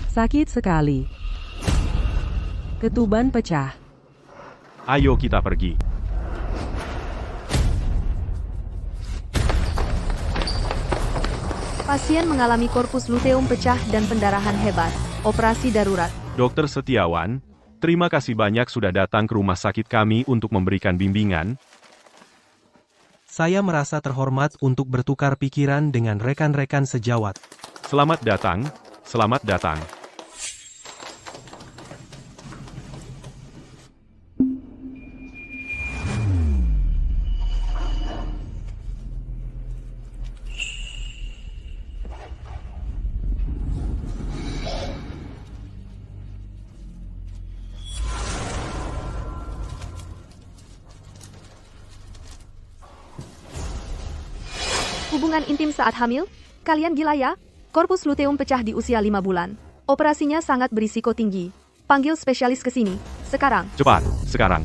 Sakit sekali. Ketuban pecah. Ayo kita pergi. Pasien mengalami korpus luteum pecah dan pendarahan hebat. Operasi darurat. Dokter Setiawan, terima kasih banyak sudah datang ke rumah sakit kami untuk memberikan bimbingan. Saya merasa terhormat untuk bertukar pikiran dengan rekan-rekan sejawat. Selamat datang, selamat datang. Hubungan intim saat hamil? Kalian gila ya? Korpus luteum pecah di usia 5 bulan. Operasinya sangat berisiko tinggi. Panggil spesialis ke sini. Sekarang. Cepat, sekarang.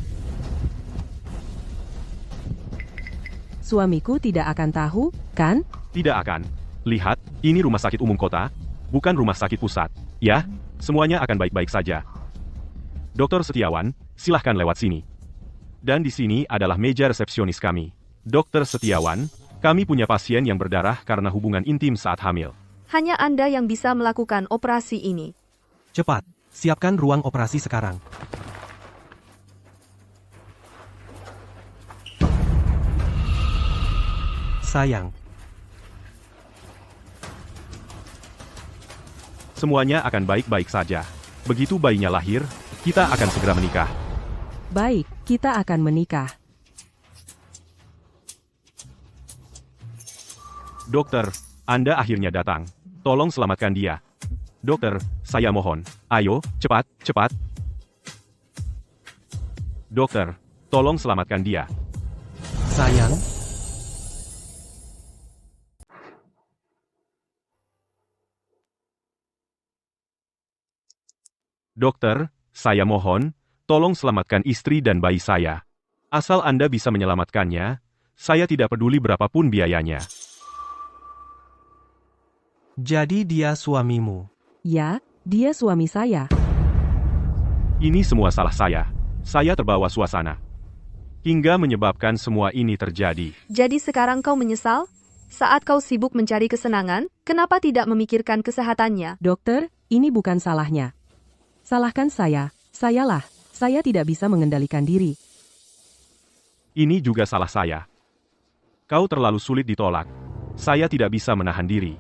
Suamiku tidak akan tahu, kan? Tidak akan. Lihat, ini rumah sakit umum kota, bukan rumah sakit pusat. Ya, semuanya akan baik-baik saja. Dokter Setiawan, silahkan lewat sini. Dan di sini adalah meja resepsionis kami. Dokter Setiawan, kami punya pasien yang berdarah karena hubungan intim saat hamil. Hanya Anda yang bisa melakukan operasi ini. Cepat, siapkan ruang operasi sekarang. Sayang, Semuanya akan baik-baik saja. Begitu bayinya lahir, kita akan segera menikah. Baik, kita akan menikah. Dokter, Anda akhirnya datang. Tolong selamatkan dia. Dokter, saya mohon. Ayo, cepat, cepat. Dokter, tolong selamatkan dia. sayang, Dokter, saya mohon, tolong selamatkan istri dan bayi saya. Asal Anda bisa menyelamatkannya, saya tidak peduli berapapun biayanya. jadi dia suamimu. Ya, dia suami saya. Ini semua salah saya. Saya terbawa suasana. Hingga menyebabkan semua ini terjadi. Jadi sekarang kau menyesal? Saat kau sibuk mencari kesenangan, kenapa tidak memikirkan kesehatannya? Dokter, ini bukan salahnya. Salahkan saya, sayalah. Saya tidak bisa mengendalikan diri. Ini juga salah saya. Kau terlalu sulit ditolak. Saya tidak bisa menahan diri.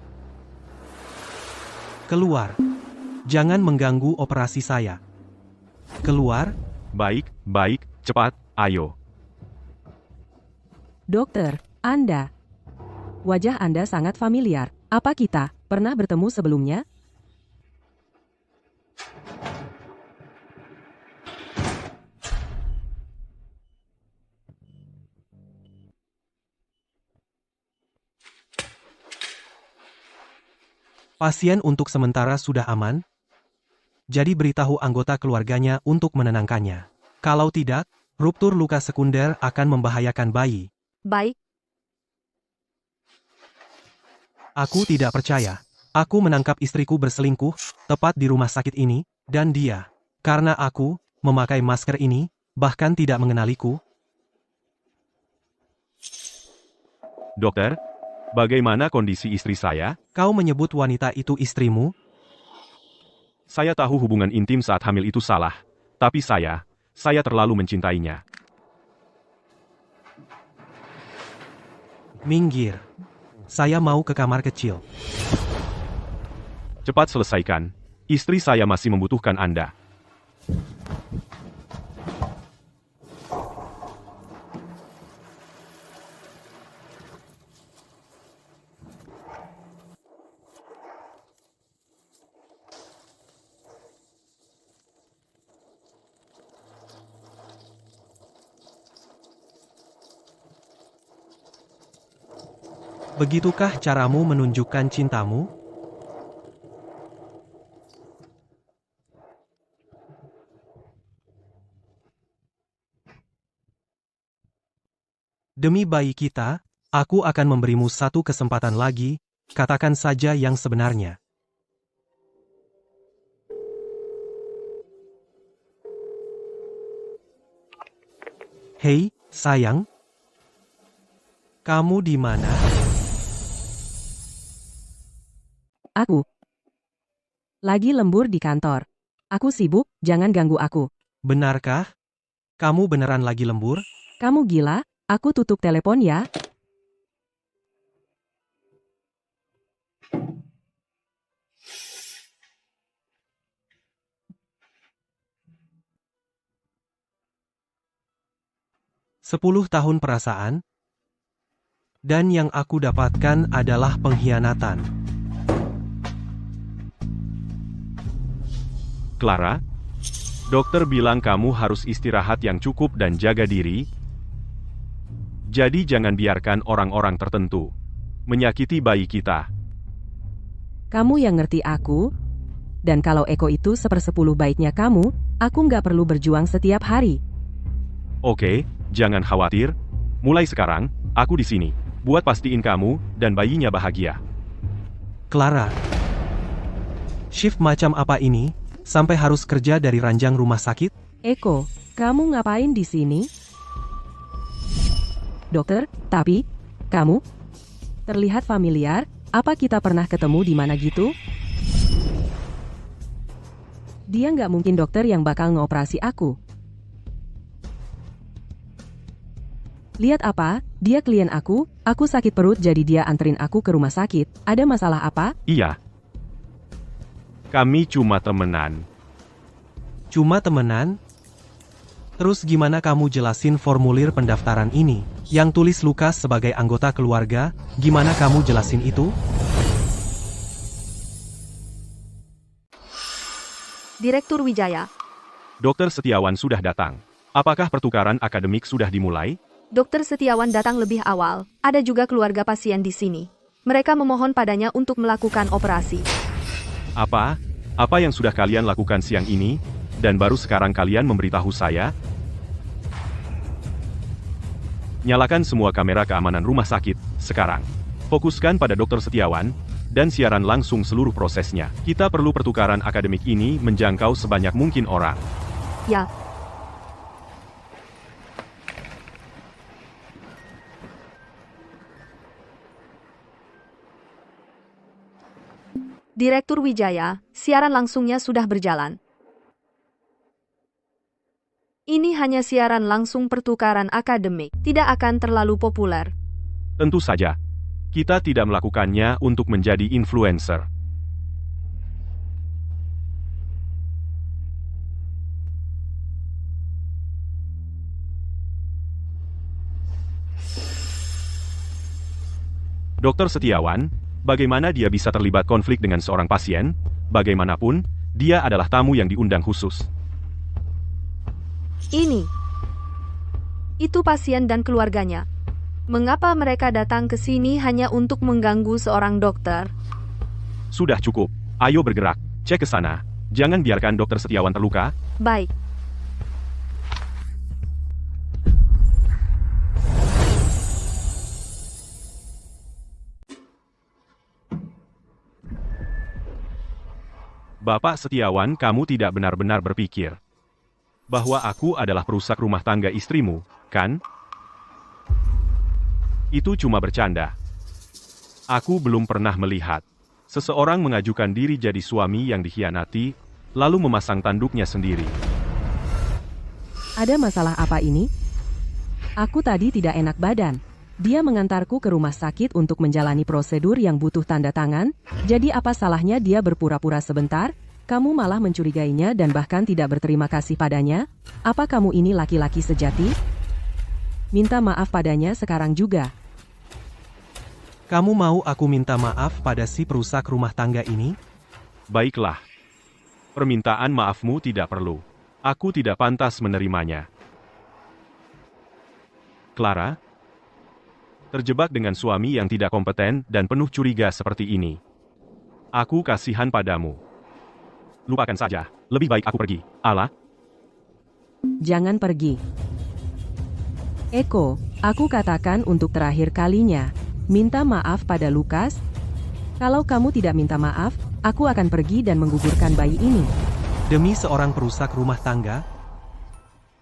Keluar. Jangan mengganggu operasi saya. Keluar. Baik, baik, cepat, ayo. Dokter, Anda. Wajah Anda sangat familiar. Apa kita pernah bertemu sebelumnya? Pasien untuk sementara sudah aman. Jadi beritahu anggota keluarganya untuk menenangkannya. Kalau tidak, ruptur luka sekunder akan membahayakan bayi. Baik, Aku tidak percaya. Aku menangkap istriku berselingkuh, tepat di rumah sakit ini, dan dia, karena aku, memakai masker ini, bahkan tidak mengenaliku. Dokter, bagaimana kondisi istri saya? Kau menyebut wanita itu istrimu? Saya tahu hubungan intim saat hamil itu salah. Tapi saya terlalu mencintainya. Minggir. Saya mau ke kamar kecil. Cepat selesaikan. Istri saya masih membutuhkan Anda. Begitukah caramu menunjukkan cintamu? Demi bayi kita, aku akan memberimu satu kesempatan lagi, katakan saja yang sebenarnya. Hei, sayang. Kamu di mana? Aku lagi lembur di kantor. Aku sibuk, jangan ganggu aku. Benarkah? Kamu beneran lagi lembur? Kamu gila? Aku tutup telepon ya. Sepuluh tahun perasaan, dan yang aku dapatkan adalah pengkhianatan. Clara, dokter bilang kamu harus istirahat yang cukup dan jaga diri. Jadi jangan biarkan orang-orang tertentu menyakiti bayi kita. Kamu yang ngerti aku. Dan kalau Eko itu 1/10 baiknya kamu, aku nggak perlu berjuang setiap hari. Oke, jangan khawatir. Mulai sekarang, aku di sini. Buat pastiin kamu dan bayinya bahagia. Clara. Shift macam apa ini? Sampai harus kerja dari ranjang rumah sakit? Eko, kamu ngapain di sini? Dokter, tapi kamu terlihat familiar. Apa kita pernah ketemu di mana gitu? Dia nggak mungkin dokter yang bakal ngoperasi aku. Lihat apa? Dia klien aku sakit perut jadi dia anterin aku ke rumah sakit. Ada masalah apa? Iya. Kami cuma temenan. Cuma temenan? Terus gimana kamu jelasin formulir pendaftaran ini? Yang tulis Lukas sebagai anggota keluarga, gimana kamu jelasin itu? Direktur Wijaya. Dokter Setiawan sudah datang. Apakah pertukaran akademik sudah dimulai? Dokter Setiawan datang lebih awal. Ada juga keluarga pasien di sini. Mereka memohon padanya untuk melakukan operasi. Apa? Apa yang sudah kalian lakukan siang ini? Dan baru sekarang kalian memberitahu saya? Nyalakan semua kamera keamanan rumah sakit, sekarang. Fokuskan pada Dokter Setiawan, dan siaran langsung seluruh prosesnya. Kita perlu pertukaran akademik ini menjangkau sebanyak mungkin orang. Ya. Direktur Wijaya, siaran langsungnya sudah berjalan. Ini hanya siaran langsung pertukaran akademik, tidak akan terlalu populer. Tentu saja, kita tidak melakukannya untuk menjadi influencer. Dokter Setiawan, bagaimana dia bisa terlibat konflik dengan seorang pasien? Bagaimanapun, dia adalah tamu yang diundang khusus. Itu pasien dan keluarganya. Mengapa mereka datang ke sini hanya untuk mengganggu seorang dokter? Sudah cukup. Ayo bergerak. Cek ke sana. Jangan biarkan Dokter Setiawan terluka. Baik. Bapak Setiawan, kamu tidak benar-benar berpikir bahwa aku adalah perusak rumah tangga istrimu, kan? Itu cuma bercanda. Aku belum pernah melihat seseorang mengajukan diri jadi suami yang dikhianati, lalu memasang tanduknya sendiri. Ada masalah apa ini? Aku tadi tidak enak badan. Dia mengantarku ke rumah sakit untuk menjalani prosedur yang butuh tanda tangan, jadi apa salahnya dia berpura-pura sebentar? Kamu malah mencurigainya dan bahkan tidak berterima kasih padanya? Apa kamu ini laki-laki sejati? Minta maaf padanya sekarang juga. Kamu mau aku minta maaf pada si perusak rumah tangga ini? Baiklah. Permintaan maafmu tidak perlu. Aku tidak pantas menerimanya. Clara, terjebak dengan suami yang tidak kompeten dan penuh curiga seperti ini. Aku kasihan padamu. Lupakan saja, lebih baik aku pergi. Ala. Jangan pergi. Eko, aku katakan untuk terakhir kalinya. Minta maaf pada Lukas. Kalau kamu tidak minta maaf, aku akan pergi dan menggugurkan bayi ini. Demi seorang perusak rumah tangga?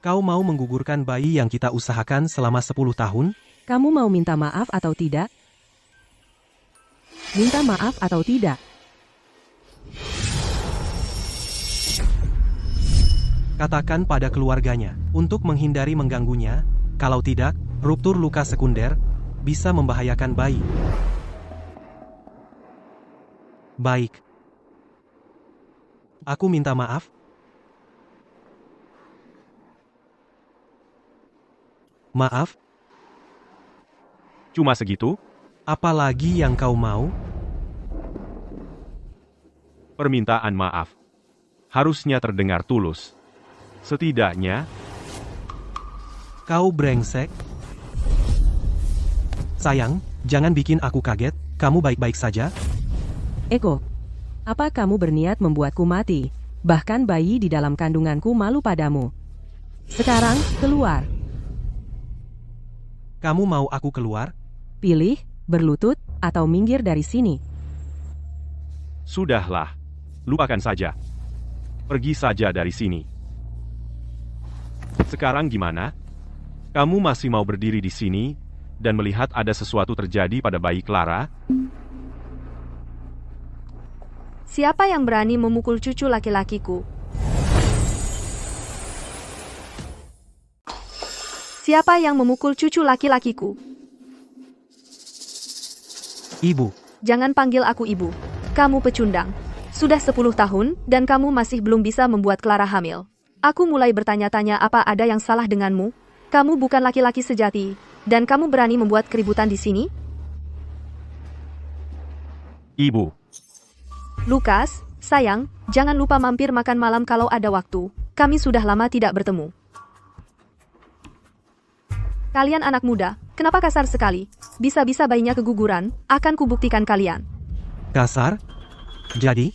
Kau mau menggugurkan bayi yang kita usahakan selama 10 tahun? Kamu mau minta maaf atau tidak? Minta maaf atau tidak? Katakan pada keluarganya, untuk menghindari mengganggunya, kalau tidak, ruptur luka sekunder, bisa membahayakan bayi. Baik. Aku minta maaf. Maaf, Cuma segitu? apalagi yang kau mau? Permintaan maaf. Harusnya terdengar tulus. Setidaknya, Kau brengsek. Sayang, jangan bikin aku kaget, kamu baik-baik saja? Eko, apa kamu berniat membuatku mati? Bahkan bayi di dalam kandunganku malu padamu. Sekarang, keluar. Kamu mau aku keluar? Pilih, berlutut, atau minggir dari sini. sudahlah. Lupakan saja. Pergi saja dari sini. Sekarang gimana? Kamu masih mau berdiri di sini dan melihat ada sesuatu terjadi pada bayi Clara? Siapa yang berani memukul cucu laki-lakiku? Siapa yang memukul cucu laki-lakiku? Ibu, Jangan panggil aku ibu. Kamu pecundang. Sudah 10 tahun, dan kamu masih belum bisa membuat Clara hamil. Aku mulai bertanya-tanya apa ada yang salah denganmu. Kamu bukan laki-laki sejati, dan kamu berani membuat keributan di sini? Ibu, Lukas, sayang, jangan lupa mampir makan malam kalau ada waktu. Kami sudah lama tidak bertemu. Kalian anak muda, kenapa kasar sekali? Bisa-bisa bayinya keguguran, akan kubuktikan kalian. kasar? Jadi,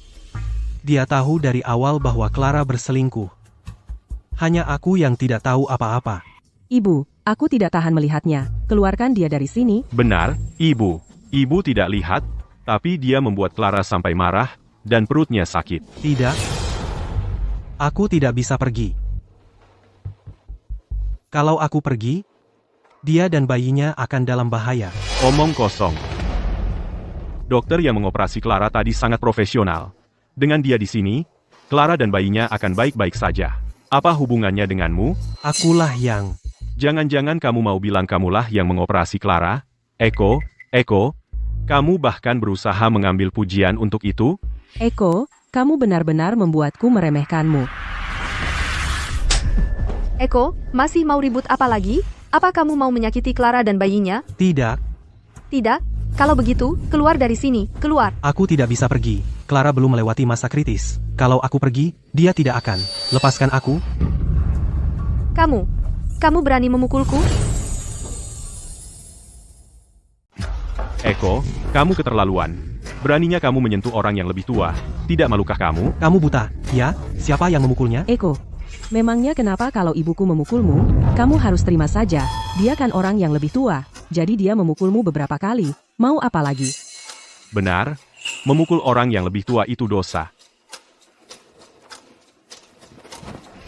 dia tahu dari awal bahwa Clara berselingkuh. Hanya aku yang tidak tahu apa-apa. Ibu, aku tidak tahan melihatnya. Keluarkan dia dari sini. benar, Ibu. Ibu tidak lihat, tapi dia membuat Clara sampai marah dan perutnya sakit. Tidak. Aku tidak bisa pergi. Kalau aku pergi, dia dan bayinya akan dalam bahaya. Omong kosong. Dokter yang mengoperasi Clara tadi sangat profesional. Dengan dia di sini, Clara dan bayinya akan baik-baik saja. Apa hubungannya denganmu? Akulah yang... Jangan-jangan kamu mau bilang kamulah yang mengoperasi Clara? Eko, kamu bahkan berusaha mengambil pujian untuk itu? Eko, kamu benar-benar membuatku meremehkanmu. Eko, masih mau ribut apa lagi? Apa kamu mau menyakiti Clara dan bayinya? Tidak, Tidak? Kalau begitu, keluar dari sini, keluar. aku tidak bisa pergi. Clara belum melewati masa kritis. Kalau aku pergi, dia tidak akan. Lepaskan aku. Kamu berani memukulku? Eko, kamu keterlaluan. Beraninya kamu menyentuh orang yang lebih tua. Tidak malukah kamu? Kamu buta, ya? Siapa yang memukulnya? Eko, memangnya kenapa kalau ibuku memukulmu? Kamu harus terima saja. Dia kan orang yang lebih tua. Jadi dia memukulmu beberapa kali. Mau apa lagi? Benar, memukul orang yang lebih tua itu dosa.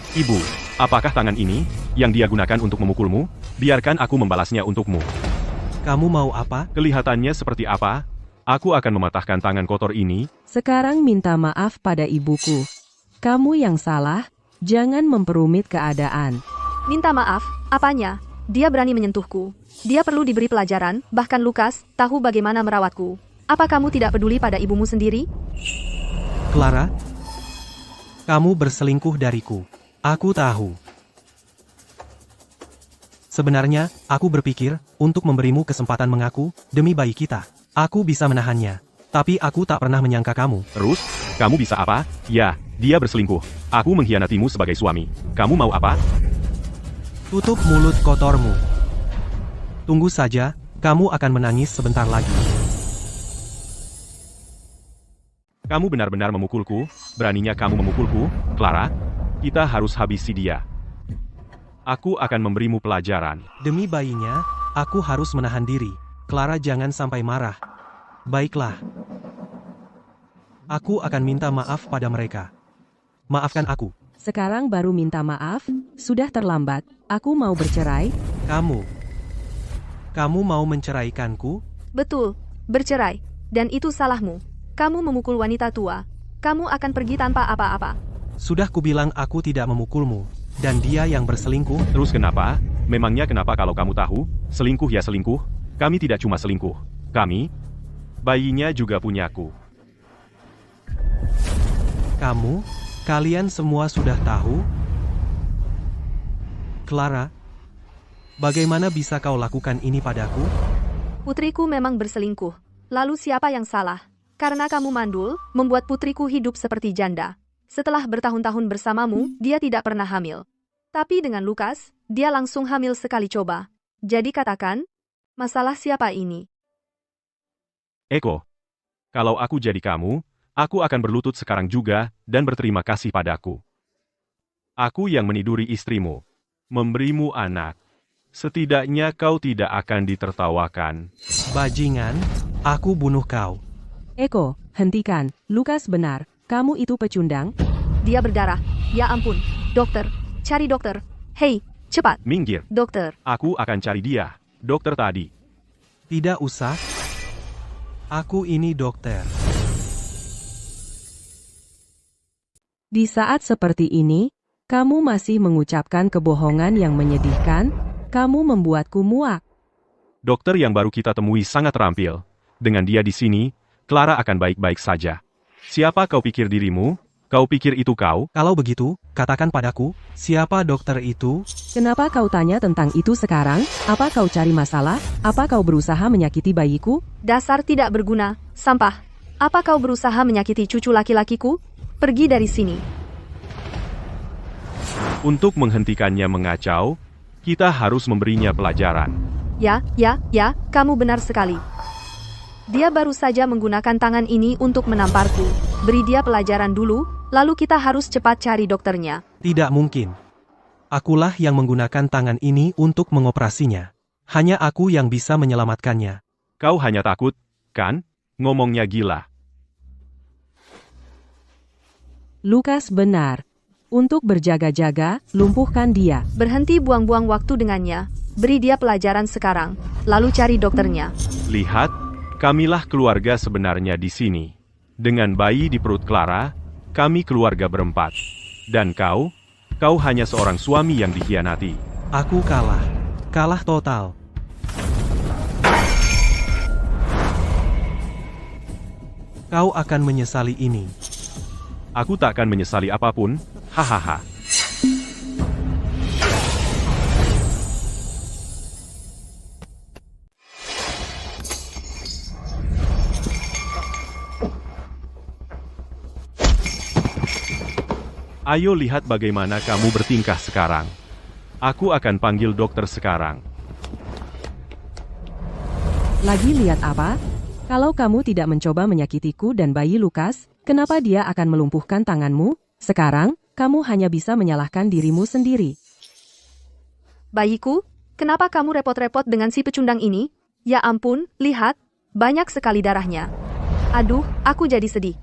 Ibu, apakah tangan ini yang dia gunakan untuk memukulmu? Biarkan aku membalasnya untukmu. Kamu mau apa? Kelihatannya seperti apa? Aku akan mematahkan tangan kotor ini. Sekarang minta maaf pada ibuku. Kamu yang salah, jangan memperumit keadaan. Minta maaf, apanya? Dia berani menyentuhku. Dia perlu diberi pelajaran, bahkan Lukas, tahu bagaimana merawatku. Apa kamu tidak peduli pada ibumu sendiri? Clara? Kamu berselingkuh dariku. Aku tahu. Sebenarnya, aku berpikir, untuk memberimu kesempatan mengaku, demi bayi kita. Aku bisa menahannya. Tapi aku tak pernah menyangka kamu. Terus, kamu bisa apa? Ya, dia berselingkuh. Aku mengkhianatimu sebagai suami. Kamu mau apa? Tutup mulut kotormu. Tunggu saja, kamu akan menangis sebentar lagi. Kamu benar-benar memukulku? Beraninya kamu memukulku, Clara? Kita harus habisi dia. Aku akan memberimu pelajaran. Demi bayinya, aku harus menahan diri. Clara jangan sampai marah. Baiklah. Aku akan minta maaf pada mereka. Maafkan aku. Sekarang baru minta maaf, sudah terlambat, aku mau bercerai. Kamu mau menceraikanku? Betul, bercerai. Dan itu salahmu. Kamu memukul wanita tua. Kamu akan pergi tanpa apa-apa. Sudah kubilang aku tidak memukulmu. Dan dia yang berselingkuh? Terus kenapa? Memangnya kenapa kalau kamu tahu? Selingkuh ya selingkuh. Kami tidak cuma selingkuh. Kami, bayinya juga punyaku. Kalian semua sudah tahu? Clara, bagaimana bisa kau lakukan ini padaku? Putriku memang berselingkuh. Lalu siapa yang salah? Karena kamu mandul, membuat putriku hidup seperti janda. Setelah bertahun-tahun bersamamu, dia tidak pernah hamil. Tapi dengan Lukas, dia langsung hamil sekali coba. Jadi katakan, masalah siapa ini? Eko, kalau aku jadi kamu, aku akan berlutut sekarang juga dan berterima kasih padaku. Aku yang meniduri istrimu, memberimu anak. Setidaknya kau tidak akan ditertawakan. Bajingan, aku bunuh kau. Eko, hentikan, Lukas benar, kamu itu pecundang. Dia berdarah. Ya ampun, dokter, cari dokter. Hei, cepat. Minggir, Dokter, aku akan cari dia. Dokter tadi. Tidak usah. Aku ini dokter. Di saat seperti ini, kamu masih mengucapkan kebohongan yang menyedihkan, kamu membuatku muak. Dokter yang baru kita temui sangat terampil. Dengan dia di sini, Clara akan baik-baik saja. Siapa kau pikir dirimu? Kau pikir itu kau? Kalau begitu, katakan padaku, siapa dokter itu? Kenapa kau tanya tentang itu sekarang? Apa kau cari masalah? Apa kau berusaha menyakiti bayiku? dasar tidak berguna, sampah. Apa kau berusaha menyakiti cucu laki-lakiku? Pergi dari sini. Untuk menghentikannya mengacau, kita harus memberinya pelajaran. Ya, kamu benar sekali. Dia baru saja menggunakan tangan ini untuk menamparku. Beri dia pelajaran dulu, lalu kita harus cepat cari dokternya. Tidak mungkin. Akulah yang menggunakan tangan ini untuk mengoperasinya. Hanya aku yang bisa menyelamatkannya. Kau hanya takut, kan? Ngomongnya gila. Lukas benar. Untuk berjaga-jaga, lumpuhkan dia. Berhenti buang-buang waktu dengannya. Beri dia pelajaran sekarang, lalu cari dokternya. Lihat, kamilah keluarga sebenarnya di sini. Dengan bayi di perut Clara, kami keluarga berempat. Dan kau hanya seorang suami yang dikhianati. Aku kalah. Kalah total. Kau akan menyesali ini. Aku tak akan menyesali apapun, hahaha. Ayo lihat bagaimana kamu bertingkah sekarang. Aku akan panggil dokter sekarang. Lagi lihat apa? Kalau kamu tidak mencoba menyakitiku dan bayi Lukas, kenapa dia akan melumpuhkan tanganmu? Sekarang, kamu hanya bisa menyalahkan dirimu sendiri. Bayiku, kenapa kamu repot-repot dengan si pecundang ini? Ya ampun, lihat, banyak sekali darahnya. Aduh, aku jadi sedih.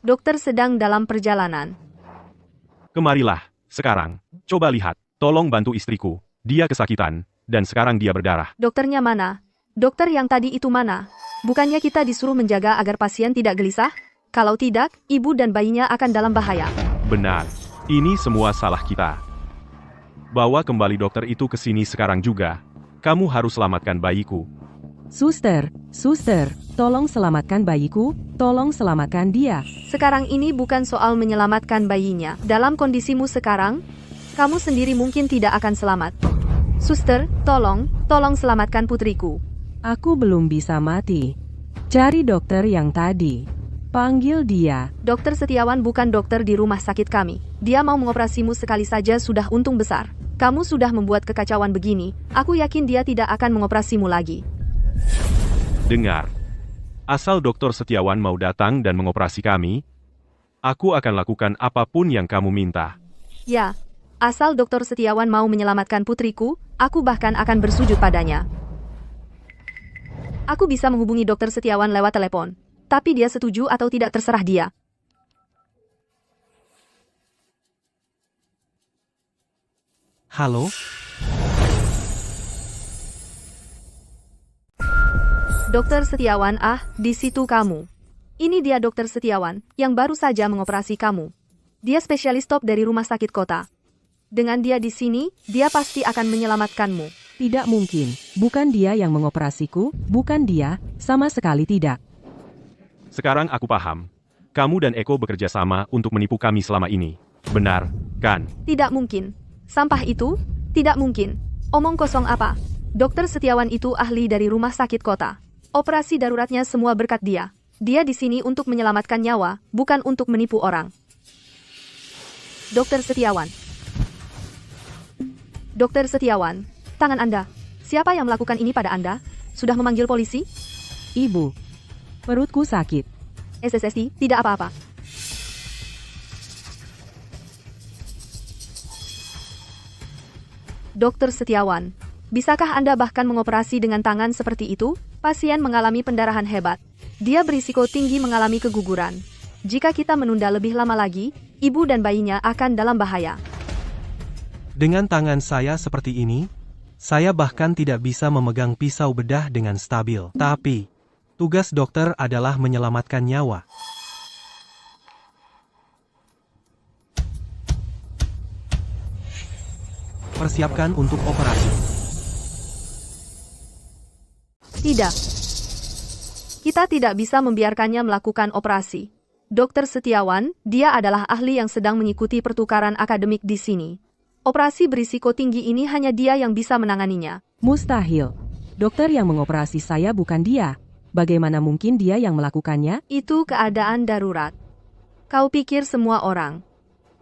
Dokter sedang dalam perjalanan. Kemarilah, sekarang. Coba lihat, tolong bantu istriku. Dia kesakitan, dan sekarang dia berdarah. Dokternya mana? Dokter yang tadi itu mana? Bukannya kita disuruh menjaga agar pasien tidak gelisah? Kalau tidak, ibu dan bayinya akan dalam bahaya. Benar, ini semua salah kita. Bawa kembali dokter itu ke sini sekarang juga. Kamu harus selamatkan bayiku. Suster, tolong selamatkan bayiku, tolong selamatkan dia. Sekarang ini bukan soal menyelamatkan bayinya. Dalam kondisimu sekarang, kamu sendiri mungkin tidak akan selamat. Suster, tolong selamatkan putriku. Aku belum bisa mati. Cari dokter yang tadi. Panggil dia. Dokter Setiawan bukan dokter di rumah sakit kami. Dia mau mengoperasimu sekali saja sudah untung besar. Kamu sudah membuat kekacauan begini, aku yakin dia tidak akan mengoperasimu lagi. Dengar. Asal Dokter Setiawan mau datang dan mengoperasi kami, aku akan lakukan apapun yang kamu minta. Ya, asal Dokter Setiawan mau menyelamatkan putriku, aku bahkan akan bersujud padanya. Aku bisa menghubungi Dokter Setiawan lewat telepon, tapi dia setuju atau tidak terserah dia. Halo? Dokter Setiawan, di situ kamu. Ini dia Dokter Setiawan, yang baru saja mengoperasi kamu. Dia spesialis top dari rumah sakit kota. Dengan dia di sini, dia pasti akan menyelamatkanmu. Tidak mungkin. Bukan dia yang mengoperasiku, bukan dia, sama sekali tidak. Sekarang aku paham. Kamu dan Eko bekerja sama untuk menipu kami selama ini. Benar, kan? Tidak mungkin. Sampah itu? Tidak mungkin. Omong kosong apa? Dokter Setiawan itu ahli dari rumah sakit kota. Operasi daruratnya semua berkat dia. Dia di sini untuk menyelamatkan nyawa, bukan untuk menipu orang. Dokter Setiawan. Dokter Setiawan, tangan Anda. Siapa yang melakukan ini pada Anda? Sudah memanggil polisi? Ibu, perutku sakit. SSSI, tidak apa-apa. Dokter Setiawan, bisakah Anda bahkan mengoperasi dengan tangan seperti itu? Pasien mengalami pendarahan hebat. Dia berisiko tinggi mengalami keguguran. Jika kita menunda lebih lama lagi, ibu dan bayinya akan dalam bahaya. Dengan tangan saya seperti ini, saya bahkan tidak bisa memegang pisau bedah dengan stabil. Tapi, tugas dokter adalah menyelamatkan nyawa. Persiapkan untuk operasi. Tidak. Kita tidak bisa membiarkannya melakukan operasi. Dokter Setiawan, dia adalah ahli yang sedang mengikuti pertukaran akademik di sini. Operasi berisiko tinggi ini hanya dia yang bisa menanganinya. Mustahil. Dokter yang mengoperasi saya bukan dia. Bagaimana mungkin dia yang melakukannya? Itu keadaan darurat. Kau pikir semua orang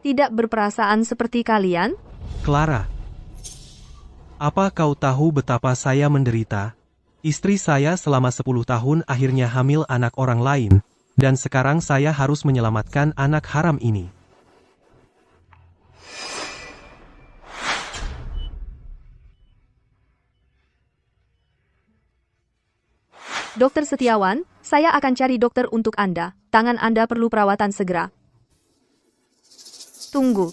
tidak berperasaan seperti kalian? Clara, apa kau tahu betapa saya menderita? Istri saya selama 10 tahun akhirnya hamil anak orang lain, dan sekarang saya harus menyelamatkan anak haram ini. Dokter Setiawan, saya akan cari dokter untuk Anda. Tangan Anda perlu perawatan segera. Tunggu.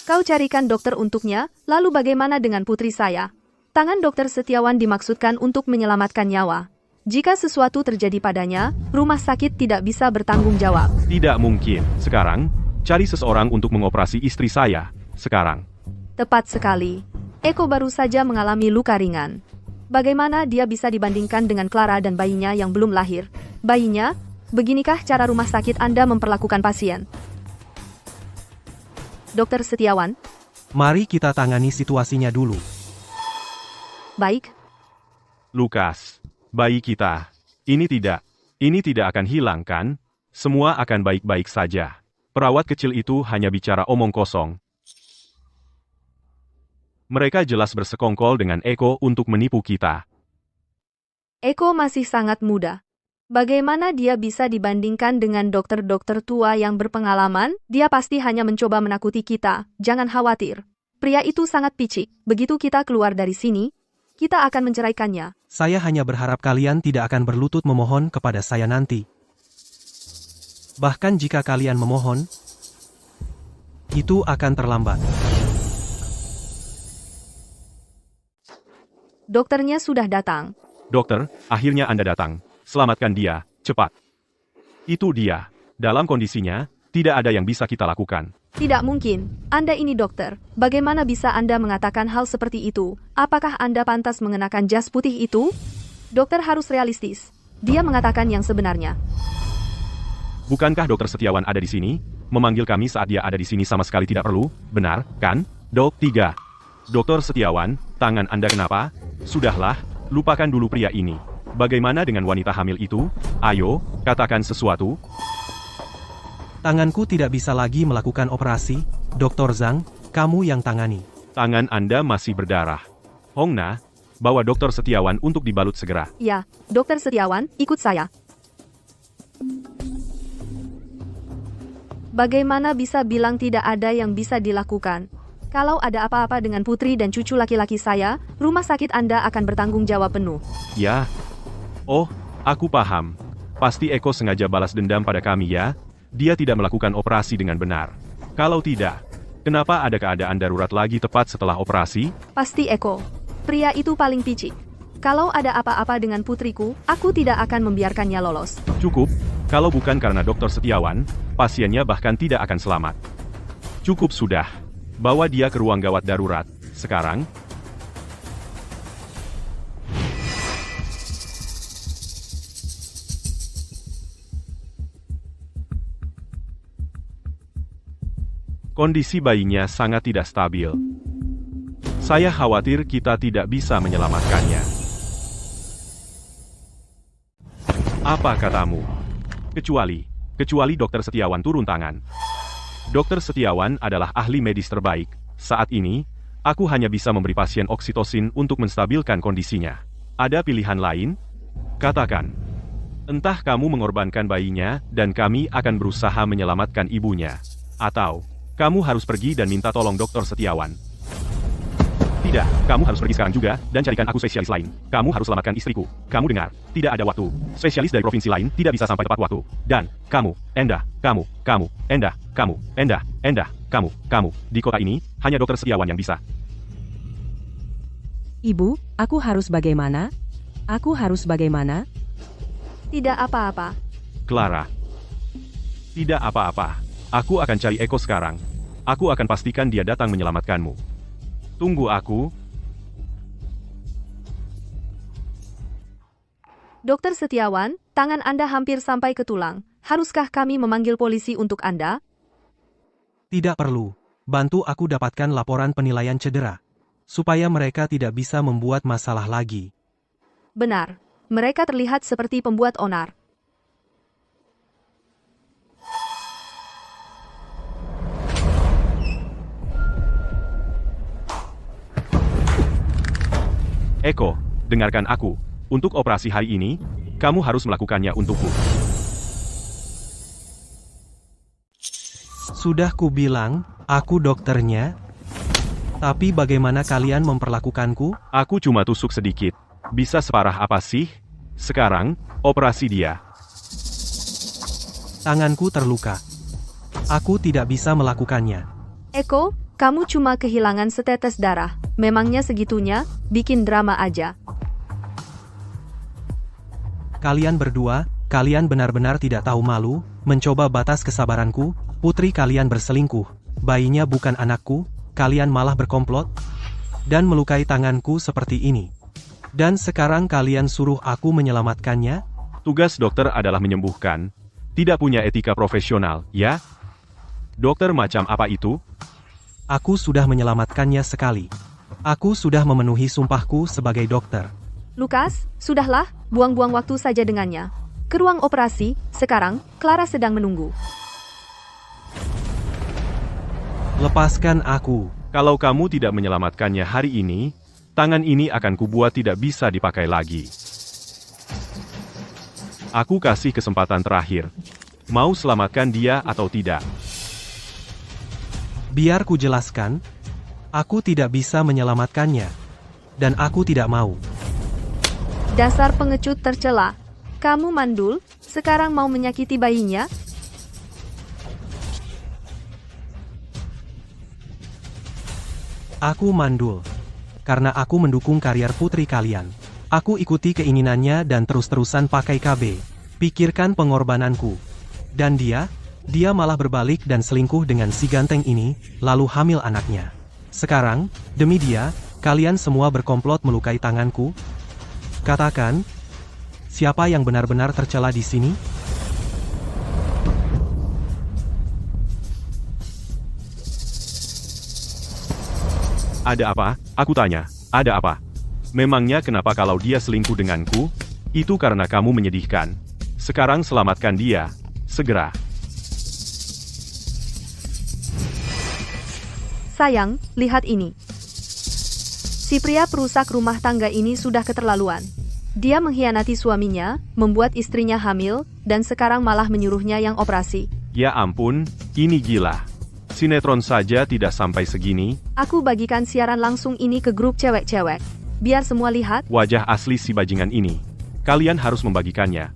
Kau carikan dokter untuknya, lalu bagaimana dengan putri saya? Tangan Dokter Setiawan dimaksudkan untuk menyelamatkan nyawa. Jika sesuatu terjadi padanya, rumah sakit tidak bisa bertanggung jawab. Tidak mungkin. Sekarang, cari seseorang untuk mengoperasi istri saya. Sekarang. Tepat sekali. Eko baru saja mengalami luka ringan. Bagaimana dia bisa dibandingkan dengan Clara dan bayinya yang belum lahir? Bayinya? Beginikah cara rumah sakit Anda memperlakukan pasien? Dokter Setiawan? Mari kita tangani situasinya dulu. Baik. Lukas, bayi kita. Ini tidak akan hilang kan? Semua akan baik-baik saja. Perawat kecil itu hanya bicara omong kosong. Mereka jelas bersekongkol dengan Eko untuk menipu kita. Eko masih sangat muda. Bagaimana dia bisa dibandingkan dengan dokter-dokter tua yang berpengalaman? Dia pasti hanya mencoba menakuti kita. Jangan khawatir. Pria itu sangat picik. Begitu kita keluar dari sini, kita akan menceraikannya. Saya hanya berharap kalian tidak akan berlutut memohon kepada saya nanti. Bahkan jika kalian memohon, itu akan terlambat. Dokternya sudah datang. Dokter, akhirnya Anda datang. Selamatkan dia, cepat. Itu dia. Dalam kondisinya, tidak ada yang bisa kita lakukan. Tidak mungkin. Anda ini dokter. Bagaimana bisa Anda mengatakan hal seperti itu? Apakah Anda pantas mengenakan jas putih itu? Dokter harus realistis. Dia mengatakan yang sebenarnya. Bukankah Dokter Setiawan ada di sini? Memanggil kami saat dia ada di sini sama sekali tidak perlu, benar, kan? Dok 3. Dokter Setiawan, tangan Anda kenapa? Sudahlah, lupakan dulu pria ini. Bagaimana dengan wanita hamil itu? Ayo, katakan sesuatu. Tanganku tidak bisa lagi melakukan operasi. Dr. Zhang, kamu yang tangani. Tangan Anda masih berdarah. Hongna, bawa Dokter Setiawan untuk dibalut segera. Ya, Dokter Setiawan, ikut saya. Bagaimana bisa bilang tidak ada yang bisa dilakukan? Kalau ada apa-apa dengan putri dan cucu laki-laki saya, rumah sakit Anda akan bertanggung jawab penuh. Ya. Oh, aku paham. Pasti Eko sengaja balas dendam pada kami ya. Dia tidak melakukan operasi dengan benar. Kalau tidak, Kenapa ada keadaan darurat lagi tepat setelah operasi? Pasti Eko. Pria itu paling picik. Kalau ada apa-apa dengan putriku, aku tidak akan membiarkannya lolos. Cukup, kalau bukan karena Dokter Setiawan, pasiennya bahkan tidak akan selamat. Cukup sudah. Bawa dia ke ruang gawat darurat. Sekarang, kondisi bayinya sangat tidak stabil. Saya khawatir kita tidak bisa menyelamatkannya. Apa katamu? Kecuali Dokter Setiawan turun tangan. Dokter Setiawan adalah ahli medis terbaik. Saat ini, aku hanya bisa memberi pasien oksitosin untuk menstabilkan kondisinya. Ada pilihan lain? Katakan. Entah kamu mengorbankan bayinya, dan kami akan berusaha menyelamatkan ibunya. Atau, kamu harus pergi dan minta tolong Dokter Setiawan. Tidak, kamu harus pergi sekarang juga, dan carikan aku spesialis lain. Kamu harus selamatkan istriku. Kamu dengar, tidak ada waktu. Spesialis dari provinsi lain tidak bisa sampai tepat waktu. Dan, kamu, Endah, kamu, Endah, kamu, Endah, kamu. Di kota ini, hanya Dokter Setiawan yang bisa. Ibu, aku harus bagaimana? Aku harus bagaimana? Tidak apa-apa. Clara. Tidak apa-apa. Aku akan cari Eko sekarang. Aku akan pastikan dia datang menyelamatkanmu. Tunggu aku. Dokter Setiawan, tangan Anda hampir sampai ke tulang. Haruskah kami memanggil polisi untuk Anda? Tidak perlu. Bantu aku dapatkan laporan penilaian cedera. Supaya mereka tidak bisa membuat masalah lagi. Benar. Mereka terlihat seperti pembuat onar. Eko, dengarkan aku. Untuk operasi hari ini, kamu harus melakukannya untukku. Sudah kubilang, aku dokternya. Tapi bagaimana kalian memperlakukanku? Aku cuma tusuk sedikit. Bisa separah apa sih? Sekarang, operasi dia. Tanganku terluka. Aku tidak bisa melakukannya. Eko, kamu cuma kehilangan setetes darah. Memangnya segitunya, bikin drama aja. Kalian berdua, kalian benar-benar tidak tahu malu, mencoba batas kesabaranku, putri kalian berselingkuh, bayinya bukan anakku, kalian malah berkomplot, dan melukai tanganku seperti ini. Dan sekarang kalian suruh aku menyelamatkannya? Tugas dokter adalah menyembuhkan. Tidak punya etika profesional, ya? Dokter macam apa itu? Aku sudah menyelamatkannya sekali. Aku sudah memenuhi sumpahku sebagai dokter. Lukas, sudahlah, buang-buang waktu saja dengannya. Ke ruang operasi, sekarang, Clara sedang menunggu. Lepaskan aku. Kalau kamu tidak menyelamatkannya hari ini, tangan ini akan kubuat tidak bisa dipakai lagi. Aku kasih kesempatan terakhir. Mau selamatkan dia atau tidak? Biar ku jelaskan, aku tidak bisa menyelamatkannya. Dan aku tidak mau. Dasar pengecut tercela. Kamu mandul, sekarang mau menyakiti bayinya? Aku mandul. Karena aku mendukung karier putri kalian. Aku ikuti keinginannya dan terus-terusan pakai KB. Pikirkan pengorbananku. Dan dia malah berbalik dan selingkuh dengan si ganteng ini, lalu hamil anaknya. Sekarang, demi dia, kalian semua berkomplot melukai tanganku. Katakan, siapa yang benar-benar tercela di sini? Ada apa? Aku tanya, ada apa? Memangnya kenapa kalau dia selingkuh denganku? Itu karena kamu menyedihkan. Sekarang selamatkan dia. Segera. Sayang, lihat ini. Si pria perusak rumah tangga ini sudah keterlaluan. Dia mengkhianati suaminya, membuat istrinya hamil, dan sekarang malah menyuruhnya yang operasi. Ya ampun, ini gila. Sinetron saja tidak sampai segini. Aku bagikan siaran langsung ini ke grup cewek-cewek. Biar semua lihat. Wajah asli si bajingan ini. Kalian harus membagikannya.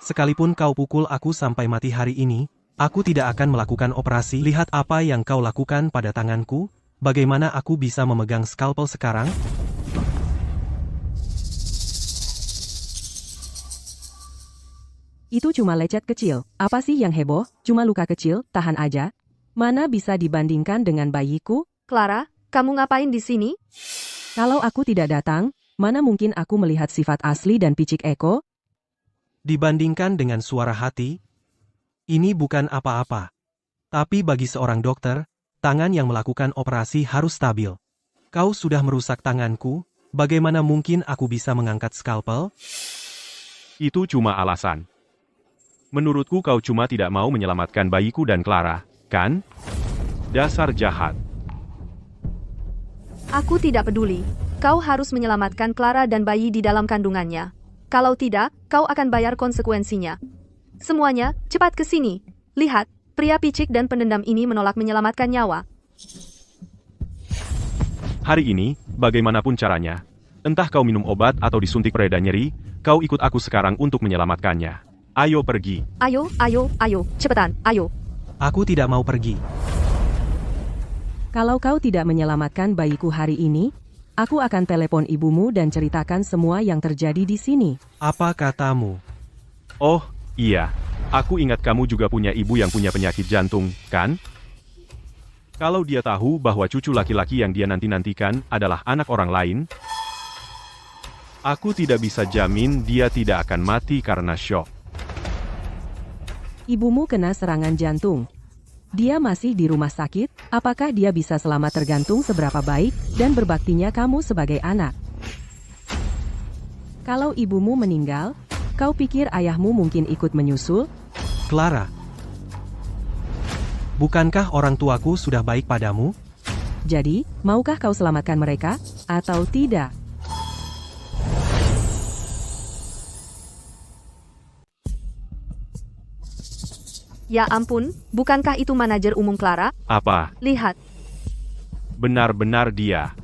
Sekalipun kau pukul aku sampai mati hari ini, aku tidak akan melakukan operasi. Lihat apa yang kau lakukan pada tanganku. Bagaimana aku bisa memegang skalpel sekarang? Itu cuma lecet kecil. Apa sih yang heboh? Cuma luka kecil, tahan aja. Mana bisa dibandingkan dengan bayiku? Clara, kamu ngapain di sini? Kalau aku tidak datang, mana mungkin aku melihat sifat asli dan picik Eko? Dibandingkan dengan suara hati, ini bukan apa-apa. Tapi bagi seorang dokter, tangan yang melakukan operasi harus stabil. Kau sudah merusak tanganku, bagaimana mungkin aku bisa mengangkat skalpel? Itu cuma alasan. Menurutku kau cuma tidak mau menyelamatkan bayiku dan Clara, kan? Dasar jahat. Aku tidak peduli. Kau harus menyelamatkan Clara dan bayi di dalam kandungannya. Kalau tidak, kau akan bayar konsekuensinya. Semuanya, cepat ke sini. Lihat, pria picik dan pendendam ini menolak menyelamatkan nyawa. Hari ini, bagaimanapun caranya, entah kau minum obat atau disuntik pereda nyeri, kau ikut aku sekarang untuk menyelamatkannya. Ayo pergi. Ayo, cepetan, ayo. Aku tidak mau pergi. Kalau kau tidak menyelamatkan bayiku hari ini, aku akan telepon ibumu dan ceritakan semua yang terjadi di sini. Apa katamu? Oh, iya. Aku ingat kamu juga punya ibu yang punya penyakit jantung, kan? Kalau dia tahu bahwa cucu laki-laki yang dia nanti-nantikan adalah anak orang lain, aku tidak bisa jamin dia tidak akan mati karena syok. Ibumu kena serangan jantung. Dia masih di rumah sakit, apakah dia bisa selamat tergantung seberapa baik dan berbaktinya kamu sebagai anak. Kalau ibumu meninggal, kau pikir ayahmu mungkin ikut menyusul? Clara, bukankah orang tuaku sudah baik padamu? Jadi, maukah kau selamatkan mereka, atau tidak? Ya ampun, bukankah itu manajer umum Clara? Apa? Lihat, Benar-benar dia.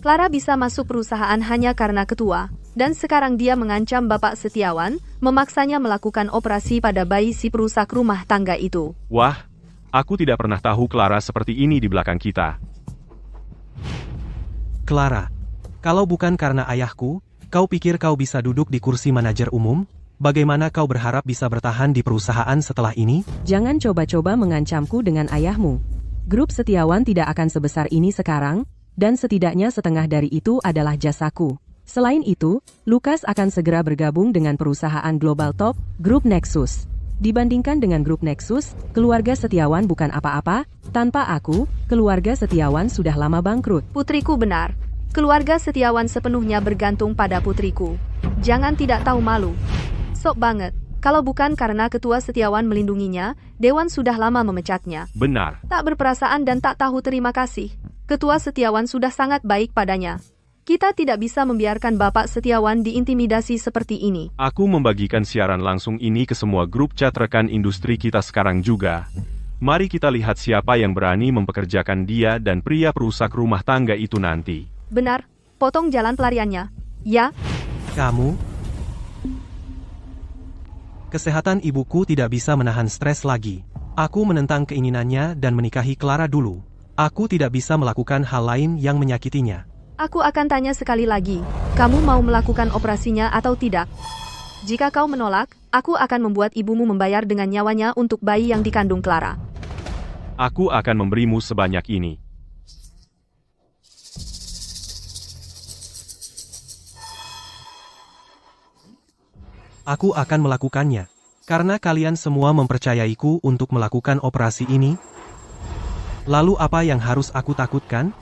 Clara bisa masuk perusahaan hanya karena ketua, dan sekarang dia mengancam Bapak Setiawan, memaksanya melakukan operasi pada bayi si perusak rumah tangga itu. Wah, aku tidak pernah tahu Clara seperti ini di belakang kita. Clara, kalau bukan karena ayahku, kau pikir kau bisa duduk di kursi manajer umum? Bagaimana kau berharap bisa bertahan di perusahaan setelah ini? Jangan coba-coba mengancamku dengan ayahmu. Grup Setiawan tidak akan sebesar ini sekarang, dan setidaknya setengah dari itu adalah jasaku. Selain itu, Lukas akan segera bergabung dengan perusahaan global top, Grup Nexus. Dibandingkan dengan Grup Nexus, keluarga Setiawan bukan apa-apa. Tanpa aku, keluarga Setiawan sudah lama bangkrut. Putriku benar. Keluarga Setiawan sepenuhnya bergantung pada putriku. Jangan tidak tahu malu. Sok banget. Kalau bukan karena ketua Setiawan melindunginya, Dewan sudah lama memecatnya. Benar. Tak berperasaan dan tak tahu terima kasih. Ketua Setiawan sudah sangat baik padanya. Kita tidak bisa membiarkan Bapak Setiawan diintimidasi seperti ini. Aku membagikan siaran langsung ini ke semua grup chat rekan industri kita sekarang juga. Mari kita lihat siapa yang berani mempekerjakan dia dan pria perusak rumah tangga itu nanti. Benar, potong jalan pelariannya. Ya, Kamu? Kesehatan ibuku tidak bisa menahan stres lagi. Aku menentang keinginannya dan menikahi Clara dulu. Aku tidak bisa melakukan hal lain yang menyakitinya. aku akan tanya sekali lagi. Kamu mau melakukan operasinya atau tidak? Jika kau menolak, aku akan membuat ibumu membayar dengan nyawanya untuk bayi yang dikandung Clara. Aku akan memberimu sebanyak ini. Aku akan melakukannya. Karena kalian semua mempercayaiku untuk melakukan operasi ini. Lalu apa yang harus aku takutkan?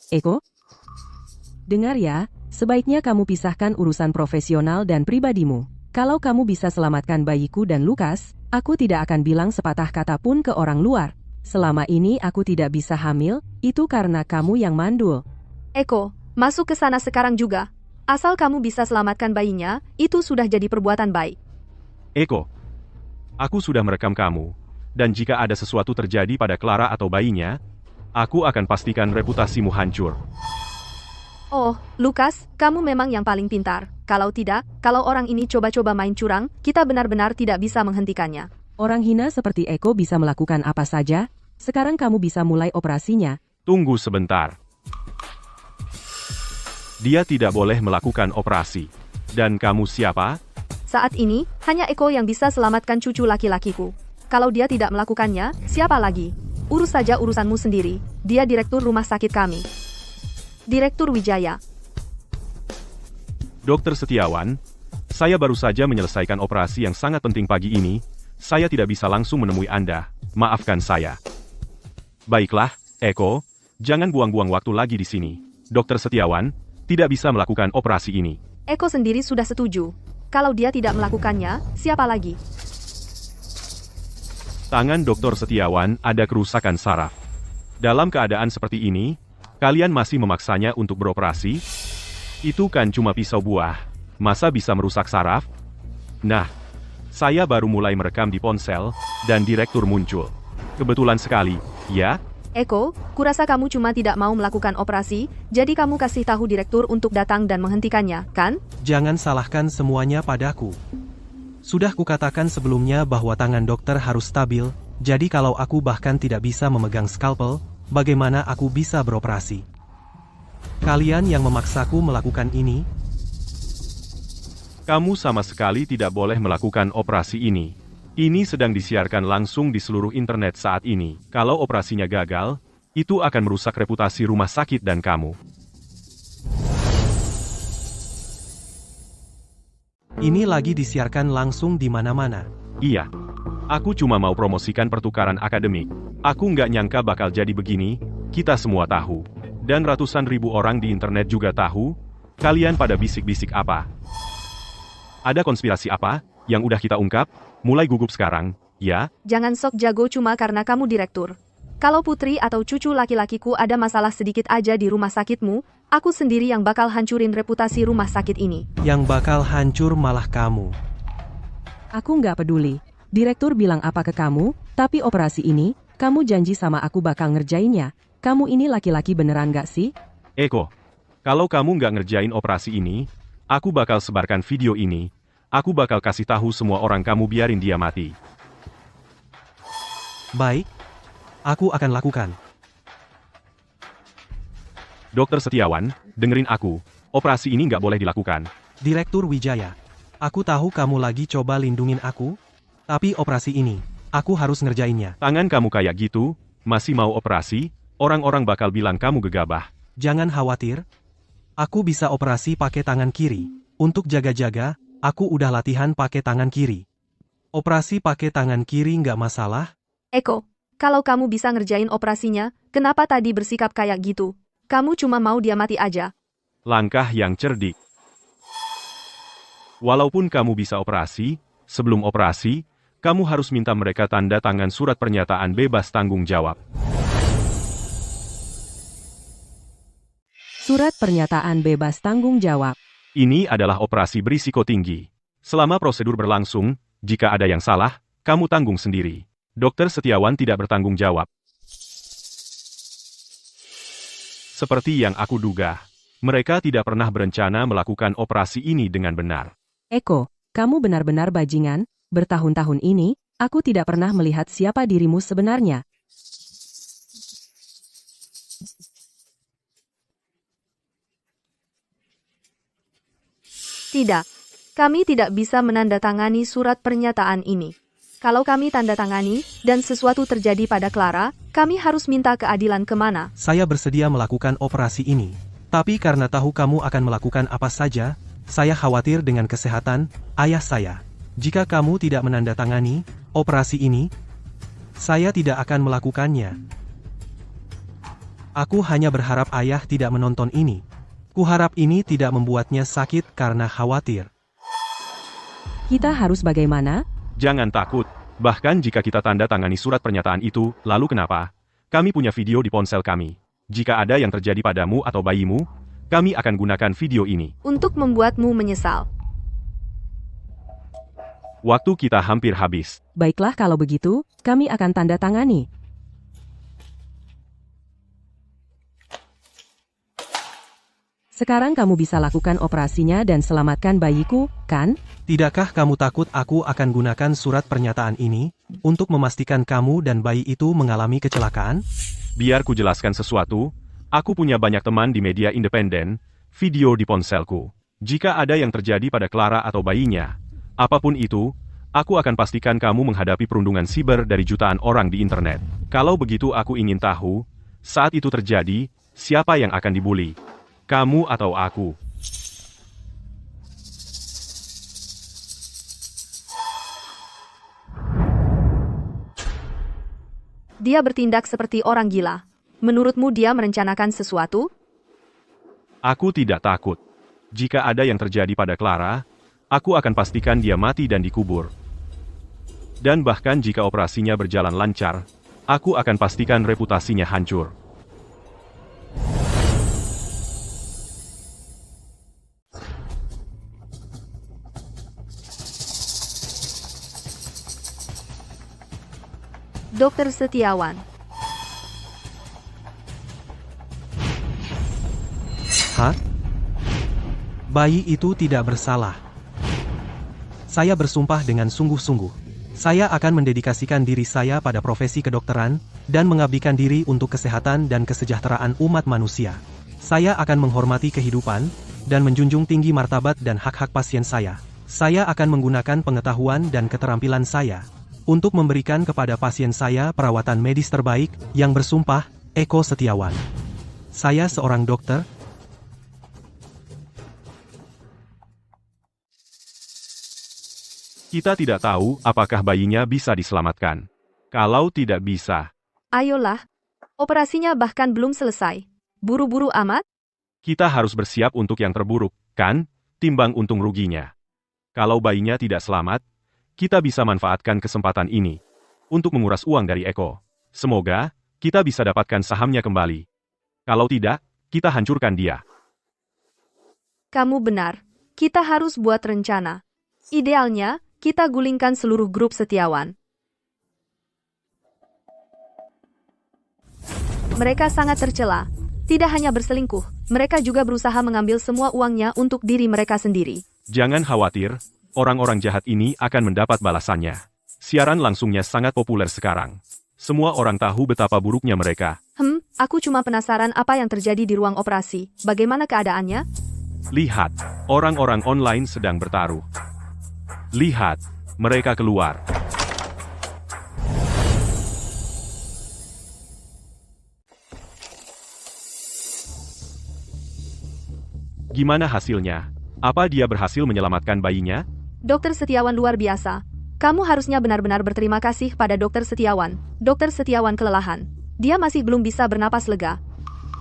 Eko? Dengar ya, sebaiknya kamu pisahkan urusan profesional dan pribadimu. Kalau kamu bisa selamatkan bayiku dan Lukas, aku tidak akan bilang sepatah kata pun ke orang luar. Selama ini aku tidak bisa hamil, itu karena kamu yang mandul. Eko, masuk ke sana sekarang juga. Asal kamu bisa selamatkan bayinya, itu sudah jadi perbuatan baik. Eko, aku sudah merekam kamu, Dan jika ada sesuatu terjadi pada Clara atau bayinya, aku akan pastikan reputasimu hancur. Oh, Lukas, kamu memang yang paling pintar. Kalau tidak, kalau orang ini coba-coba main curang, kita benar-benar tidak bisa menghentikannya. Orang hina seperti Eko bisa melakukan apa saja. Sekarang kamu bisa mulai operasinya. Tunggu sebentar. Dia tidak boleh melakukan operasi. Dan kamu siapa? Saat ini, hanya Eko yang bisa selamatkan cucu laki-lakiku. Kalau dia tidak melakukannya, siapa lagi? Urus saja urusanmu sendiri. Dia direktur rumah sakit kami. Direktur Wijaya. Dokter Setiawan, saya baru saja menyelesaikan operasi yang sangat penting pagi ini. Saya tidak bisa langsung menemui Anda. Maafkan saya. Baiklah, Eko, jangan buang-buang waktu lagi di sini. Dokter Setiawan tidak bisa melakukan operasi ini. Eko sendiri sudah setuju. Kalau dia tidak melakukannya, siapa lagi? Tangan Dokter Setiawan ada kerusakan saraf. Dalam keadaan seperti ini, kalian masih memaksanya untuk beroperasi? Itu kan cuma pisau buah. Masa bisa merusak saraf? Nah, saya baru mulai merekam di ponsel, dan direktur muncul. Kebetulan sekali, ya? Eko, kurasa kamu cuma tidak mau melakukan operasi, jadi kamu kasih tahu direktur untuk datang dan menghentikannya, kan? Jangan salahkan semuanya padaku. Sudah kukatakan sebelumnya bahwa tangan dokter harus stabil, jadi kalau aku bahkan tidak bisa memegang skalpel, bagaimana aku bisa beroperasi? Kalian yang memaksaku melakukan ini, Kamu sama sekali tidak boleh melakukan operasi ini. Ini sedang disiarkan langsung di seluruh internet saat ini. Kalau operasinya gagal, itu akan merusak reputasi rumah sakit dan kamu. ini lagi disiarkan langsung di mana-mana. Iya. Aku cuma mau promosikan pertukaran akademik. Aku nggak nyangka bakal jadi begini, kita semua tahu. Dan ratusan ribu orang di internet juga tahu. Kalian pada bisik-bisik apa? Ada konspirasi apa yang udah kita ungkap? Mulai gugup sekarang, ya? Jangan sok jago cuma karena kamu direktur. Kalau putri atau cucu laki-lakiku ada masalah sedikit aja di rumah sakitmu, aku sendiri yang bakal hancurin reputasi rumah sakit ini. Yang bakal hancur malah kamu. Aku nggak peduli. Direktur bilang apa ke kamu, tapi operasi ini, kamu janji sama aku bakal ngerjainnya. Kamu ini laki-laki beneran nggak sih? Eko, kalau kamu nggak ngerjain operasi ini, aku bakal sebarkan video ini. Aku bakal kasih tahu semua orang kamu biarin dia mati. Baik, aku akan lakukan. Dokter Setiawan, dengerin aku. Operasi ini nggak boleh dilakukan. Direktur Wijaya, aku tahu kamu lagi coba lindungin aku, tapi operasi ini, aku harus ngerjainnya. Tangan kamu kayak gitu, masih mau operasi, orang-orang bakal bilang kamu gegabah. Jangan khawatir, aku bisa operasi pakai tangan kiri. Untuk jaga-jaga, aku udah latihan pakai tangan kiri. Operasi pakai tangan kiri nggak masalah. Eko, kalau kamu bisa ngerjain operasinya, kenapa tadi bersikap kayak gitu? Kamu cuma mau dia mati aja. Langkah yang cerdik. Walaupun kamu bisa operasi, sebelum operasi, kamu harus minta mereka tanda tangan surat pernyataan bebas tanggung jawab. Surat pernyataan bebas tanggung jawab. Ini adalah operasi berisiko tinggi. Selama prosedur berlangsung, jika ada yang salah, kamu tanggung sendiri. Dokter Setiawan tidak bertanggung jawab. Seperti yang aku duga, mereka tidak pernah berencana melakukan operasi ini dengan benar. Eko, kamu benar-benar bajingan. Bertahun-tahun ini, aku tidak pernah melihat siapa dirimu sebenarnya. Tidak. Kami tidak bisa menandatangani surat pernyataan ini. Kalau kami tanda tangani, dan sesuatu terjadi pada Clara, kami harus minta keadilan kemana? Saya bersedia melakukan operasi ini. Tapi karena tahu kamu akan melakukan apa saja, saya khawatir dengan kesehatan ayah saya. Jika kamu tidak menandatangani operasi ini, saya tidak akan melakukannya. Aku hanya berharap ayah tidak menonton ini. Kuharap ini tidak membuatnya sakit karena khawatir. Kita harus bagaimana? Jangan takut. Bahkan jika kita tanda tangani surat pernyataan itu, lalu kenapa? Kami punya video di ponsel kami. Jika ada yang terjadi padamu atau bayimu, kami akan gunakan video ini. Untuk membuatmu menyesal. Waktu kita hampir habis. Baiklah kalau begitu, kami akan tanda tangani. Sekarang kamu bisa lakukan operasinya dan selamatkan bayiku, kan? Tidakkah kamu takut aku akan gunakan surat pernyataan ini untuk memastikan kamu dan bayi itu mengalami kecelakaan? Biar ku jelaskan sesuatu, aku punya banyak teman di media independen, video di ponselku. Jika ada yang terjadi pada Clara atau bayinya, apapun itu, aku akan pastikan kamu menghadapi perundungan siber dari jutaan orang di internet. Kalau begitu aku ingin tahu, saat itu terjadi, siapa yang akan dibully? Kamu atau aku? Dia bertindak seperti orang gila. Menurutmu dia merencanakan sesuatu? Aku tidak takut. Jika ada yang terjadi pada Clara, aku akan pastikan dia mati dan dikubur. Dan bahkan jika operasinya berjalan lancar, aku akan pastikan reputasinya hancur. Dokter Setiawan. Hah? Bayi itu tidak bersalah. Saya bersumpah dengan sungguh-sungguh. Saya akan mendedikasikan diri saya pada profesi kedokteran, dan mengabdikan diri untuk kesehatan dan kesejahteraan umat manusia. Saya akan menghormati kehidupan, dan menjunjung tinggi martabat dan hak-hak pasien saya. Saya akan menggunakan pengetahuan dan keterampilan saya untuk memberikan kepada pasien saya perawatan medis terbaik, yang bersumpah, Eko Setiawan. Saya seorang dokter. Kita tidak tahu apakah bayinya bisa diselamatkan. Kalau tidak bisa, Ayolah. Operasinya bahkan belum selesai. Buru-buru amat? kita harus bersiap untuk yang terburuk, kan? Timbang untung ruginya. Kalau bayinya tidak selamat, kita bisa manfaatkan kesempatan ini untuk menguras uang dari Eko. Semoga kita bisa dapatkan sahamnya kembali. Kalau tidak, kita hancurkan dia. Kamu benar. Kita harus buat rencana. Idealnya, kita gulingkan seluruh grup Setiawan. Mereka sangat tercela. Tidak hanya berselingkuh, mereka juga berusaha mengambil semua uangnya untuk diri mereka sendiri. Jangan khawatir, orang-orang jahat ini akan mendapat balasannya. Siaran langsungnya sangat populer sekarang. Semua orang tahu betapa buruknya mereka. Aku cuma penasaran apa yang terjadi di ruang operasi. Bagaimana keadaannya? Lihat, orang-orang online sedang bertaruh. Lihat, mereka keluar. Gimana hasilnya? Apa dia berhasil menyelamatkan bayinya? Dokter Setiawan luar biasa. Kamu harusnya benar-benar berterima kasih pada Dokter Setiawan. Dokter Setiawan kelelahan. Dia masih belum bisa bernapas lega.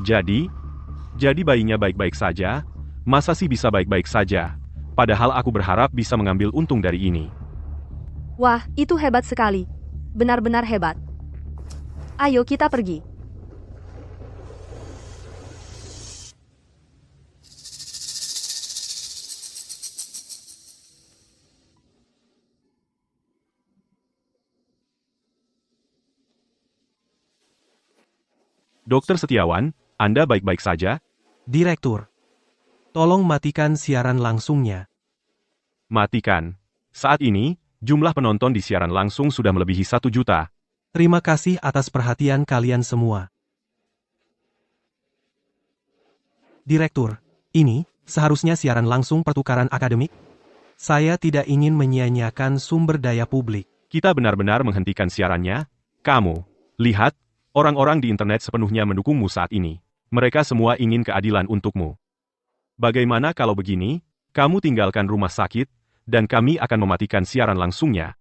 Jadi bayinya baik-baik saja? Masa sih bisa baik-baik saja? Padahal aku berharap bisa mengambil untung dari ini. Wah, itu hebat sekali. Benar-benar hebat. Ayo kita pergi. Dokter Setiawan, Anda baik-baik saja? Direktur, tolong matikan siaran langsungnya. Matikan. Saat ini, jumlah penonton di siaran langsung sudah melebihi 1 juta. Terima kasih atas perhatian kalian semua. Direktur, ini seharusnya siaran langsung pertukaran akademik. Saya tidak ingin menyia-nyiakan sumber daya publik. Kita benar-benar menghentikan siarannya. Kamu, lihat, orang-orang di internet sepenuhnya mendukungmu saat ini. Mereka semua ingin keadilan untukmu. Bagaimana kalau begini, kamu tinggalkan rumah sakit, dan kami akan mematikan siaran langsungnya.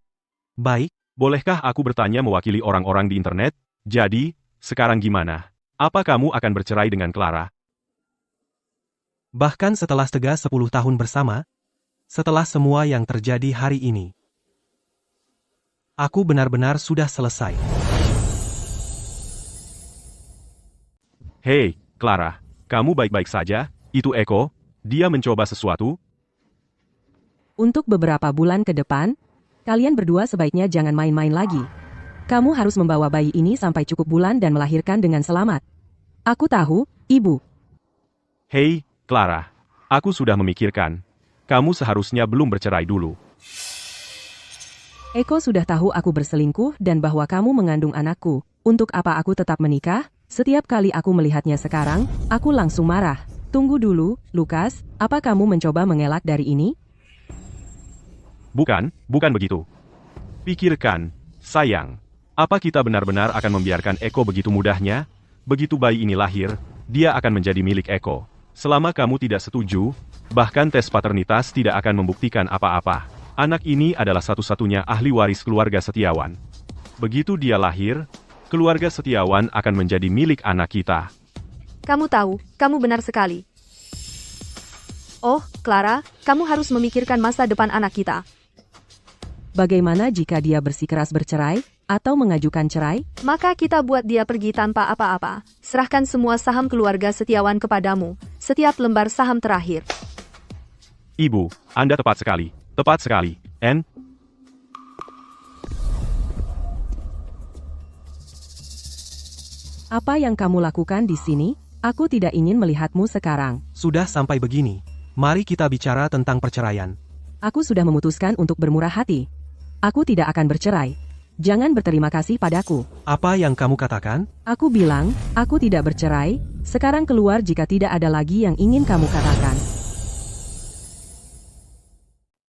Baik, Bolehkah aku bertanya mewakili orang-orang di internet? Jadi, sekarang gimana? Apa kamu akan bercerai dengan Clara? bahkan setelah 10 tahun bersama, setelah semua yang terjadi hari ini, aku benar-benar sudah selesai. Hei, Clara, kamu baik-baik saja? Itu Eko, dia mencoba sesuatu? Untuk beberapa bulan ke depan, Kalian berdua sebaiknya jangan main-main lagi. Kamu harus membawa bayi ini sampai cukup bulan dan melahirkan dengan selamat. Aku tahu, Ibu. Hei, Clara. Aku sudah memikirkan. Kamu seharusnya belum bercerai dulu. Eko sudah tahu aku berselingkuh dan bahwa kamu mengandung anakku. Untuk apa aku tetap menikah? Setiap kali aku melihatnya sekarang, aku langsung marah. Tunggu dulu, Lukas, apa kamu mencoba mengelak dari ini? Bukan begitu. Pikirkan, sayang. Apa kita benar-benar akan membiarkan Eko begitu mudahnya? Begitu bayi ini lahir, dia akan menjadi milik Eko. Selama kamu tidak setuju, bahkan tes paternitas tidak akan membuktikan apa-apa. Anak ini adalah satu-satunya ahli waris keluarga Setiawan. Begitu dia lahir, keluarga Setiawan akan menjadi milik anak kita. Kamu tahu, kamu benar sekali. Oh, Clara, kamu harus memikirkan masa depan anak kita. Bagaimana jika dia bersikeras bercerai, atau mengajukan cerai? Maka kita buat dia pergi tanpa apa-apa. Serahkan semua saham keluarga Setiawan kepadamu, setiap lembar saham terakhir. Ibu, Anda tepat sekali. Tepat sekali, Anne. Apa yang kamu lakukan di sini? Aku tidak ingin melihatmu sekarang. Sudah sampai begini. Mari kita bicara tentang perceraian. Aku sudah memutuskan untuk bermurah hati. Aku tidak akan bercerai. Jangan berterima kasih padaku. Apa yang kamu katakan? Aku bilang, aku tidak bercerai. Sekarang keluar jika tidak ada lagi yang ingin kamu katakan.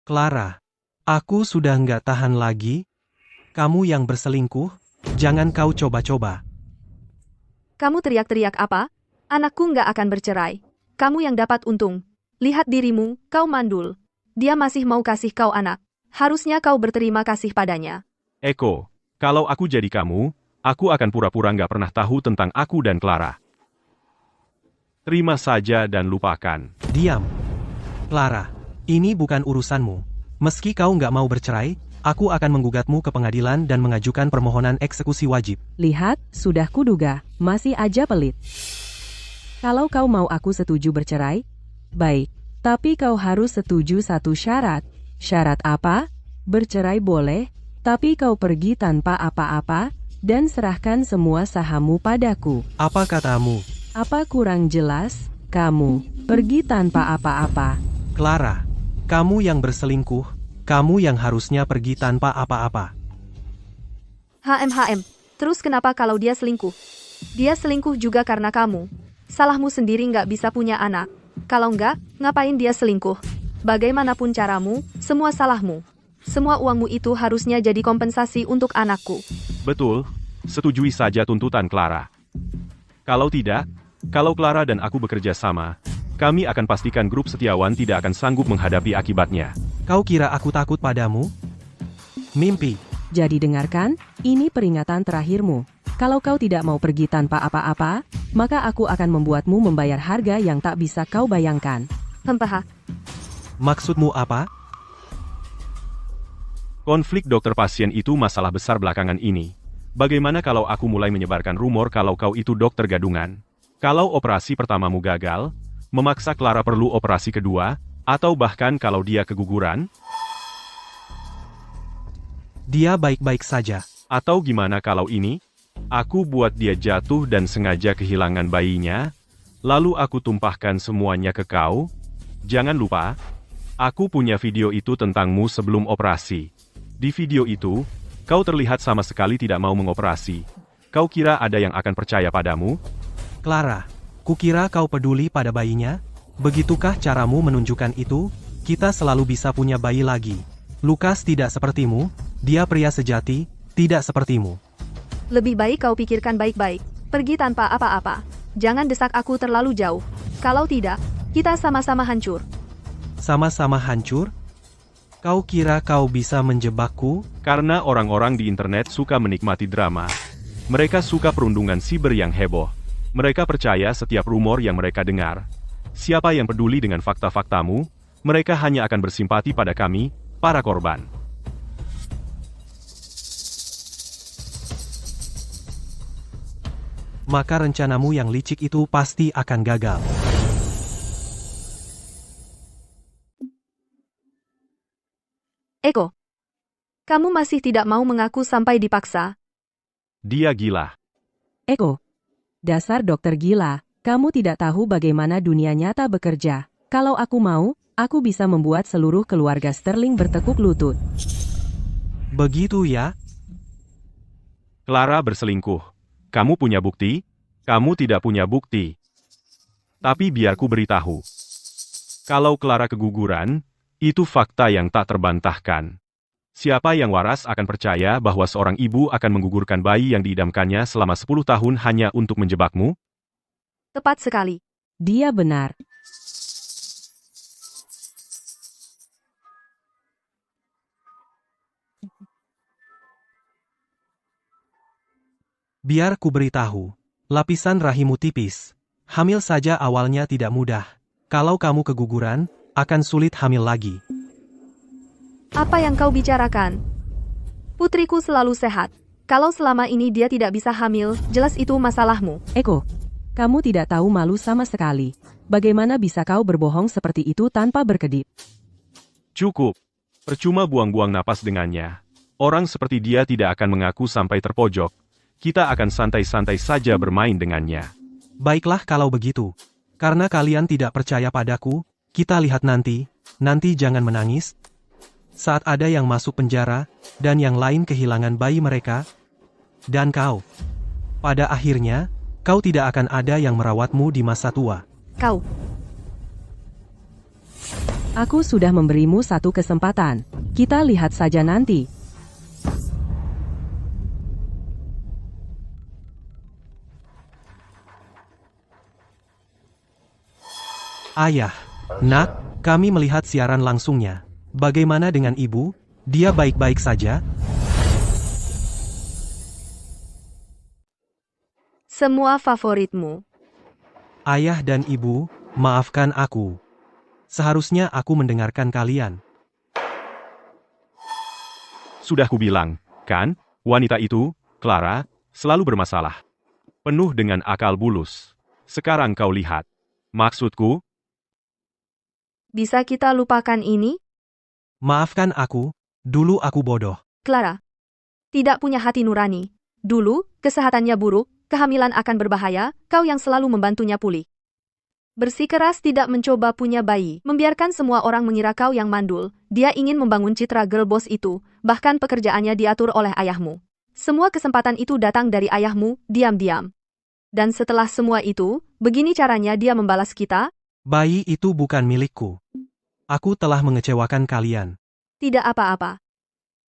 Clara, aku sudah nggak tahan lagi. Kamu yang berselingkuh, jangan kau coba-coba. Kamu teriak-teriak apa? Anakku nggak akan bercerai. Kamu yang dapat untung. Lihat dirimu, kau mandul. Dia masih mau kasih kau anak. Harusnya kau berterima kasih padanya. Eko, kalau aku jadi kamu, aku akan pura-pura nggak pernah tahu tentang aku dan Clara. Terima saja dan lupakan. Diam. Clara, ini bukan urusanmu. Meski kau nggak mau bercerai, aku akan menggugatmu ke pengadilan dan mengajukan permohonan eksekusi wajib. Lihat, sudah kuduga, masih aja pelit. Kalau kau mau aku setuju bercerai, baik. Tapi kau harus setuju satu syarat. Syarat apa? Bercerai boleh, tapi kau pergi tanpa apa-apa, dan serahkan semua sahammu padaku. Apa katamu? Apa kurang jelas? Kamu pergi tanpa apa-apa. Clara, kamu yang berselingkuh, kamu yang harusnya pergi tanpa apa-apa. Terus kenapa kalau dia selingkuh? Dia selingkuh juga karena kamu. Salahmu sendiri nggak bisa punya anak. Kalau nggak, ngapain dia selingkuh? Bagaimanapun caramu, semua salahmu. Semua uangmu itu harusnya jadi kompensasi untuk anakku. Betul, setujui saja tuntutan Clara. Kalau tidak, kalau Clara dan aku bekerja sama, kami akan pastikan grup Setiawan tidak akan sanggup menghadapi akibatnya. Kau kira aku takut padamu? Mimpi. Jadi dengarkan, ini peringatan terakhirmu. Kalau kau tidak mau pergi tanpa apa-apa, maka aku akan membuatmu membayar harga yang tak bisa kau bayangkan. Hempah. Maksudmu apa? Konflik dokter-pasien itu masalah besar belakangan ini. Bagaimana kalau aku mulai menyebarkan rumor kalau kau itu dokter gadungan? Kalau operasi pertamamu gagal, memaksa Clara perlu operasi kedua, atau bahkan kalau dia keguguran? Dia baik-baik saja. Atau gimana kalau ini? Aku buat dia jatuh dan sengaja kehilangan bayinya, lalu aku tumpahkan semuanya ke kau. Jangan lupa, aku punya video itu tentangmu sebelum operasi. Di video itu, kau terlihat sama sekali tidak mau mengoperasi. Kau kira ada yang akan percaya padamu? Clara, kukira kau peduli pada bayinya? Begitukah caramu menunjukkan itu? Kita selalu bisa punya bayi lagi. Lukas tidak sepertimu, dia pria sejati, tidak sepertimu. Lebih baik kau pikirkan baik-baik. Pergi tanpa apa-apa. Jangan desak aku terlalu jauh. Kalau tidak, kita sama-sama hancur. Sama-sama hancur? Kau kira kau bisa menjebakku? Karena orang-orang di internet suka menikmati drama. Mereka suka perundungan siber yang heboh. Mereka percaya setiap rumor yang mereka dengar. Siapa yang peduli dengan fakta-faktamu, mereka hanya akan bersimpati pada kami, para korban. Maka rencanamu yang licik itu pasti akan gagal. Eko, Kamu masih tidak mau mengaku sampai dipaksa. Dia gila. Eko, dasar dokter gila, kamu tidak tahu bagaimana dunia nyata bekerja. Kalau aku mau, aku bisa membuat seluruh keluarga Sterling bertekuk lutut. Begitu ya? Clara berselingkuh. Kamu punya bukti? Kamu tidak punya bukti. Tapi biar ku beritahu. Kalau Clara keguguran, itu fakta yang tak terbantahkan. Siapa yang waras akan percaya bahwa seorang ibu akan menggugurkan bayi yang diidamkannya selama 10 tahun hanya untuk menjebakmu? Tepat sekali. Dia benar. Biar ku beritahu. Lapisan rahimmu tipis. Hamil saja awalnya tidak mudah. Kalau kamu keguguran, akan sulit hamil lagi. Apa yang kau bicarakan? Putriku selalu sehat. Kalau selama ini dia tidak bisa hamil, jelas itu masalahmu. Eko, kamu tidak tahu malu sama sekali. Bagaimana bisa kau berbohong seperti itu tanpa berkedip? Cukup. Percuma buang-buang napas dengannya. Orang seperti dia tidak akan mengaku sampai terpojok. Kita akan santai-santai saja bermain dengannya. Baiklah kalau begitu. Karena kalian tidak percaya padaku, kita lihat nanti. Nanti jangan menangis. Saat ada yang masuk penjara, dan yang lain kehilangan bayi mereka, dan kau. Pada akhirnya, kau tidak akan ada yang merawatmu di masa tua. Kau. Aku sudah memberimu satu kesempatan. Kita lihat saja nanti. Ayah, nak, kami melihat siaran langsungnya. Bagaimana dengan ibu? Dia baik-baik saja? Semua favoritmu. Ayah dan ibu, maafkan aku. Seharusnya aku mendengarkan kalian. Sudah kubilang, kan? Wanita itu, Clara, selalu bermasalah. Penuh dengan akal bulus. Sekarang kau lihat. Maksudku, Bisa kita lupakan ini? Maafkan aku, dulu aku bodoh. Clara. Tidak punya hati nurani. Dulu, kesehatannya buruk, kehamilan akan berbahaya, kau yang selalu membantunya pulih. Bersikeras tidak mencoba punya bayi, membiarkan semua orang mengira kau yang mandul. Dia ingin membangun citra girl boss itu, bahkan pekerjaannya diatur oleh ayahmu. Semua kesempatan itu datang dari ayahmu, diam-diam. Dan setelah semua itu, begini caranya dia membalas kita? Bayi itu bukan milikku. Aku telah mengecewakan kalian. Tidak apa-apa.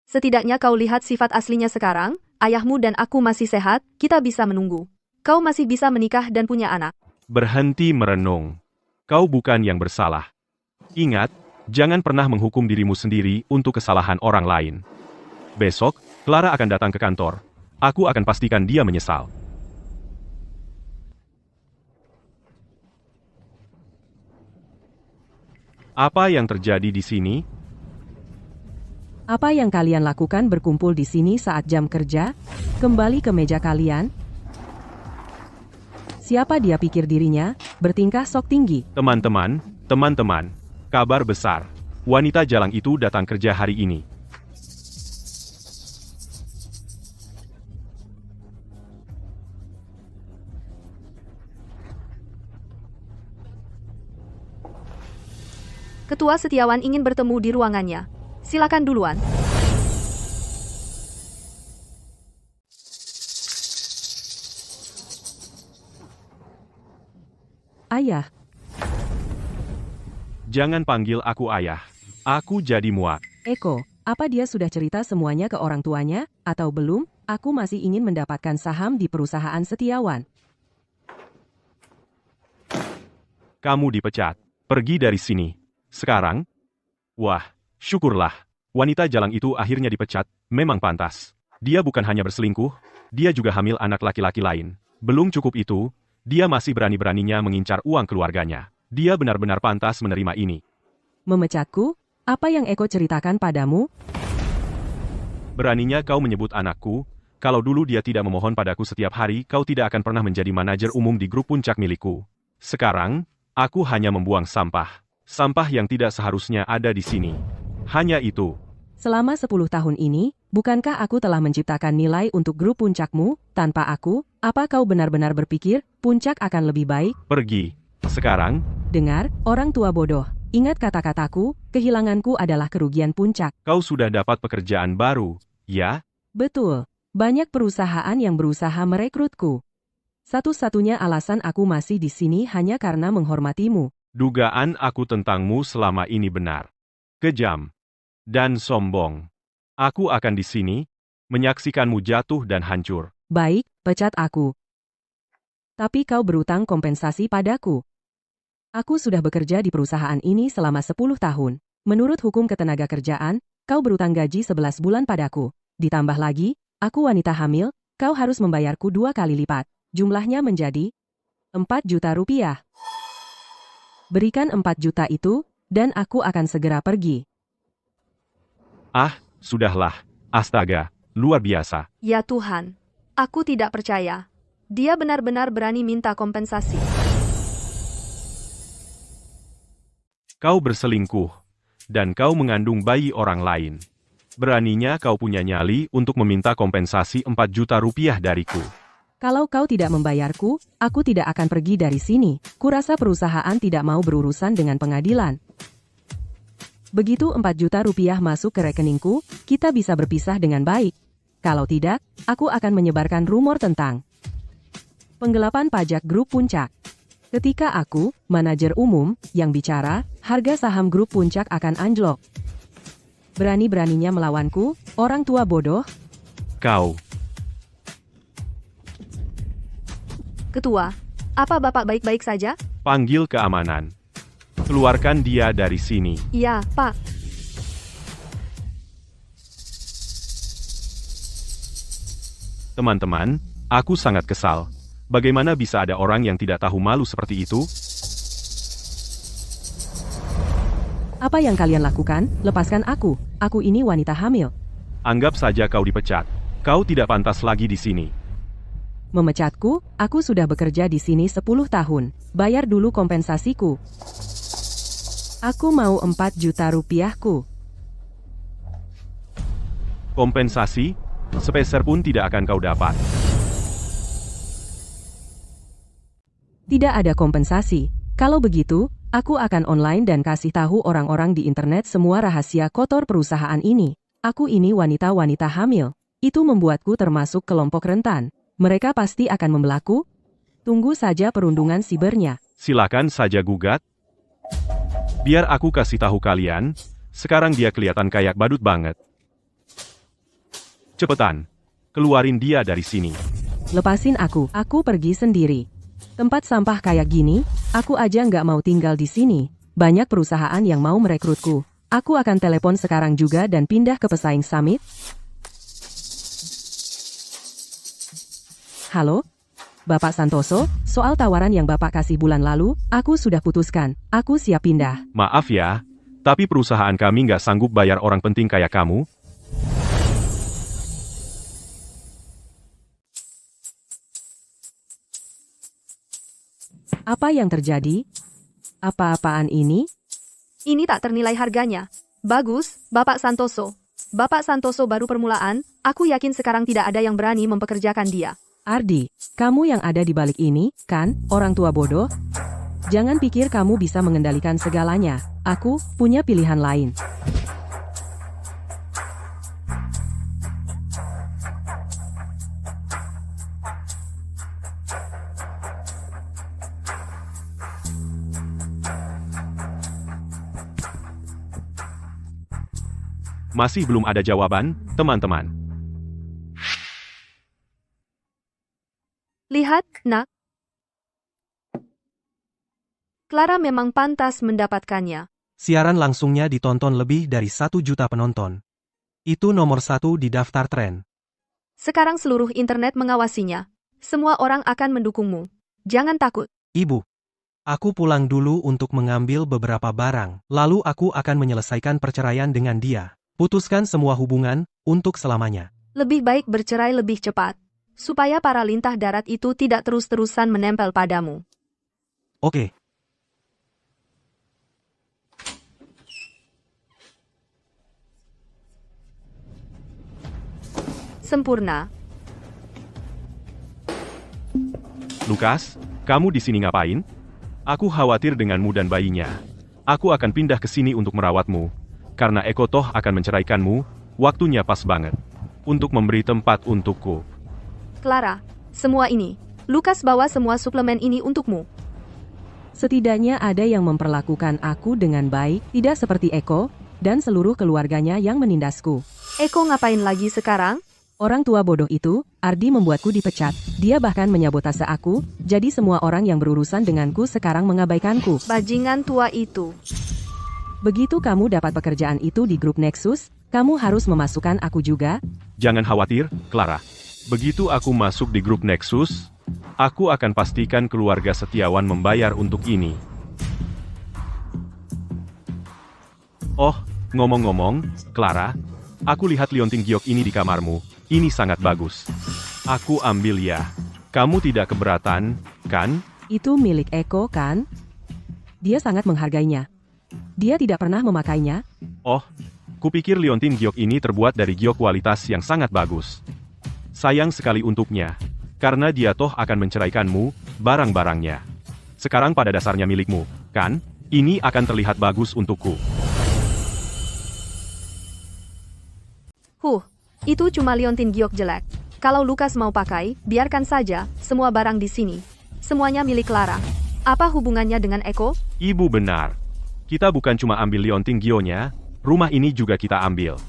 Setidaknya kau lihat sifat aslinya sekarang, ayahmu dan aku masih sehat, kita bisa menunggu. Kau masih bisa menikah dan punya anak. berhenti merenung. Kau bukan yang bersalah. Ingat, jangan pernah menghukum dirimu sendiri untuk kesalahan orang lain. Besok, Clara akan datang ke kantor. Aku akan pastikan dia menyesal. Apa yang terjadi di sini? Apa yang kalian lakukan berkumpul di sini saat jam kerja? Kembali ke meja kalian. Siapa dia pikir dirinya? Bertingkah sok tinggi. Teman-teman, kabar besar. Wanita jalang itu datang kerja hari ini. Ketua Setiawan ingin bertemu di ruangannya. Silakan duluan. Ayah, Jangan panggil aku ayah. Aku jadi muak. Eko, apa dia sudah cerita semuanya ke orang tuanya? Atau belum? Aku masih ingin mendapatkan saham di perusahaan Setiawan. Kamu dipecat. Pergi dari sini. Sekarang? Wah, syukurlah. Wanita jalang itu akhirnya dipecat. Memang pantas. Dia bukan hanya berselingkuh, dia juga hamil anak laki-laki lain. Belum cukup itu, dia masih berani-beraninya mengincar uang keluarganya. Dia benar-benar pantas menerima ini. Memecatku? Apa yang Eko ceritakan padamu? Beraninya kau menyebut anakku, kalau dulu dia tidak memohon padaku setiap hari, kau tidak akan pernah menjadi manajer umum di grup puncak milikku. Sekarang, aku hanya membuang sampah. Sampah yang tidak seharusnya ada di sini. Hanya itu. Selama 10 tahun ini, bukankah aku telah menciptakan nilai untuk grup puncakmu? Tanpa aku, apa kau benar-benar berpikir puncak akan lebih baik? Pergi. Sekarang, Dengar, orang tua bodoh. Ingat kata-kataku, kehilanganku adalah kerugian puncak. kau sudah dapat pekerjaan baru, ya? Betul. Banyak perusahaan yang berusaha merekrutku. Satu-satunya alasan aku masih di sini hanya karena menghormatimu. Dugaan aku tentangmu selama ini benar. Kejam. Dan sombong. Aku akan di sini, menyaksikanmu jatuh dan hancur. Baik, pecat aku. Tapi kau berutang kompensasi padaku. Aku sudah bekerja di perusahaan ini selama 10 tahun. Menurut hukum ketenagakerjaan, kau berutang gaji 11 bulan padaku. Ditambah lagi, aku wanita hamil, kau harus membayarku 2 kali lipat. Jumlahnya menjadi 4 juta rupiah. Berikan 4 juta itu, dan aku akan segera pergi. Ah, sudahlah. Astaga, luar biasa. Ya Tuhan, aku tidak percaya. Dia benar-benar berani minta kompensasi. Kau berselingkuh, dan kau mengandung bayi orang lain. Beraninya kau punya nyali untuk meminta kompensasi 4 juta rupiah dariku. Kalau kau tidak membayarku, aku tidak akan pergi dari sini. Kurasa perusahaan tidak mau berurusan dengan pengadilan. Begitu 4 juta rupiah masuk ke rekeningku, kita bisa berpisah dengan baik. Kalau tidak, aku akan menyebarkan rumor tentang penggelapan pajak grup puncak. Ketika aku, manajer umum, yang bicara, harga saham grup puncak akan anjlok. Berani-beraninya melawanku, orang tua bodoh. Kau, Ketua, apa Bapak baik-baik saja? panggil keamanan. Keluarkan dia dari sini. Iya, Pak. Teman-teman, aku sangat kesal. Bagaimana bisa ada orang yang tidak tahu malu seperti itu? Apa yang kalian lakukan? Lepaskan aku. Aku ini wanita hamil. Anggap saja kau dipecat. Kau tidak pantas lagi di sini. Memecatku? Aku sudah bekerja di sini 10 tahun. Bayar dulu kompensasiku. Aku mau 4 juta rupiahku. Kompensasi? Sepeser pun tidak akan kau dapat. Tidak ada kompensasi. Kalau begitu, aku akan online dan kasih tahu orang-orang di internet semua rahasia kotor perusahaan ini. Aku ini wanita-wanita hamil. Itu membuatku termasuk kelompok rentan. Mereka pasti akan membelaku. Tunggu saja perundungan sibernya. Silakan saja gugat. Biar aku kasih tahu kalian, sekarang dia kelihatan kayak badut banget. Cepetan, keluarin dia dari sini. Lepasin aku pergi sendiri. Tempat sampah kayak gini, aku aja nggak mau tinggal di sini. Banyak perusahaan yang mau merekrutku. Aku akan telepon sekarang juga dan pindah ke pesaing summit. Halo? Bapak Santoso, soal tawaran yang Bapak kasih bulan lalu, aku sudah putuskan. Aku siap pindah. Maaf ya, tapi perusahaan kami nggak sanggup bayar orang penting kayak kamu. Apa yang terjadi? Apa-apaan ini? Ini tak ternilai harganya. Bagus, Bapak Santoso. Bapak Santoso baru permulaan, aku yakin sekarang tidak ada yang berani mempekerjakan dia. Ardi, kamu yang ada di balik ini, kan, orang tua bodoh? Jangan pikir kamu bisa mengendalikan segalanya. Aku punya pilihan lain. Masih belum ada jawaban, teman-teman. Lihat, nak. Clara memang pantas mendapatkannya. Siaran langsungnya ditonton lebih dari 1 juta penonton. Itu nomor 1 di daftar tren. Sekarang seluruh internet mengawasinya. Semua orang akan mendukungmu. Jangan takut. Ibu, aku pulang dulu untuk mengambil beberapa barang. Lalu aku akan menyelesaikan perceraian dengan dia. Putuskan semua hubungan, untuk selamanya. Lebih baik bercerai lebih cepat. Supaya para lintah darat itu tidak terus-terusan menempel padamu. Oke. Sempurna. Lukas, kamu di sini ngapain? Aku khawatir denganmu dan bayinya. Aku akan pindah ke sini untuk merawatmu. Karena Eko toh akan menceraikanmu, waktunya pas banget. Untuk memberi tempat untukku. Clara, semua ini. Lukas bawa semua suplemen ini untukmu. Setidaknya ada yang memperlakukan aku dengan baik, tidak seperti Eko, dan seluruh keluarganya yang menindasku. Eko ngapain lagi sekarang? Orang tua bodoh itu, Ardi membuatku dipecat. Dia bahkan menyabotase aku, jadi semua orang yang berurusan denganku sekarang mengabaikanku. Bajingan tua itu. Begitu kamu dapat pekerjaan itu di grup Nexus, kamu harus memasukkan aku juga. Jangan khawatir, Clara. Begitu aku masuk di grup Nexus, aku akan pastikan keluarga Setiawan membayar untuk ini. Oh, ngomong-ngomong, Clara, aku lihat liontin giok ini di kamarmu. Ini sangat bagus. Aku ambil ya. Kamu tidak keberatan, kan? Itu milik Eko kan? Dia sangat menghargainya. Dia tidak pernah memakainya. Oh, kupikir liontin giok ini terbuat dari giok kualitas yang sangat bagus. Sayang sekali untuknya. Karena dia toh akan menceraikanmu, barang-barangnya. Sekarang pada dasarnya milikmu, kan? Ini akan terlihat bagus untukku. Itu cuma liontin giok jelek. Kalau Lukas mau pakai, biarkan saja, semua barang di sini. Semuanya milik Clara. Apa hubungannya dengan Eko? Ibu benar. Kita bukan cuma ambil liontin gionya, rumah ini juga kita ambil.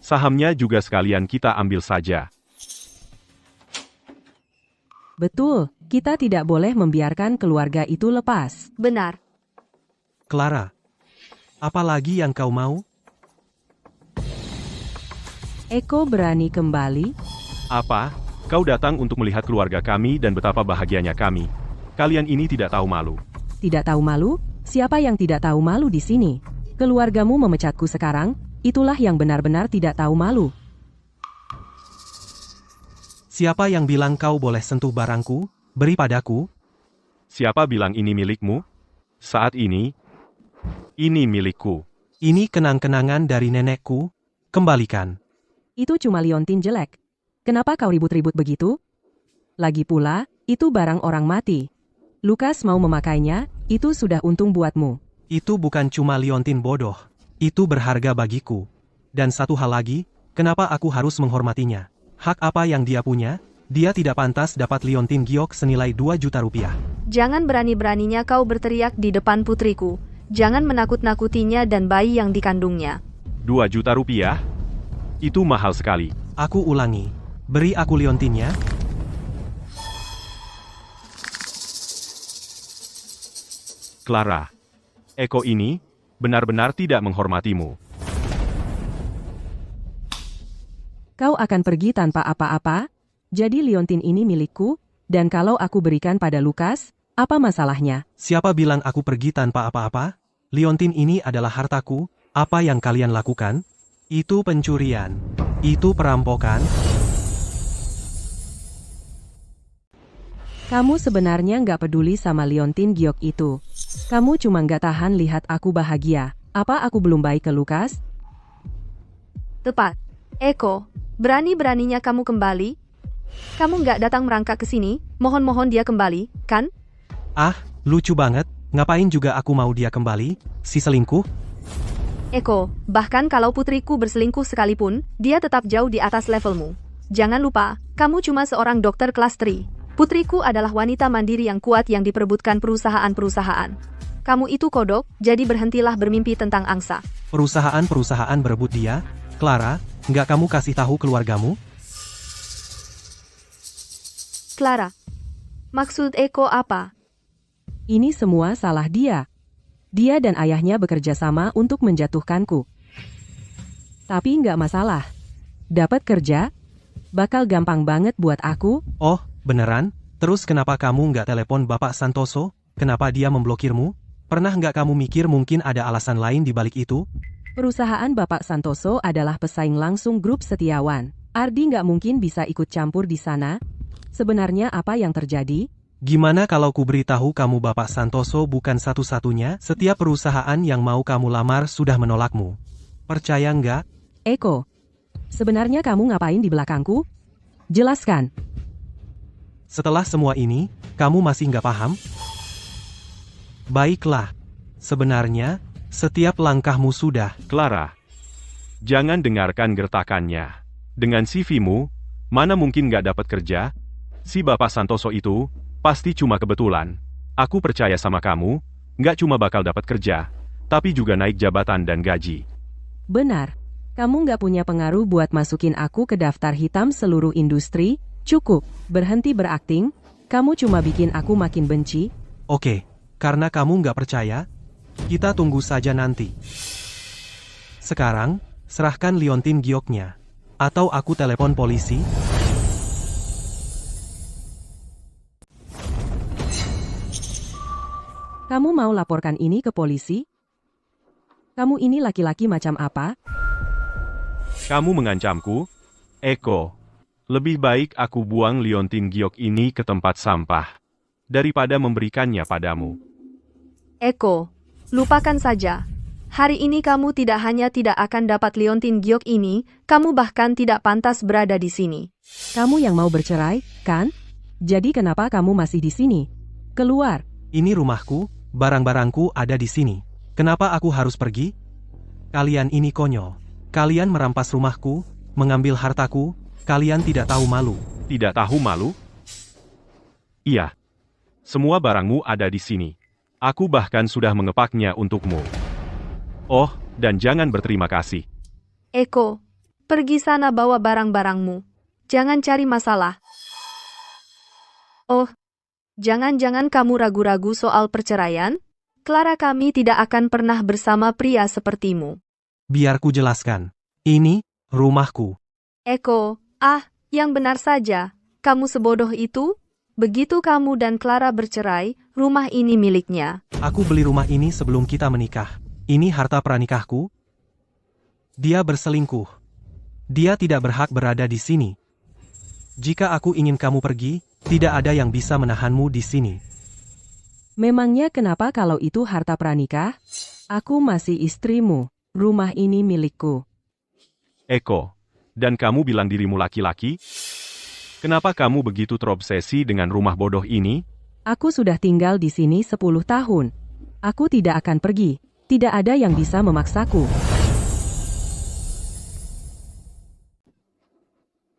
Sahamnya juga sekalian kita ambil saja. Betul, kita tidak boleh membiarkan keluarga itu lepas. Benar. Clara, apa lagi yang kau mau? Eko berani kembali? Apa? Kau datang untuk melihat keluarga kami dan betapa bahagianya kami. Kalian ini tidak tahu malu. Tidak tahu malu? Siapa yang tidak tahu malu di sini? Keluargamu memecatku sekarang, itulah yang benar-benar tidak tahu malu. Siapa yang bilang kau boleh sentuh barangku? Beri padaku. Siapa bilang ini milikmu? Saat ini milikku. Ini kenang-kenangan dari nenekku. Kembalikan. Itu cuma liontin jelek. Kenapa kau ribut-ribut begitu? Lagi pula, itu barang orang mati. Lukas mau memakainya, itu sudah untung buatmu. Itu bukan cuma liontin bodoh. Itu berharga bagiku. Dan satu hal lagi, kenapa aku harus menghormatinya? Hak apa yang dia punya? Dia tidak pantas dapat liontin giok senilai 2 juta rupiah. Jangan berani-beraninya kau berteriak di depan putriku. Jangan menakut-nakutinya dan bayi yang dikandungnya. 2 juta rupiah? Itu mahal sekali. Aku ulangi. Beri aku liontinnya. Clara, Eko ini benar-benar tidak menghormatimu. Kau akan pergi tanpa apa-apa? Jadi liontin ini milikku, dan kalau aku berikan pada Lukas, apa masalahnya? Siapa bilang aku pergi tanpa apa-apa? Liontin ini adalah hartaku. Apa yang kalian lakukan? Itu pencurian. Itu perampokan. Kamu sebenarnya nggak peduli sama liontin giok itu. Kamu cuma nggak tahan lihat aku bahagia. Apa aku belum baik ke Lukas? Tepat. Eko, berani-beraninya kamu kembali? Kamu nggak datang merangkak ke sini, mohon-mohon dia kembali, kan? Ah, lucu banget. Ngapain juga aku mau dia kembali? Si selingkuh? Eko, bahkan kalau putriku berselingkuh sekalipun, dia tetap jauh di atas levelmu. Jangan lupa, kamu cuma seorang dokter kelas 3. Putriku adalah wanita mandiri yang kuat yang diperebutkan perusahaan-perusahaan. Kamu itu kodok, jadi berhentilah bermimpi tentang angsa. Perusahaan-perusahaan berebut dia? Clara, nggak kamu kasih tahu keluargamu? Clara, maksud Eko apa? Ini semua salah dia. Dia dan ayahnya bekerja sama untuk menjatuhkanku. Tapi nggak masalah. Dapat kerja, bakal gampang banget buat aku. Oh, beneran? Terus kenapa kamu nggak telepon Bapak Santoso? Kenapa dia memblokirmu? Pernah nggak kamu mikir mungkin ada alasan lain di balik itu? Perusahaan Bapak Santoso adalah pesaing langsung grup Setiawan. Ardi nggak mungkin bisa ikut campur di sana. Sebenarnya apa yang terjadi? Gimana kalau ku beritahu kamu Bapak Santoso bukan satu-satunya? Setiap perusahaan yang mau kamu lamar sudah menolakmu. Percaya nggak? Eko, Sebenarnya kamu ngapain di belakangku? Jelaskan. Setelah semua ini, kamu masih nggak paham? Baiklah. Sebenarnya, setiap langkahmu sudah. Clara, jangan dengarkan gertakannya. Dengan CV-mu, mana mungkin nggak dapat kerja? Si Bapak Santoso itu, pasti cuma kebetulan. Aku percaya sama kamu, nggak cuma bakal dapat kerja, tapi juga naik jabatan dan gaji. Benar. Kamu nggak punya pengaruh buat masukin aku ke daftar hitam seluruh industri. Cukup. Berhenti berakting. Kamu cuma bikin aku makin benci. Oke, karena kamu nggak percaya, kita tunggu saja nanti. Sekarang, serahkan liontin gioknya. Atau aku telepon polisi. Kamu mau laporkan ini ke polisi? Kamu ini laki-laki macam apa? Kamu mengancamku? Eko, lebih baik aku buang liontin giok ini ke tempat sampah, daripada memberikannya padamu. Eko, lupakan saja. Hari ini kamu tidak hanya tidak akan dapat liontin giok ini, kamu bahkan tidak pantas berada di sini. Kamu yang mau bercerai, kan? Jadi kenapa kamu masih di sini? Keluar. Ini rumahku, barang-barangku ada di sini. Kenapa aku harus pergi? Kalian ini konyol. Kalian merampas rumahku, mengambil hartaku, kalian tidak tahu malu. Tidak tahu malu? Iya. Semua barangmu ada di sini. Aku bahkan sudah mengepaknya untukmu. Oh, dan jangan berterima kasih. Eko, pergi sana bawa barang-barangmu. Jangan cari masalah. Oh, jangan-jangan kamu ragu-ragu soal perceraian? Clara, kami tidak akan pernah bersama pria sepertimu. Biar ku jelaskan. Ini, rumahku. Eko, yang benar saja. Kamu sebodoh itu? Begitu kamu dan Clara bercerai, rumah ini miliknya. Aku beli rumah ini sebelum kita menikah. Ini harta pranikahku. Dia berselingkuh. Dia tidak berhak berada di sini. Jika aku ingin kamu pergi, tidak ada yang bisa menahanmu di sini. Memangnya kenapa kalau itu harta pranikah? Aku masih istrimu. Rumah ini milikku. Eko, dan kamu bilang dirimu laki-laki? Kenapa kamu begitu terobsesi dengan rumah bodoh ini? Aku sudah tinggal di sini 10 tahun. Aku tidak akan pergi. Tidak ada yang bisa memaksaku.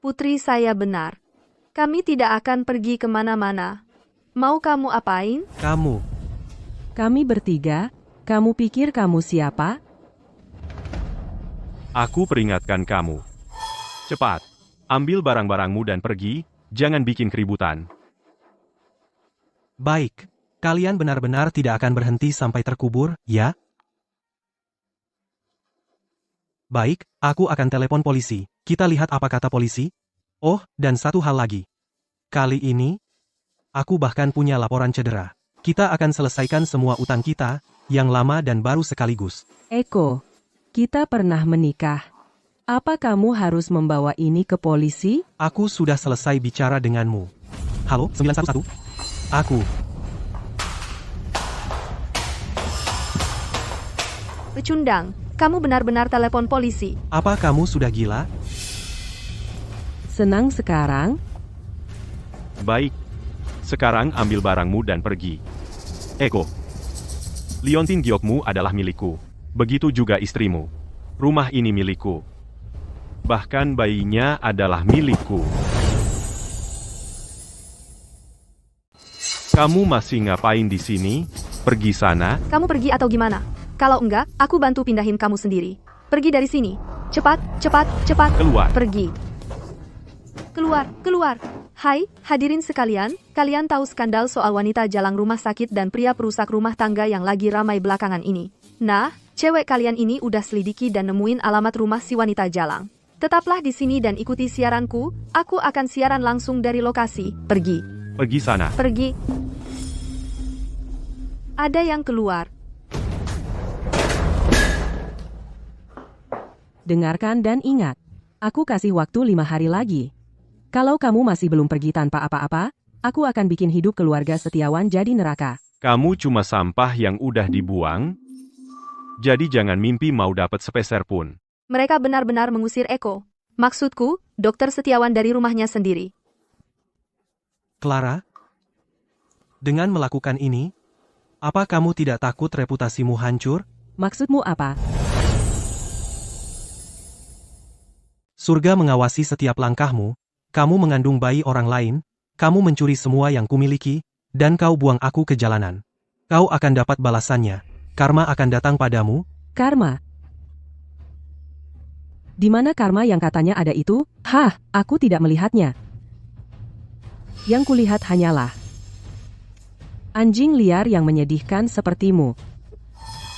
Putri saya benar. Kami tidak akan pergi kemana-mana. Mau kamu apain? Kami bertiga. Kamu pikir kamu siapa? Aku peringatkan kamu. Cepat, ambil barang-barangmu dan pergi, jangan bikin keributan. Baik, kalian benar-benar tidak akan berhenti sampai terkubur, ya? Baik, aku akan telepon polisi. Kita lihat apa kata polisi. Oh, dan satu hal lagi. Kali ini, aku bahkan punya laporan cedera. Kita akan selesaikan semua utang kita, yang lama dan baru sekaligus. Eko, kita pernah menikah. Apa kamu harus membawa ini ke polisi? Aku sudah selesai bicara denganmu. Halo, 911? Aku. Pecundang, kamu benar-benar telepon polisi. Apa kamu sudah gila? Senang sekarang? Baik, sekarang ambil barangmu dan pergi. Eko, liontin giokmu adalah milikku. Begitu juga istrimu. Rumah ini milikku. Bahkan bayinya adalah milikku. Kamu masih ngapain di sini? Pergi sana. Kamu pergi atau gimana? Kalau enggak, aku bantu pindahin kamu sendiri. Pergi dari sini. Cepat, cepat, cepat. Keluar. Pergi. Keluar, keluar. Hai, hadirin sekalian, kalian tahu skandal soal wanita jalang rumah sakit dan pria perusak rumah tangga yang lagi ramai belakangan ini. Nah, cewek kalian ini udah selidiki dan nemuin alamat rumah si wanita jalang. Tetaplah di sini dan ikuti siaranku, aku akan siaran langsung dari lokasi. Pergi. Pergi sana. Pergi. Ada yang keluar. Dengarkan dan ingat. Aku kasih waktu 5 hari lagi. Kalau kamu masih belum pergi tanpa apa-apa, aku akan bikin hidup keluarga Setiawan jadi neraka. Kamu cuma sampah yang udah dibuang? Jadi jangan mimpi mau dapat sepeser pun. Mereka benar-benar mengusir Eko. Maksudku, Dokter Setiawan dari rumahnya sendiri. Clara? Dengan melakukan ini, apa kamu tidak takut reputasimu hancur? Maksudmu apa? Surga mengawasi setiap langkahmu, kamu mengandung bayi orang lain, kamu mencuri semua yang kumiliki, dan kau buang aku ke jalanan. Kau akan dapat balasannya. Karma akan datang padamu. Karma. Di mana karma yang katanya ada itu? Hah, aku tidak melihatnya. Yang kulihat hanyalah anjing liar yang menyedihkan sepertimu.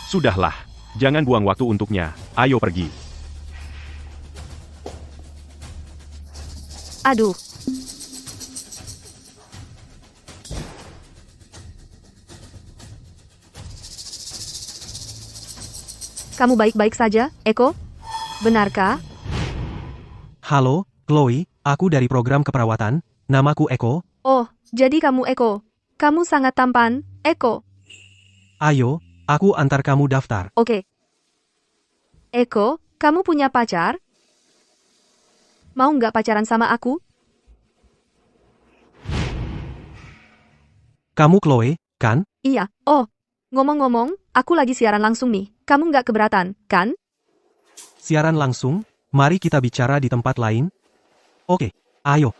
Sudahlah, jangan buang waktu untuknya. Ayo pergi. Aduh. Kamu baik-baik saja, Eko? Benarkah? Halo, Chloe, aku dari program keperawatan, namaku Eko. Oh, jadi kamu Eko. Kamu sangat tampan, Eko. Ayo, aku antar kamu daftar. Oke. Eko, kamu punya pacar? Mau nggak pacaran sama aku? Kamu Chloe, kan? Iya. Oh, ngomong-ngomong, aku lagi siaran langsung nih. Kamu nggak keberatan, kan? Siaran langsung, mari kita bicara di tempat lain. Oke, ayo.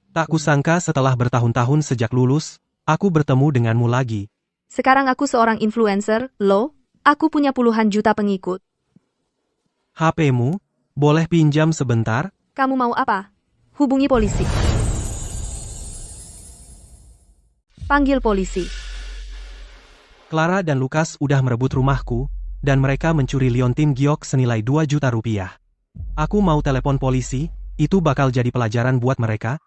Tak kusangka setelah bertahun-tahun sejak lulus, aku bertemu denganmu lagi. Sekarang aku seorang influencer, loh. Aku punya puluhan juta pengikut. HP-mu, boleh pinjam sebentar? Kamu mau apa? Hubungi polisi. Panggil polisi. Clara dan Lukas udah merebut rumahku, dan mereka mencuri liontin giok senilai 2 juta rupiah. Aku mau telepon polisi, itu bakal jadi pelajaran buat mereka.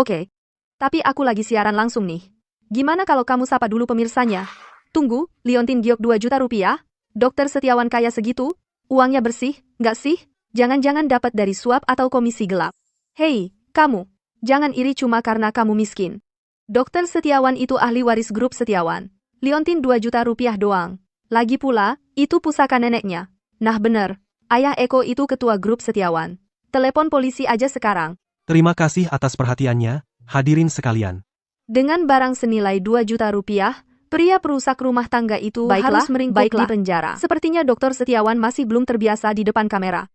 Oke. Tapi aku lagi siaran langsung nih. Gimana kalau kamu sapa dulu pemirsanya? Tunggu, liontin giok 2 juta rupiah? Dokter Setiawan kaya segitu? Uangnya bersih, nggak sih? Jangan-jangan dapat dari suap atau komisi gelap. Hei, kamu. Jangan iri cuma karena kamu miskin. Dokter Setiawan itu ahli waris grup Setiawan. Liontin 2 juta rupiah doang. Lagi pula, itu pusaka neneknya. Nah bener, ayah Eko itu ketua grup Setiawan. Telepon polisi aja sekarang. Terima kasih atas perhatiannya, hadirin sekalian. Dengan barang senilai 2 juta rupiah, pria perusak rumah tangga itu harus meringkuk di penjara. Sepertinya Dokter Setiawan masih belum terbiasa di depan kamera.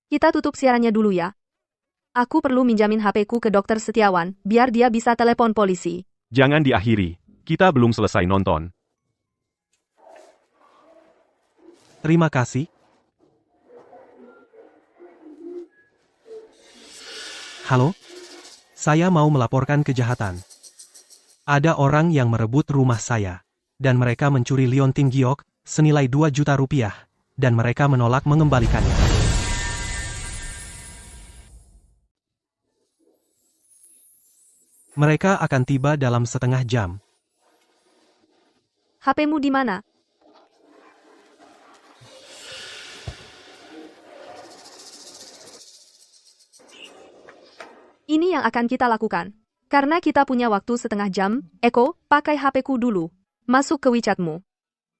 Kita tutup siarannya dulu ya. Aku perlu minjamin HP-ku ke Dokter Setiawan, biar dia bisa telepon polisi. Jangan diakhiri. Kita belum selesai nonton. Terima kasih. Halo? Saya mau melaporkan kejahatan. Ada orang yang merebut rumah saya, dan mereka mencuri liontin giok senilai 2 juta rupiah, dan mereka menolak mengembalikannya. Mereka akan tiba dalam setengah jam. HP-mu di mana? Ini yang akan kita lakukan. Karena kita punya waktu setengah jam, Eko, pakai HP-ku dulu. Masuk ke WeChat-mu.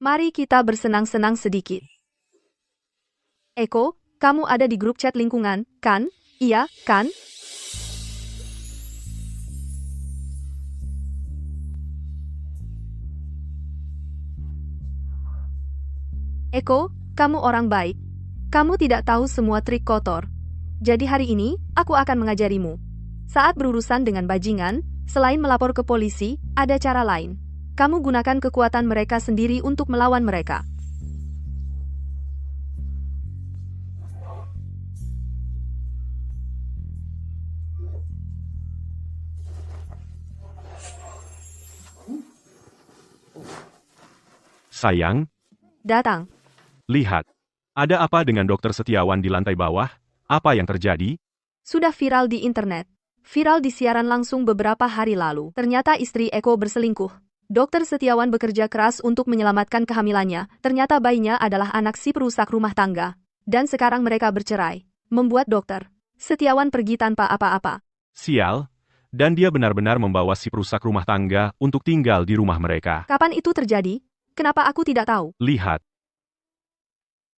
Mari kita bersenang-senang sedikit. Eko, kamu ada di grup chat lingkungan, kan? Iya, kan? Eko, kamu orang baik. Kamu tidak tahu semua trik kotor. Jadi hari ini, aku akan mengajarimu. Saat berurusan dengan bajingan, selain melapor ke polisi, ada cara lain. Kamu gunakan kekuatan mereka sendiri untuk melawan mereka. Sayang, Datang. lihat. Ada apa dengan Dokter Setiawan di lantai bawah? Apa yang terjadi? Sudah viral di internet. Viral di siaran langsung beberapa hari lalu. Ternyata istri Eko berselingkuh. Dokter Setiawan bekerja keras untuk menyelamatkan kehamilannya. Ternyata bayinya adalah anak si perusak rumah tangga. Dan sekarang mereka bercerai. Membuat Dokter Setiawan pergi tanpa apa-apa. Sial, Dan dia benar-benar membawa si perusak rumah tangga untuk tinggal di rumah mereka. Kapan itu terjadi? Kenapa aku tidak tahu? Lihat,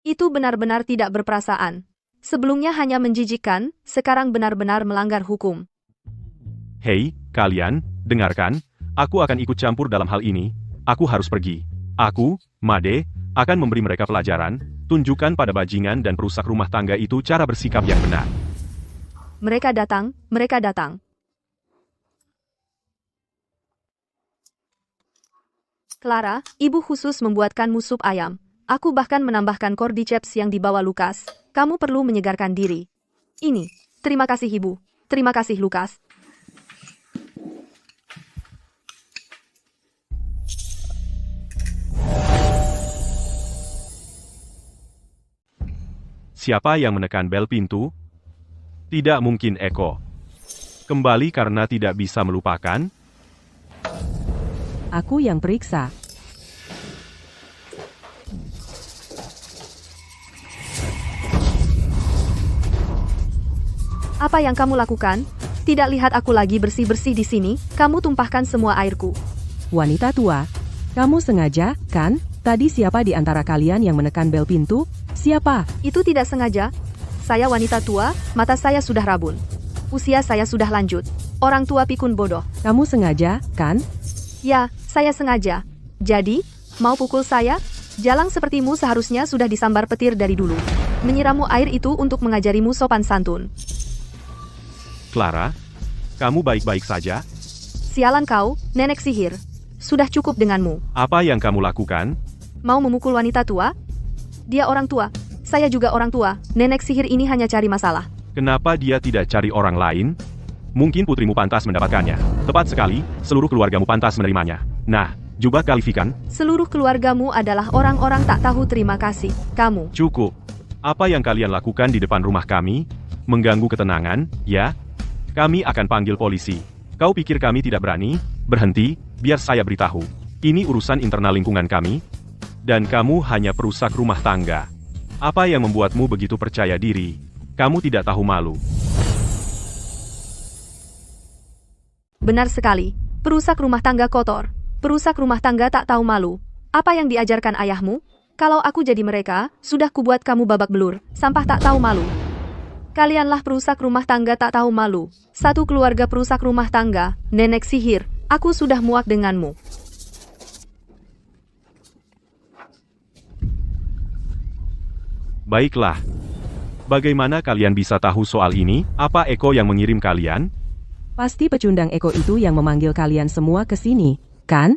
Itu benar-benar tidak berperasaan. Sebelumnya hanya menjijikkan, sekarang benar-benar melanggar hukum. hei, kalian, dengarkan, aku akan ikut campur dalam hal ini, aku harus pergi. Aku, Made, akan memberi mereka pelajaran, tunjukkan pada bajingan dan perusak rumah tangga itu cara bersikap yang benar. Mereka datang, mereka datang. Clara, ibu khusus membuatkanmu sup ayam. Aku bahkan menambahkan cordyceps yang dibawa Lukas. Kamu perlu menyegarkan diri. Ini. Terima kasih ibu. Terima kasih Lukas. Siapa yang menekan bel pintu? Tidak mungkin Eko. Kembali karena tidak bisa melupakan? Aku yang periksa. Apa yang kamu lakukan? Tidak lihat aku lagi bersih-bersih di sini, kamu tumpahkan semua airku. Wanita tua, kamu sengaja, kan? Tadi siapa di antara kalian yang menekan bel pintu? Siapa? Itu tidak sengaja. Saya wanita tua, mata saya sudah rabun. Usia saya sudah lanjut. Orang tua pikun bodoh. Kamu sengaja, kan? Ya, saya sengaja. Jadi, mau pukul saya? Jalang sepertimu seharusnya sudah disambar petir dari dulu. Menyirammu air itu untuk mengajarimu sopan santun. Clara, kamu baik-baik saja? Sialan kau, nenek sihir. Sudah cukup denganmu. Apa yang kamu lakukan? Mau memukul wanita tua? Dia orang tua. Saya juga orang tua. Nenek sihir ini hanya cari masalah. Kenapa dia tidak cari orang lain? Mungkin putrimu pantas mendapatkannya. Tepat sekali, seluruh keluargamu pantas menerimanya. Nah, jubah kalifikan? Seluruh keluargamu adalah orang-orang tak tahu terima kasih. Kamu. Cukup. Apa yang kalian lakukan di depan rumah kami? Mengganggu ketenangan, ya? Kami akan panggil polisi. Kau pikir kami tidak berani? Berhenti, biar saya beritahu. Ini urusan internal lingkungan kami. Dan kamu hanya perusak rumah tangga. Apa yang membuatmu begitu percaya diri? Kamu tidak tahu malu. Benar sekali. Perusak rumah tangga kotor. Perusak rumah tangga tak tahu malu. Apa yang diajarkan ayahmu? Kalau aku jadi mereka, sudah kubuat kamu babak belur. Sampah tak tahu malu. Kalianlah perusak rumah tangga tak tahu malu. Satu keluarga perusak rumah tangga. Nenek sihir. Aku sudah muak denganmu. Baiklah. Bagaimana kalian bisa tahu soal ini? Apa Eko yang mengirim kalian? Pasti pecundang Eko itu yang memanggil kalian semua ke sini, kan?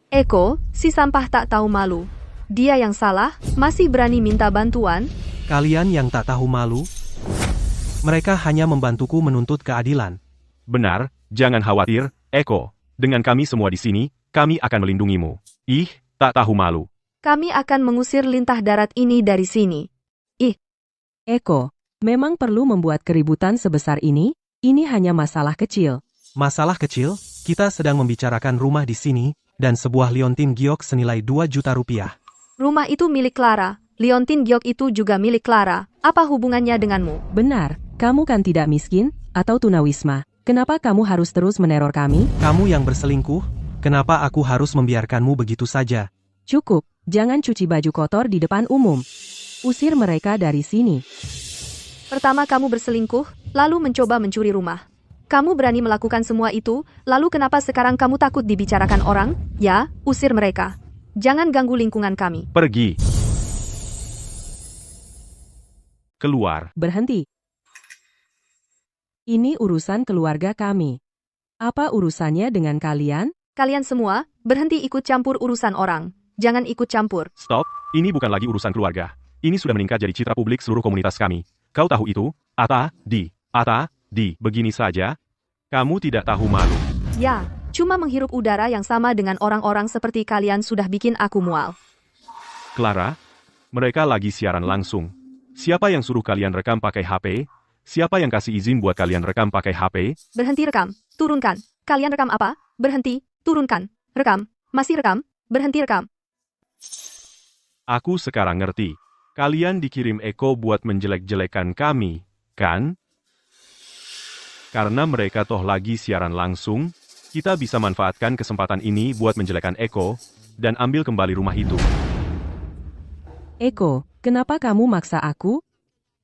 Eko, si sampah tak tahu malu. Dia yang salah, masih berani minta bantuan. Kalian yang tak tahu malu? Mereka hanya membantuku menuntut keadilan. Benar, jangan khawatir, Eko. Dengan kami semua di sini, kami akan melindungimu. Ih, tak tahu malu. Kami akan mengusir lintah darat ini dari sini. Eko, memang perlu membuat keributan sebesar ini? Ini hanya masalah kecil. Masalah kecil, kita sedang membicarakan rumah di sini, dan sebuah liontin giok senilai 2 juta rupiah. Rumah itu milik Clara. Liontin giok itu juga milik Clara. Apa hubungannya denganmu? Benar, kamu kan tidak miskin, atau tunawisma. Kenapa kamu harus terus meneror kami? Kamu yang berselingkuh, kenapa aku harus membiarkanmu begitu saja? Cukup, jangan cuci baju kotor di depan umum. Usir mereka dari sini. Pertama kamu berselingkuh, lalu mencoba mencuri rumah. Kamu berani melakukan semua itu, lalu kenapa sekarang kamu takut dibicarakan orang? Ya, usir mereka. Jangan ganggu lingkungan kami. Pergi. Keluar. Berhenti. Ini urusan keluarga kami. Apa urusannya dengan kalian? Kalian semua, berhenti ikut campur urusan orang. Jangan ikut campur. Stop, ini bukan lagi urusan keluarga. Ini sudah meningkat jadi citra publik seluruh komunitas kami. Kau tahu itu? Ata, di, begini saja. Kamu tidak tahu malu. Ya, cuma menghirup udara yang sama dengan orang-orang seperti kalian sudah bikin aku mual. Clara, mereka lagi siaran langsung. Siapa yang suruh kalian rekam pakai HP? Siapa yang kasih izin buat kalian rekam pakai HP? Berhenti rekam, turunkan. Kalian rekam apa? Berhenti, turunkan. Rekam, masih rekam, berhenti rekam. Aku sekarang ngerti. Kalian dikirim Eko buat menjelek-jelekan kami, kan? Karena mereka toh lagi siaran langsung, kita bisa manfaatkan kesempatan ini buat menjelekkan Eko, dan ambil kembali rumah itu. Eko, kenapa kamu maksa aku?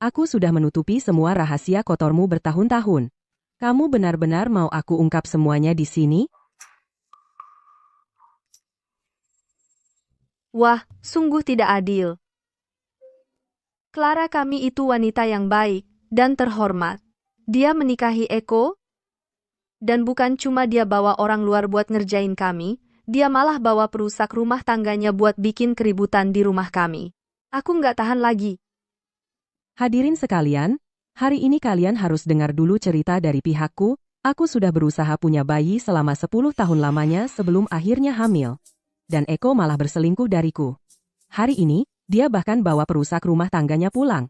Aku sudah menutupi semua rahasia kotormu bertahun-tahun. Kamu benar-benar mau aku ungkap semuanya di sini? Wah, sungguh tidak adil. Clara kami itu wanita yang baik dan terhormat. Dia menikahi Eko, dan bukan cuma dia bawa orang luar buat ngerjain kami, dia malah bawa perusak rumah tangganya buat bikin keributan di rumah kami. Aku nggak tahan lagi. Hadirin sekalian, hari ini kalian harus dengar dulu cerita dari pihakku. Aku sudah berusaha punya bayi selama 10 tahun lamanya sebelum akhirnya hamil. Dan Eko malah berselingkuh dariku. Hari ini, dia bahkan bawa perusak rumah tangganya pulang.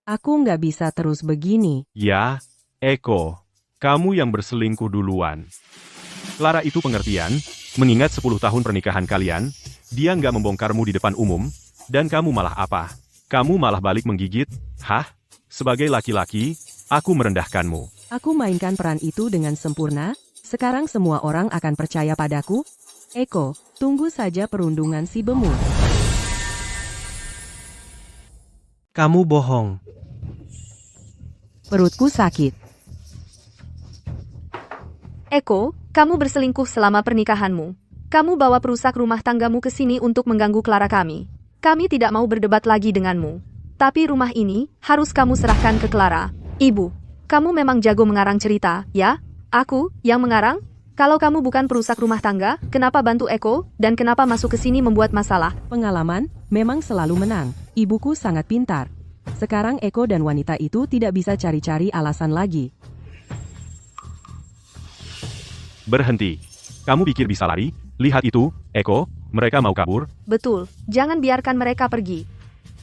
Aku nggak bisa terus begini. Ya, Eko, kamu yang berselingkuh duluan. Clara itu pengertian, mengingat 10 tahun pernikahan kalian, dia nggak membongkarmu di depan umum, dan kamu malah apa? Kamu malah balik menggigit? Hah? Sebagai laki-laki, aku merendahkanmu. Aku mainkan peran itu dengan sempurna, sekarang semua orang akan percaya padaku. Eko, tunggu saja perundungan si bemu. Kamu bohong. Perutku sakit. Eko, kamu berselingkuh selama pernikahanmu. Kamu bawa perusak rumah tanggamu ke sini untuk mengganggu Clara kami. Kami tidak mau berdebat lagi denganmu. Tapi rumah ini harus kamu serahkan ke Clara. Ibu, kamu memang jago mengarang cerita, ya? Aku yang mengarang? Kalau kamu bukan perusak rumah tangga, kenapa bantu Eko, dan kenapa masuk ke sini membuat masalah? Pengalaman memang selalu menang. Ibuku sangat pintar. Sekarang Eko dan wanita itu tidak bisa cari-cari alasan lagi. Berhenti. Kamu pikir bisa lari? Lihat itu, Eko, mereka mau kabur. Betul, jangan biarkan mereka pergi.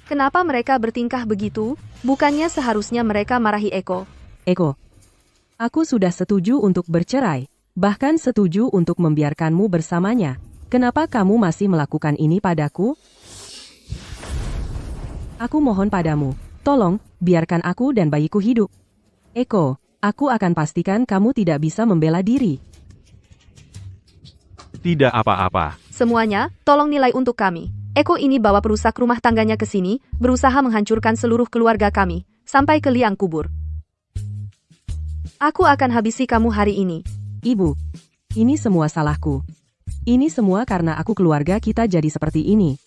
Kenapa mereka bertingkah begitu? Bukannya seharusnya mereka marahi Eko. Eko, aku sudah setuju untuk bercerai. Bahkan setuju untuk membiarkanmu bersamanya. Kenapa kamu masih melakukan ini padaku? Aku mohon padamu, tolong, biarkan aku dan bayiku hidup. Eko, aku akan pastikan kamu tidak bisa membela diri. Tidak apa-apa. Semuanya, tolong nilai untuk kami. Eko ini bawa perusak rumah tangganya ke sini, berusaha menghancurkan seluruh keluarga kami, sampai ke liang kubur. Aku akan habisi kamu hari ini. Ibu, ini semua salahku. Ini semua karena aku keluarga kita jadi seperti ini.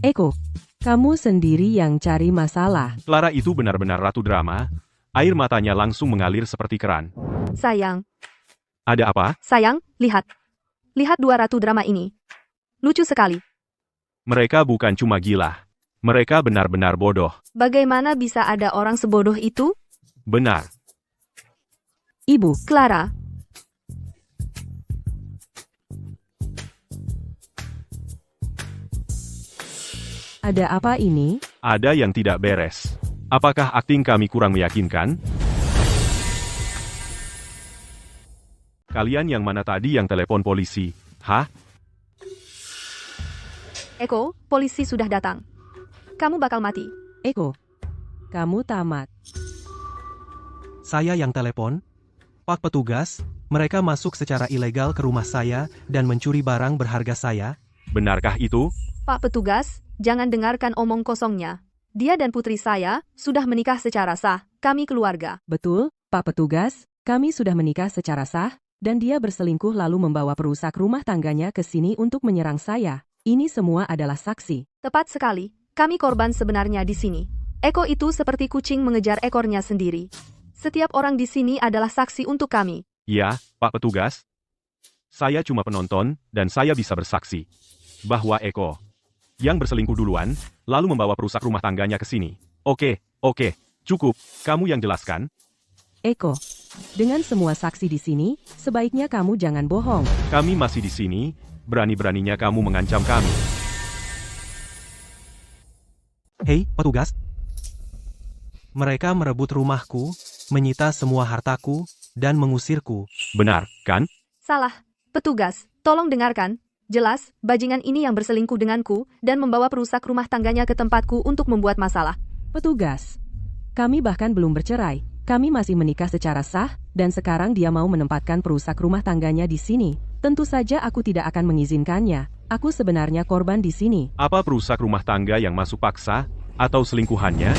Eko, kamu sendiri yang cari masalah. Clara itu benar-benar ratu drama. Air matanya langsung mengalir seperti keran. Sayang, Ada apa? sayang, lihat. Lihat dua ratu drama ini. Lucu sekali. Mereka bukan cuma gila. Mereka benar-benar bodoh. Bagaimana bisa ada orang sebodoh itu? Benar. Ibu, Clara. Ada apa ini? Ada yang tidak beres. Apakah akting kami kurang meyakinkan? Kalian yang mana tadi yang telepon polisi? Hah? Eko, polisi sudah datang. Kamu bakal mati. Eko, kamu tamat. Saya yang telepon. Pak petugas, mereka masuk secara ilegal ke rumah saya dan mencuri barang berharga saya. Benarkah itu? Pak petugas, jangan dengarkan omong kosongnya. Dia dan putri saya sudah menikah secara sah. Kami keluarga. Betul, Pak Petugas, kami sudah menikah secara sah, dan dia berselingkuh lalu membawa perusak rumah tangganya ke sini untuk menyerang saya. Ini semua adalah saksi. Tepat sekali. Kami korban sebenarnya di sini. Eko itu seperti kucing mengejar ekornya sendiri. Setiap orang di sini adalah saksi untuk kami. Ya, Pak Petugas. Saya cuma penonton, dan saya bisa bersaksi bahwa Eko yang berselingkuh duluan, lalu membawa perusak rumah tangganya ke sini. Oke, cukup. Kamu yang jelaskan. Eko, dengan semua saksi di sini, sebaiknya kamu jangan bohong. Kami masih di sini, berani-beraninya kamu mengancam kami. Hei, petugas. Mereka merebut rumahku, menyita semua hartaku, dan mengusirku. Benar, kan? Salah. Petugas, tolong dengarkan. Jelas, bajingan ini yang berselingkuh denganku dan membawa perusak rumah tangganya ke tempatku untuk membuat masalah. Petugas, kami bahkan belum bercerai. Kami masih menikah secara sah, dan sekarang dia mau menempatkan perusak rumah tangganya di sini. Tentu saja aku tidak akan mengizinkannya. Aku sebenarnya korban di sini. Apa perusak rumah tangga yang masuk paksa, atau selingkuhannya?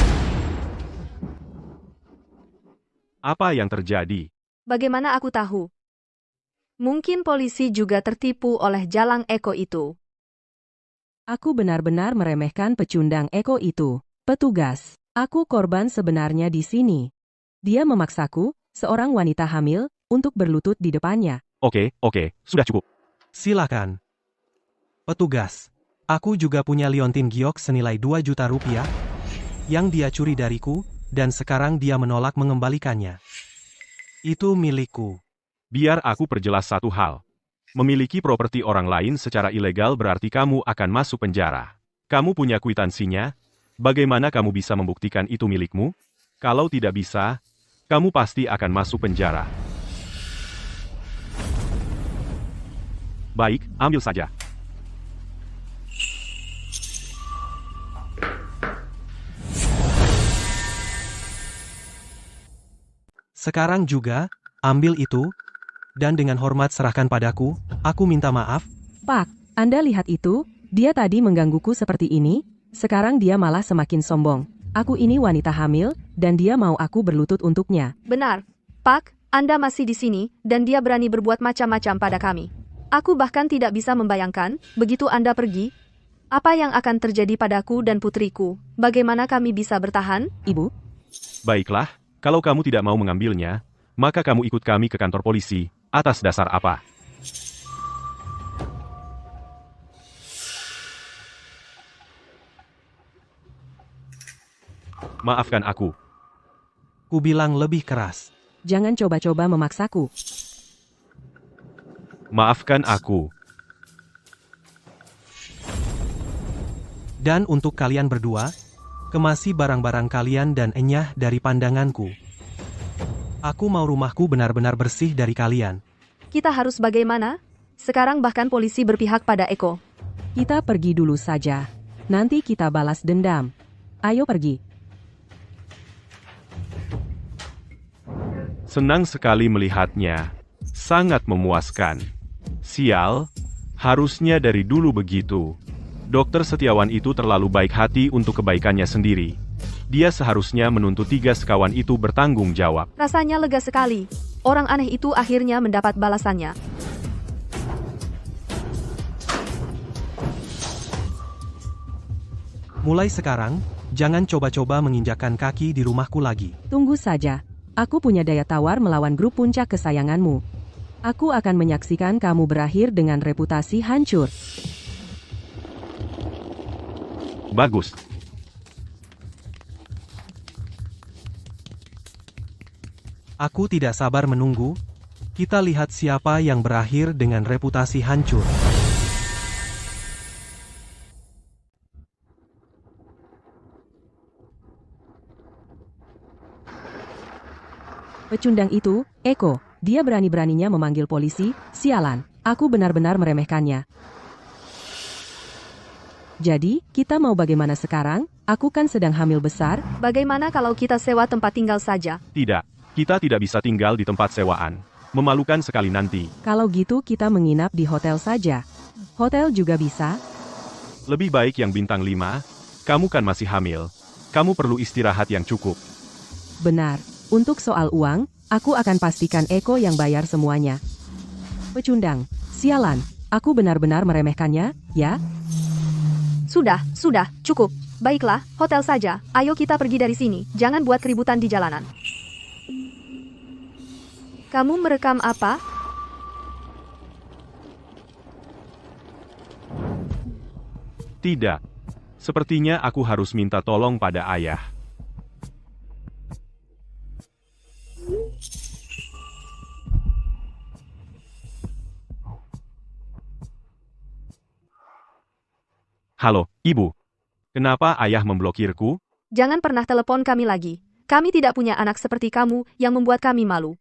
Apa yang terjadi? Bagaimana aku tahu? Mungkin polisi juga tertipu oleh jalang Eko itu. Aku benar-benar meremehkan pecundang Eko itu. Petugas, aku korban sebenarnya di sini. Dia memaksaku, seorang wanita hamil, untuk berlutut di depannya. Oke, sudah cukup. Silakan. Petugas, aku juga punya liontin giok senilai 2 juta rupiah yang dia curi dariku, dan sekarang dia menolak mengembalikannya. Itu milikku. Biar aku perjelas satu hal. Memiliki properti orang lain secara ilegal berarti kamu akan masuk penjara. Kamu punya kwitansinya? Bagaimana kamu bisa membuktikan itu milikmu? Kalau tidak bisa, kamu pasti akan masuk penjara. Baik, ambil saja. Sekarang juga, ambil itu, dan dengan hormat serahkan padaku. Aku minta maaf. Pak, Anda lihat itu? Dia tadi menggangguku seperti ini, sekarang dia malah semakin sombong. Aku ini wanita hamil, dan dia mau aku berlutut untuknya. Benar. Pak, Anda masih di sini, dan dia berani berbuat macam-macam pada kami. Aku bahkan tidak bisa membayangkan, begitu Anda pergi, apa yang akan terjadi padaku dan putriku. Bagaimana kami bisa bertahan? Ibu? Baiklah, kalau kamu tidak mau mengambilnya, maka kamu ikut kami ke kantor polisi. Atas dasar apa? Maafkan aku. Ku bilang lebih keras. Jangan coba-coba memaksaku. Maafkan aku. Dan untuk kalian berdua, kemasi barang-barang kalian dan enyah dari pandanganku. Aku mau rumahku benar-benar bersih dari kalian. Kita harus bagaimana? Sekarang bahkan polisi berpihak pada Eko. Kita pergi dulu saja. Nanti kita balas dendam. Ayo pergi. Senang sekali melihatnya. Sangat memuaskan. Sial, harusnya dari dulu begitu. Dokter Setiawan itu terlalu baik hati untuk kebaikannya sendiri. Dia seharusnya menuntut 3 sekawan itu bertanggung jawab. Rasanya lega sekali. Orang aneh itu akhirnya mendapat balasannya. Mulai sekarang, jangan coba-coba menginjakkan kaki di rumahku lagi. Tunggu saja. Aku punya daya tawar melawan grup puncak kesayanganmu. Aku akan menyaksikan kamu berakhir dengan reputasi hancur. Bagus. Aku tidak sabar menunggu. Kita lihat siapa yang berakhir dengan reputasi hancur. Pecundang itu, Eko, dia berani-beraninya memanggil polisi, sialan. Aku benar-benar meremehkannya. Jadi, kita mau bagaimana sekarang? Aku kan sedang hamil besar. Bagaimana kalau kita sewa tempat tinggal saja? Tidak, kita tidak bisa tinggal di tempat sewaan. Memalukan sekali nanti. Kalau gitu kita menginap di hotel saja. Hotel juga bisa. Lebih baik yang bintang 5. Kamu kan masih hamil. Kamu perlu istirahat yang cukup. Benar. Untuk soal uang, aku akan pastikan Eko yang bayar semuanya. Pecundang, sialan. Aku benar-benar meremehkannya, ya? Sudah, cukup. Baiklah, hotel saja. Ayo kita pergi dari sini. Jangan buat keributan di jalanan. Kamu merekam apa? Tidak. Sepertinya aku harus minta tolong pada ayah. Halo, Ibu. Kenapa ayah memblokirku? Jangan pernah telepon kami lagi. Kami tidak punya anak seperti kamu yang membuat kami malu.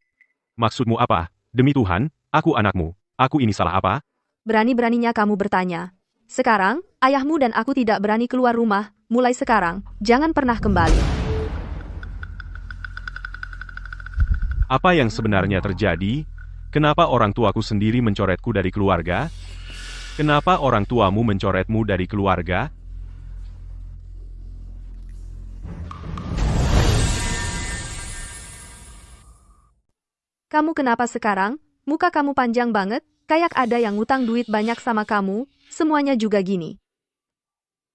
Maksudmu apa? Demi Tuhan, aku anakmu. Aku ini salah apa? Berani-beraninya kamu bertanya. Sekarang, ayahmu dan aku tidak berani keluar rumah. Mulai sekarang, jangan pernah kembali. Apa yang sebenarnya terjadi? Kenapa orang tuaku sendiri mencoretku dari keluarga? Kenapa orang tuamu mencoretmu dari keluarga? Kamu kenapa sekarang? Muka kamu panjang banget, kayak ada yang ngutang duit banyak sama kamu, semuanya juga gini.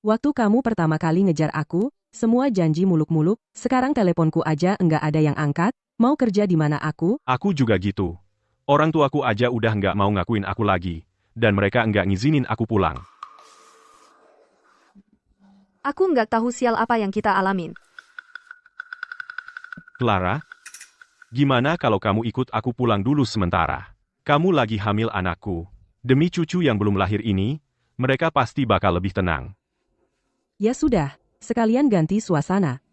Waktu kamu pertama kali ngejar aku, semua janji muluk-muluk, sekarang teleponku aja enggak ada yang angkat, mau kerja di mana aku? Aku juga gitu. Orang tuaku aja udah nggak mau ngakuin aku lagi. Dan mereka nggak ngizinin aku pulang. Aku nggak tahu sial apa yang kita alamin. Clara, gimana kalau kamu ikut aku pulang dulu sementara? Kamu lagi hamil anakku. Demi cucu yang belum lahir ini, mereka pasti bakal lebih tenang. Ya sudah, sekalian ganti suasana.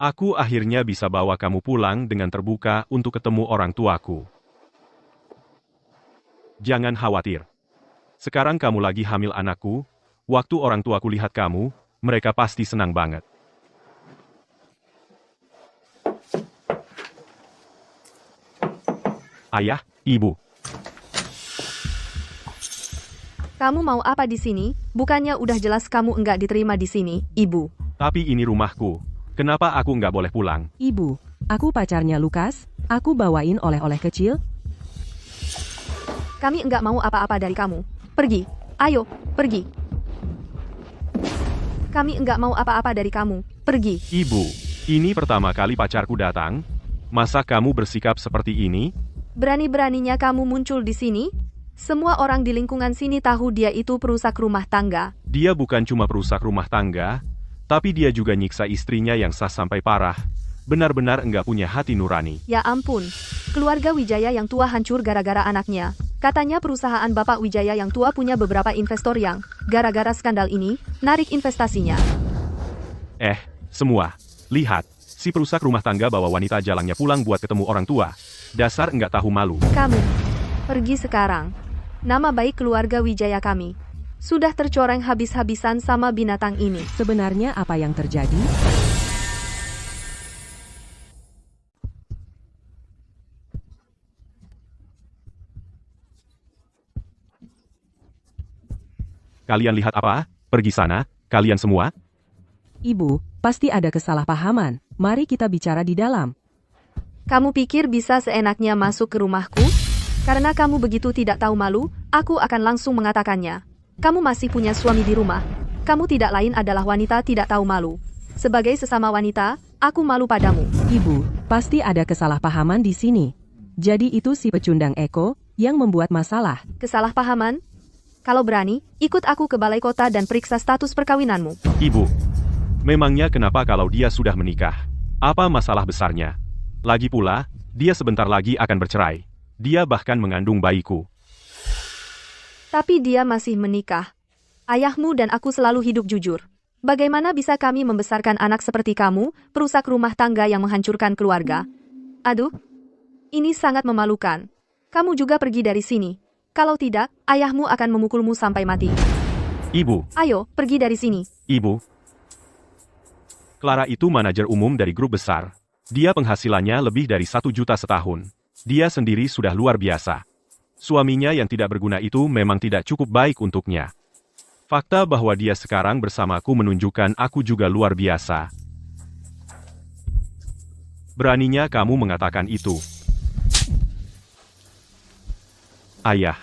Aku akhirnya bisa bawa kamu pulang dengan terbuka untuk ketemu orang tuaku. Jangan khawatir. Sekarang kamu lagi hamil anakku, waktu orang tuaku lihat kamu, mereka pasti senang banget. Ayah, Ibu. Kamu mau apa di sini? Bukannya udah jelas kamu enggak diterima di sini, Ibu. Tapi ini rumahku. Kenapa aku nggak boleh pulang? Ibu, aku pacarnya Lukas, aku bawain oleh-oleh kecil. Kami enggak mau apa-apa dari kamu. Pergi. Ayo, pergi. Kami enggak mau apa-apa dari kamu. Pergi. Ibu, ini pertama kali pacarku datang. Masa kamu bersikap seperti ini? Berani-beraninya kamu muncul di sini? Semua orang di lingkungan sini tahu dia itu perusak rumah tangga. Dia bukan cuma perusak rumah tangga, tapi dia juga nyiksa istrinya yang sah sampai parah. Benar-benar enggak punya hati nurani. Ya ampun, keluarga Wijaya yang tua hancur gara-gara anaknya. Katanya perusahaan Bapak Wijaya yang tua punya beberapa investor yang, gara-gara skandal ini, narik investasinya. Semua. Lihat, si perusak rumah tangga bawa wanita jalangnya pulang buat ketemu orang tua. Dasar enggak tahu malu. Kamu, pergi sekarang. Nama baik keluarga Wijaya kami sudah tercoreng habis-habisan sama binatang ini. Sebenarnya apa yang terjadi? Kalian lihat apa? Pergi sana, kalian semua. Ibu, pasti ada kesalahpahaman. Mari kita bicara di dalam. Kamu pikir bisa seenaknya masuk ke rumahku? Karena kamu begitu tidak tahu malu, aku akan langsung mengatakannya. Kamu masih punya suami di rumah. Kamu tidak lain adalah wanita tidak tahu malu. Sebagai sesama wanita, aku malu padamu. Ibu, pasti ada kesalahpahaman di sini. Jadi itu si pecundang Eko yang membuat masalah. Kesalahpahaman? Kalau berani, ikut aku ke balai kota dan periksa status perkawinanmu. Ibu, memangnya kenapa kalau dia sudah menikah? Apa masalah besarnya? Lagi pula, dia sebentar lagi akan bercerai. Dia bahkan mengandung bayiku. Tapi dia masih menikah. Ayahmu dan aku selalu hidup jujur. Bagaimana bisa kami membesarkan anak seperti kamu, perusak rumah tangga yang menghancurkan keluarga? Aduh, ini sangat memalukan. Kamu juga pergi dari sini. Kalau tidak, ayahmu akan memukulmu sampai mati. Ibu, Ayo, pergi dari sini. Ibu. Clara itu manajer umum dari grup besar. Dia penghasilannya lebih dari 1 juta setahun. Dia sendiri sudah luar biasa. Suaminya yang tidak berguna itu memang tidak cukup baik untuknya. Fakta bahwa dia sekarang bersamaku menunjukkan aku juga luar biasa. Beraninya kamu mengatakan itu. Ayah,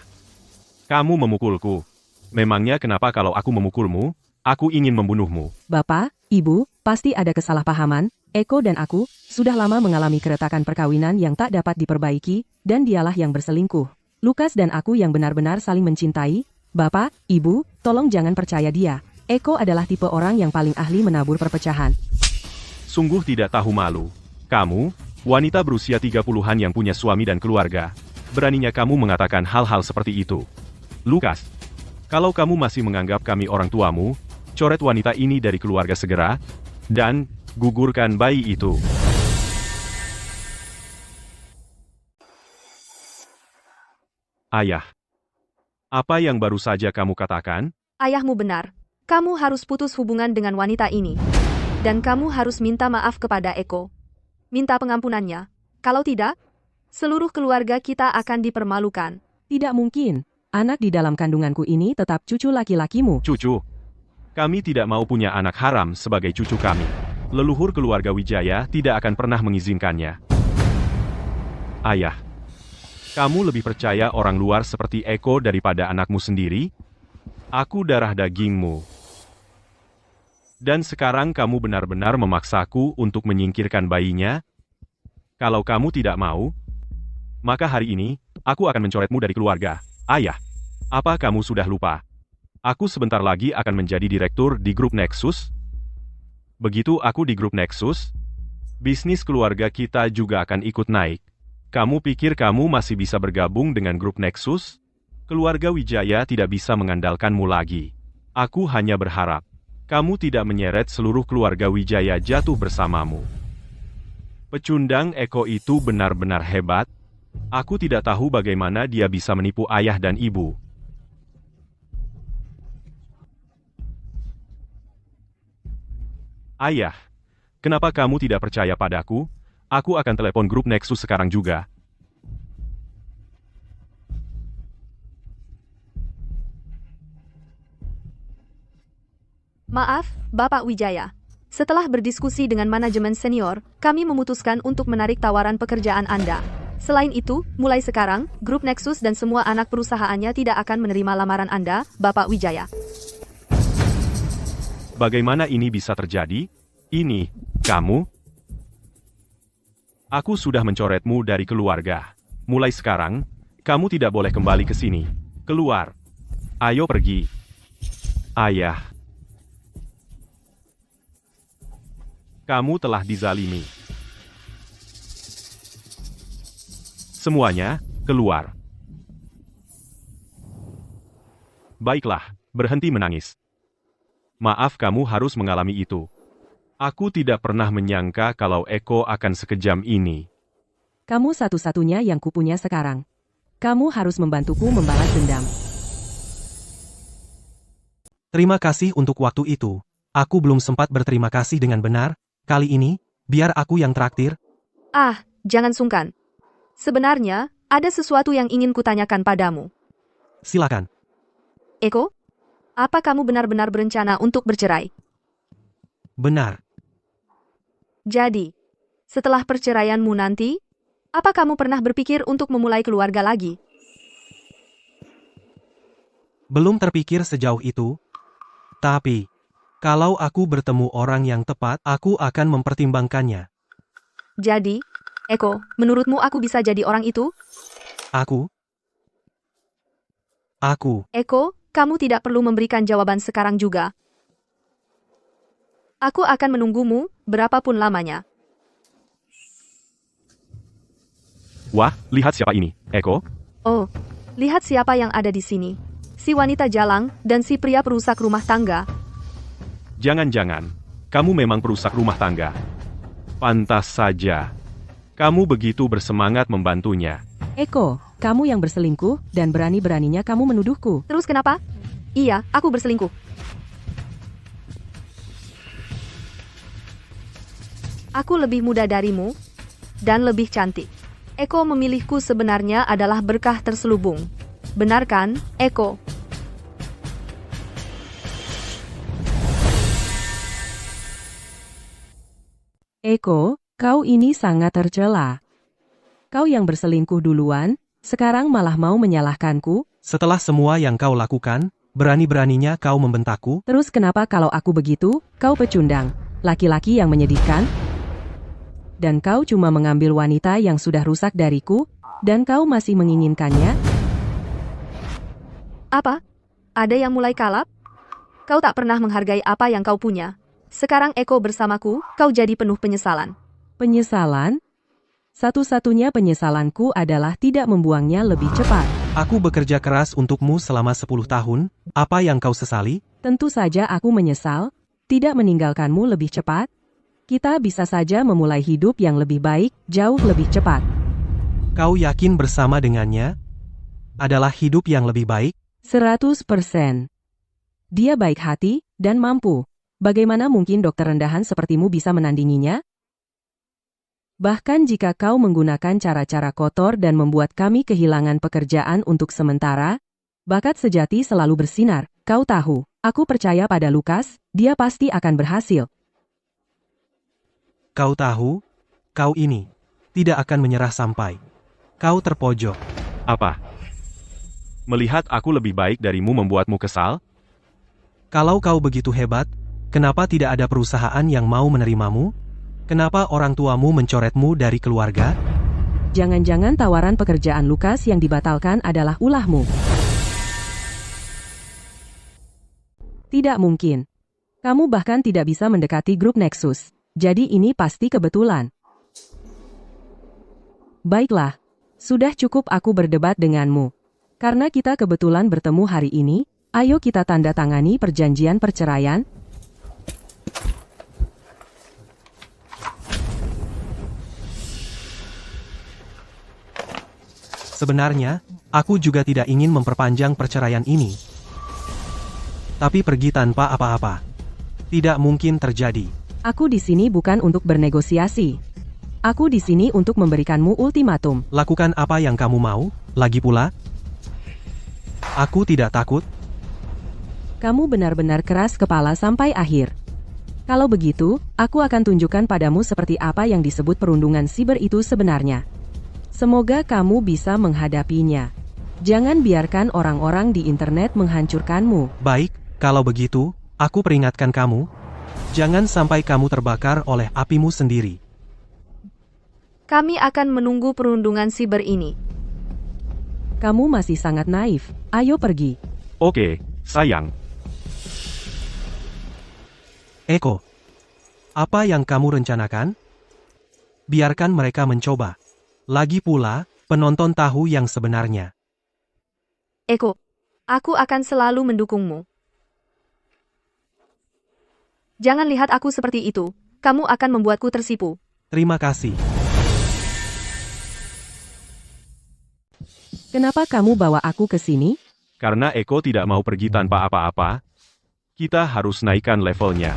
kamu memukulku. Memangnya kenapa kalau aku memukulmu, aku ingin membunuhmu? Bapak, Ibu, pasti ada kesalahpahaman. Eko dan aku sudah lama mengalami keretakan perkawinan yang tak dapat diperbaiki, dan dialah yang berselingkuh. Lukas dan aku yang benar-benar saling mencintai. Bapak, Ibu, tolong jangan percaya dia. Eko adalah tipe orang yang paling ahli menabur perpecahan. Sungguh tidak tahu malu. Kamu, wanita berusia 30-an yang punya suami dan keluarga. Beraninya kamu mengatakan hal-hal seperti itu. Lukas, kalau kamu masih menganggap kami orang tuamu, coret wanita ini dari keluarga segera, dan gugurkan bayi itu. Ayah, apa yang baru saja kamu katakan? Ayahmu benar. Kamu harus putus hubungan dengan wanita ini. Dan kamu harus minta maaf kepada Eko. Minta pengampunannya. Kalau tidak, seluruh keluarga kita akan dipermalukan. Tidak mungkin. Anak di dalam kandunganku ini tetap cucu laki-lakimu. Cucu. Kami tidak mau punya anak haram sebagai cucu kami. Leluhur keluarga Wijaya tidak akan pernah mengizinkannya. Ayah, kamu lebih percaya orang luar seperti Eko daripada anakmu sendiri? Aku darah dagingmu. Dan sekarang kamu benar-benar memaksaku untuk menyingkirkan bayinya? Kalau kamu tidak mau, maka hari ini, aku akan mencoretmu dari keluarga. Ayah, apa kamu sudah lupa? Aku sebentar lagi akan menjadi direktur di grup Nexus. Begitu aku di grup Nexus, bisnis keluarga kita juga akan ikut naik. Kamu pikir kamu masih bisa bergabung dengan grup Nexus? Keluarga Wijaya tidak bisa mengandalkanmu lagi. Aku hanya berharap kamu tidak menyeret seluruh keluarga Wijaya jatuh bersamamu. Pecundang Eko itu benar-benar hebat. Aku tidak tahu bagaimana dia bisa menipu ayah dan ibu. Ayah, kenapa kamu tidak percaya padaku? Aku akan telepon grup Nexus sekarang juga. Maaf, Bapak Wijaya. Setelah berdiskusi dengan manajemen senior, kami memutuskan untuk menarik tawaran pekerjaan Anda. Selain itu, mulai sekarang, grup Nexus dan semua anak perusahaannya tidak akan menerima lamaran Anda, Bapak Wijaya. Bagaimana ini bisa terjadi? Ini, kamu? Aku sudah mencoretmu dari keluarga. Mulai sekarang, kamu tidak boleh kembali ke sini. Keluar. Ayo pergi. Ayah. Kamu telah dizalimi. Semuanya, keluar. Baiklah, berhenti menangis. Maaf kamu harus mengalami itu. Aku tidak pernah menyangka kalau Eko akan sekejam ini. Kamu satu-satunya yang kupunya sekarang. Kamu harus membantuku membalas dendam. Terima kasih untuk waktu itu. Aku belum sempat berterima kasih dengan benar. Kali ini, biar aku yang traktir. Ah, jangan sungkan. Sebenarnya, ada sesuatu yang ingin kutanyakan padamu. Silakan. Eko, apa kamu benar-benar berencana untuk bercerai? Benar. Jadi, setelah perceraianmu nanti, apa kamu pernah berpikir untuk memulai keluarga lagi? Belum terpikir sejauh itu. Tapi, kalau aku bertemu orang yang tepat, aku akan mempertimbangkannya. Jadi, Eko, menurutmu aku bisa jadi orang itu? Aku? Eko, kamu tidak perlu memberikan jawaban sekarang juga. Aku akan menunggumu, berapapun lamanya. Wah, lihat siapa ini, Eko. Oh, lihat siapa yang ada di sini. Si wanita jalang, dan si pria perusak rumah tangga. Jangan-jangan, kamu memang perusak rumah tangga. Pantas saja. Kamu begitu bersemangat membantunya. Eko, kamu yang berselingkuh, dan berani-beraninya kamu menuduhku. Terus kenapa? Iya, aku berselingkuh. Aku lebih muda darimu, dan lebih cantik. Eko memilihku sebenarnya adalah berkah terselubung. Benar kan, Eko? Eko, kau ini sangat tercela. Kau yang berselingkuh duluan, sekarang malah mau menyalahkanku? Setelah semua yang kau lakukan, berani-beraninya kau membentakku? Terus kenapa kalau aku begitu, kau pecundang, laki-laki yang menyedihkan? Dan kau cuma mengambil wanita yang sudah rusak dariku, dan kau masih menginginkannya? Apa? Ada yang mulai kalap? Kau tak pernah menghargai apa yang kau punya. Sekarang Eko bersamaku, kau jadi penuh penyesalan. Penyesalan? Satu-satunya penyesalanku adalah tidak membuangnya lebih cepat. Aku bekerja keras untukmu selama 10 tahun, apa yang kau sesali? Tentu saja aku menyesal, tidak meninggalkanmu lebih cepat. Kita bisa saja memulai hidup yang lebih baik, jauh lebih cepat. Kau yakin bersama dengannya? Adalah hidup yang lebih baik? 100%. Dia baik hati dan mampu. Bagaimana mungkin dokter rendahan sepertimu bisa menandinginya? Bahkan jika kau menggunakan cara-cara kotor dan membuat kami kehilangan pekerjaan untuk sementara, bakat sejati selalu bersinar. Kau tahu, aku percaya pada Lukas, dia pasti akan berhasil. Kau tahu, kau ini tidak akan menyerah sampai kau terpojok. Apa? Melihat aku lebih baik darimu membuatmu kesal? Kalau kau begitu hebat, kenapa tidak ada perusahaan yang mau menerimamu? Kenapa orang tuamu mencoretmu dari keluarga? Jangan-jangan tawaran pekerjaan Lukas yang dibatalkan adalah ulahmu. Tidak mungkin. Kamu bahkan tidak bisa mendekati grup Nexus. Jadi ini pasti kebetulan. Baiklah, sudah cukup aku berdebat denganmu. Karena kita kebetulan bertemu hari ini, ayo kita tanda tangani perjanjian perceraian. Sebenarnya, aku juga tidak ingin memperpanjang perceraian ini. Tapi pergi tanpa apa-apa. Tidak mungkin terjadi. Aku di sini bukan untuk bernegosiasi. Aku di sini untuk memberikanmu ultimatum. Lakukan apa yang kamu mau, lagi pula. Aku tidak takut. Kamu benar-benar keras kepala sampai akhir. Kalau begitu, aku akan tunjukkan padamu seperti apa yang disebut perundungan siber itu sebenarnya. Semoga kamu bisa menghadapinya. Jangan biarkan orang-orang di internet menghancurkanmu. Baik, kalau begitu, aku peringatkan kamu. Jangan sampai kamu terbakar oleh apimu sendiri. Kami akan menunggu perundungan siber ini. Kamu masih sangat naif. Ayo pergi. Oke, sayang. Eko, apa yang kamu rencanakan? Biarkan mereka mencoba. Lagi pula, penonton tahu yang sebenarnya. Eko, aku akan selalu mendukungmu. Jangan lihat aku seperti itu. Kamu akan membuatku tersipu. Terima kasih. Kenapa kamu bawa aku ke sini? Karena Eko tidak mau pergi tanpa apa-apa, kita harus naikkan levelnya.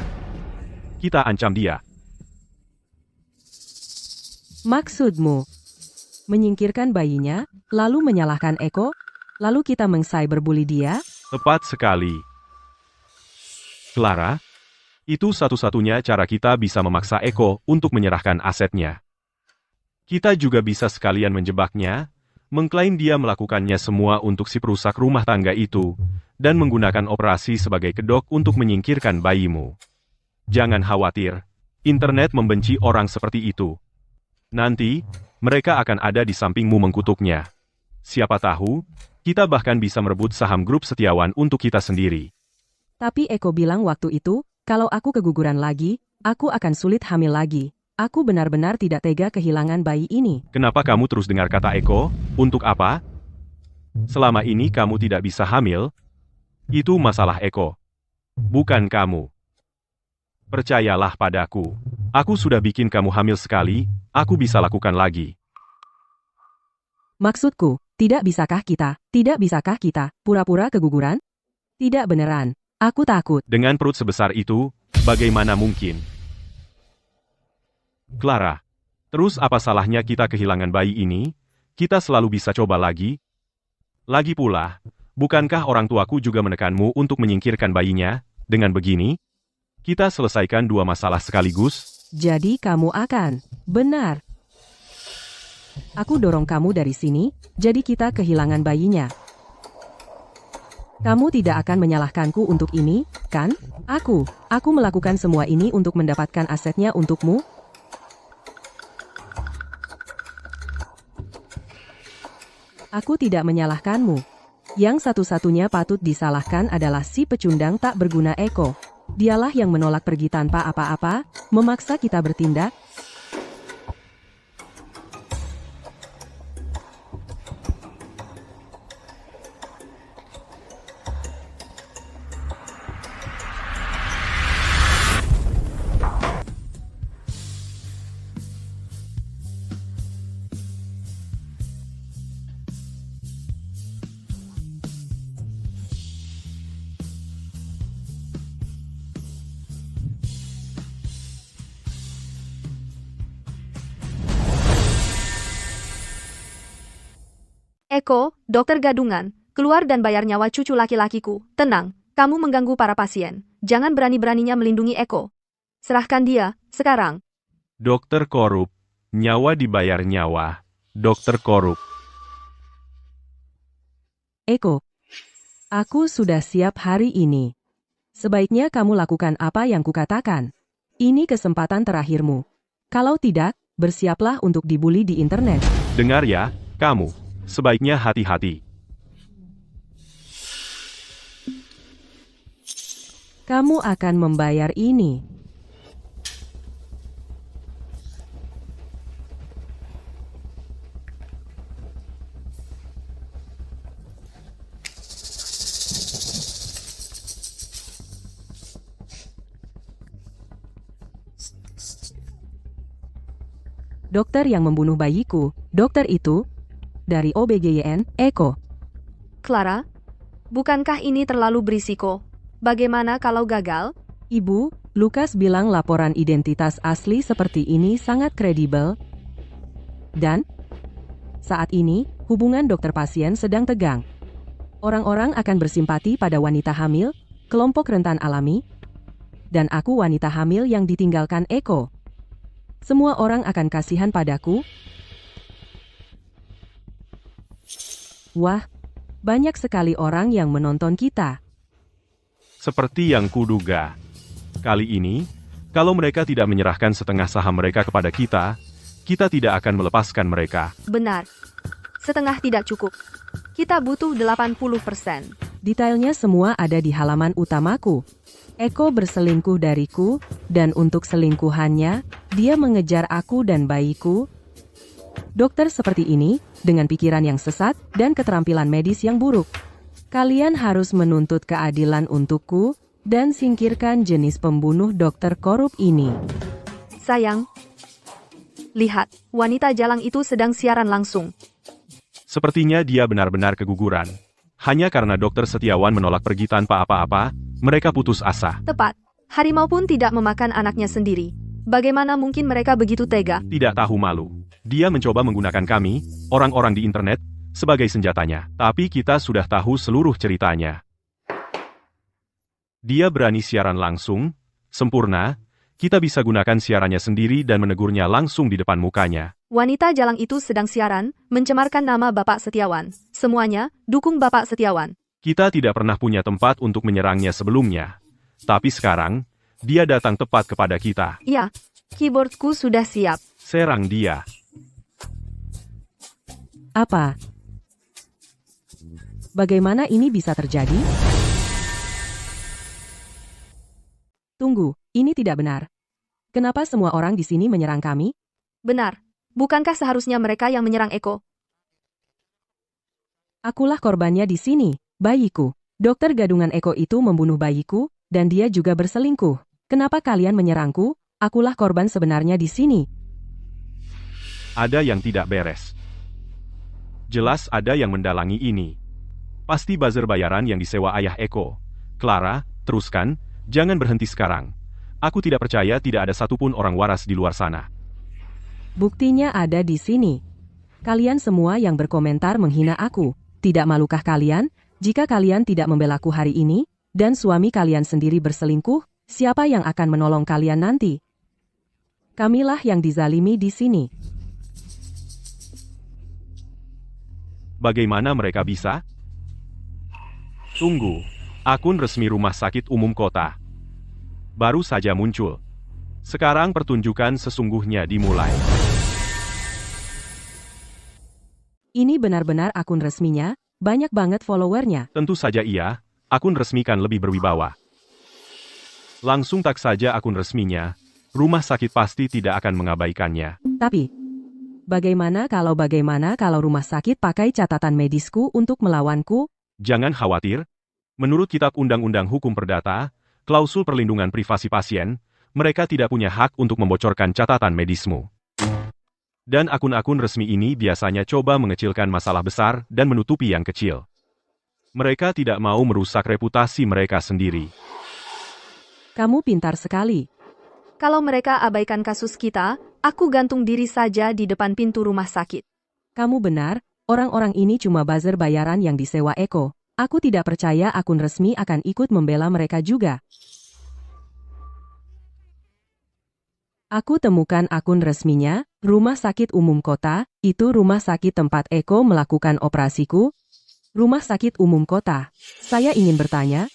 Kita ancam dia. Maksudmu? Menyingkirkan bayinya, lalu menyalahkan Eko, lalu kita meng-cyberbully dia? Tepat sekali. Clara, itu satu-satunya cara kita bisa memaksa Eko untuk menyerahkan asetnya. Kita juga bisa sekalian menjebaknya, mengklaim dia melakukannya semua untuk si perusak rumah tangga itu, dan menggunakan operasi sebagai kedok untuk menyingkirkan bayimu. Jangan khawatir, internet membenci orang seperti itu. Nanti, mereka akan ada di sampingmu mengkutuknya. Siapa tahu, kita bahkan bisa merebut saham grup Setiawan untuk kita sendiri. Tapi Eko bilang waktu itu, kalau aku keguguran lagi, aku akan sulit hamil lagi. Aku benar-benar tidak tega kehilangan bayi ini. Kenapa kamu terus dengar kata Eko? Untuk apa? Selama ini kamu tidak bisa hamil? Itu masalah Eko. Bukan kamu. Percayalah padaku. Aku sudah bikin kamu hamil sekali, aku bisa lakukan lagi. Maksudku, tidak bisakah kita, pura-pura keguguran? Tidak beneran, aku takut. Dengan perut sebesar itu, bagaimana mungkin? Clara, terus apa salahnya kita kehilangan bayi ini? Kita selalu bisa coba lagi. Lagi pula, bukankah orang tuaku juga menekanmu untuk menyingkirkan bayinya? Dengan begini, kita selesaikan dua masalah sekaligus. Jadi kamu akan, benar. Aku dorong kamu dari sini, jadi kita kehilangan bayinya. Kamu tidak akan menyalahkanku untuk ini, kan? Aku melakukan semua ini untuk mendapatkan asetnya untukmu. Aku tidak menyalahkanmu. Yang satu-satunya patut disalahkan adalah si pecundang tak berguna Eko. Dialah yang menolak pergi tanpa apa-apa, memaksa kita bertindak. Eko, dokter gadungan, keluar dan bayar nyawa cucu laki-lakiku. Tenang, kamu mengganggu para pasien. Jangan berani-beraninya melindungi Eko. Serahkan dia, sekarang. Dokter korup. Nyawa dibayar nyawa. Dokter korup. Eko, aku sudah siap hari ini. Sebaiknya kamu lakukan apa yang kukatakan. Ini kesempatan terakhirmu. Kalau tidak, bersiaplah untuk dibully di internet. Dengar ya, kamu. Sebaiknya hati-hati. Kamu akan membayar ini. Dokter yang membunuh bayiku, dokter itu, dari OBGYN, Eko. Clara, bukankah ini terlalu berisiko? Bagaimana kalau gagal? Ibu, Lukas bilang laporan identitas asli seperti ini sangat kredibel. Dan, saat ini, hubungan dokter pasien sedang tegang. Orang-orang akan bersimpati pada wanita hamil, kelompok rentan alami, dan aku wanita hamil yang ditinggalkan Eko. Semua orang akan kasihan padaku. Wah, banyak sekali orang yang menonton kita. Seperti yang kuduga. Kali ini, kalau mereka tidak menyerahkan setengah saham mereka kepada kita tidak akan melepaskan mereka. Benar. Setengah tidak cukup. Kita butuh 80%. Detailnya semua ada di halaman utamaku. Eko berselingkuh dariku, dan untuk selingkuhannya, dia mengejar aku dan bayiku. Dokter seperti ini, dengan pikiran yang sesat dan keterampilan medis yang buruk. Kalian harus menuntut keadilan untukku, dan singkirkan jenis pembunuh dokter korup ini. Sayang, lihat, wanita jalang itu sedang siaran langsung. Sepertinya dia benar-benar keguguran. Hanya karena dokter Setiawan menolak pergi tanpa apa-apa, mereka putus asa. Tepat, harimau pun tidak memakan anaknya sendiri. Bagaimana mungkin mereka begitu tega? Tidak tahu malu. Dia mencoba menggunakan kami, orang-orang di internet, sebagai senjatanya. Tapi kita sudah tahu seluruh ceritanya. Dia berani siaran langsung, sempurna, kita bisa gunakan siarannya sendiri dan menegurnya langsung di depan mukanya. Wanita jalang itu sedang siaran, mencemarkan nama Bapak Setiawan. Semuanya, dukung Bapak Setiawan. Kita tidak pernah punya tempat untuk menyerangnya sebelumnya. Tapi sekarang, dia datang tepat kepada kita. Ya, keyboardku sudah siap. Serang dia. Apa? Bagaimana ini bisa terjadi? Tunggu, ini tidak benar. Kenapa semua orang di sini menyerang kami? Benar. Bukankah seharusnya mereka yang menyerang Eko? Akulah korbannya di sini, bayiku. Dokter gadungan Eko itu membunuh bayiku, dan dia juga berselingkuh. Kenapa kalian menyerangku? Akulah korban sebenarnya di sini. Ada yang tidak beres. Jelas ada yang mendalangi ini. Pasti buzzer bayaran yang disewa ayah Eko. Clara, teruskan, jangan berhenti sekarang. Aku tidak percaya tidak ada satupun orang waras di luar sana. Buktinya ada di sini. Kalian semua yang berkomentar menghina aku. Tidak malukah kalian, jika kalian tidak membelaku hari ini, dan suami kalian sendiri berselingkuh, siapa yang akan menolong kalian nanti? Kamilah yang dizalimi di sini. Bagaimana mereka bisa? Tunggu, akun resmi Rumah Sakit Umum Kota. Baru saja muncul. Sekarang pertunjukan sesungguhnya dimulai. Ini benar-benar akun resminya, banyak banget followernya. Tentu saja iya, akun resmi kan lebih berwibawa. Langsung tag saja akun resminya, rumah sakit pasti tidak akan mengabaikannya. Tapi, bagaimana kalau rumah sakit pakai catatan medisku untuk melawanku? Jangan khawatir. Menurut Kitab Undang-Undang Hukum Perdata, klausul perlindungan privasi pasien, mereka tidak punya hak untuk membocorkan catatan medismu. Dan akun-akun resmi ini biasanya coba mengecilkan masalah besar dan menutupi yang kecil. Mereka tidak mau merusak reputasi mereka sendiri. Kamu pintar sekali. Kalau mereka abaikan kasus kita, aku gantung diri saja di depan pintu rumah sakit. Kamu benar, Orang-orang ini cuma buzzer bayaran yang disewa Eko. Aku tidak percaya akun resmi akan ikut membela mereka juga. Aku temukan akun resminya, Rumah Sakit Umum Kota, itu rumah sakit tempat Eko melakukan operasiku. Rumah Sakit Umum Kota. Saya ingin bertanya,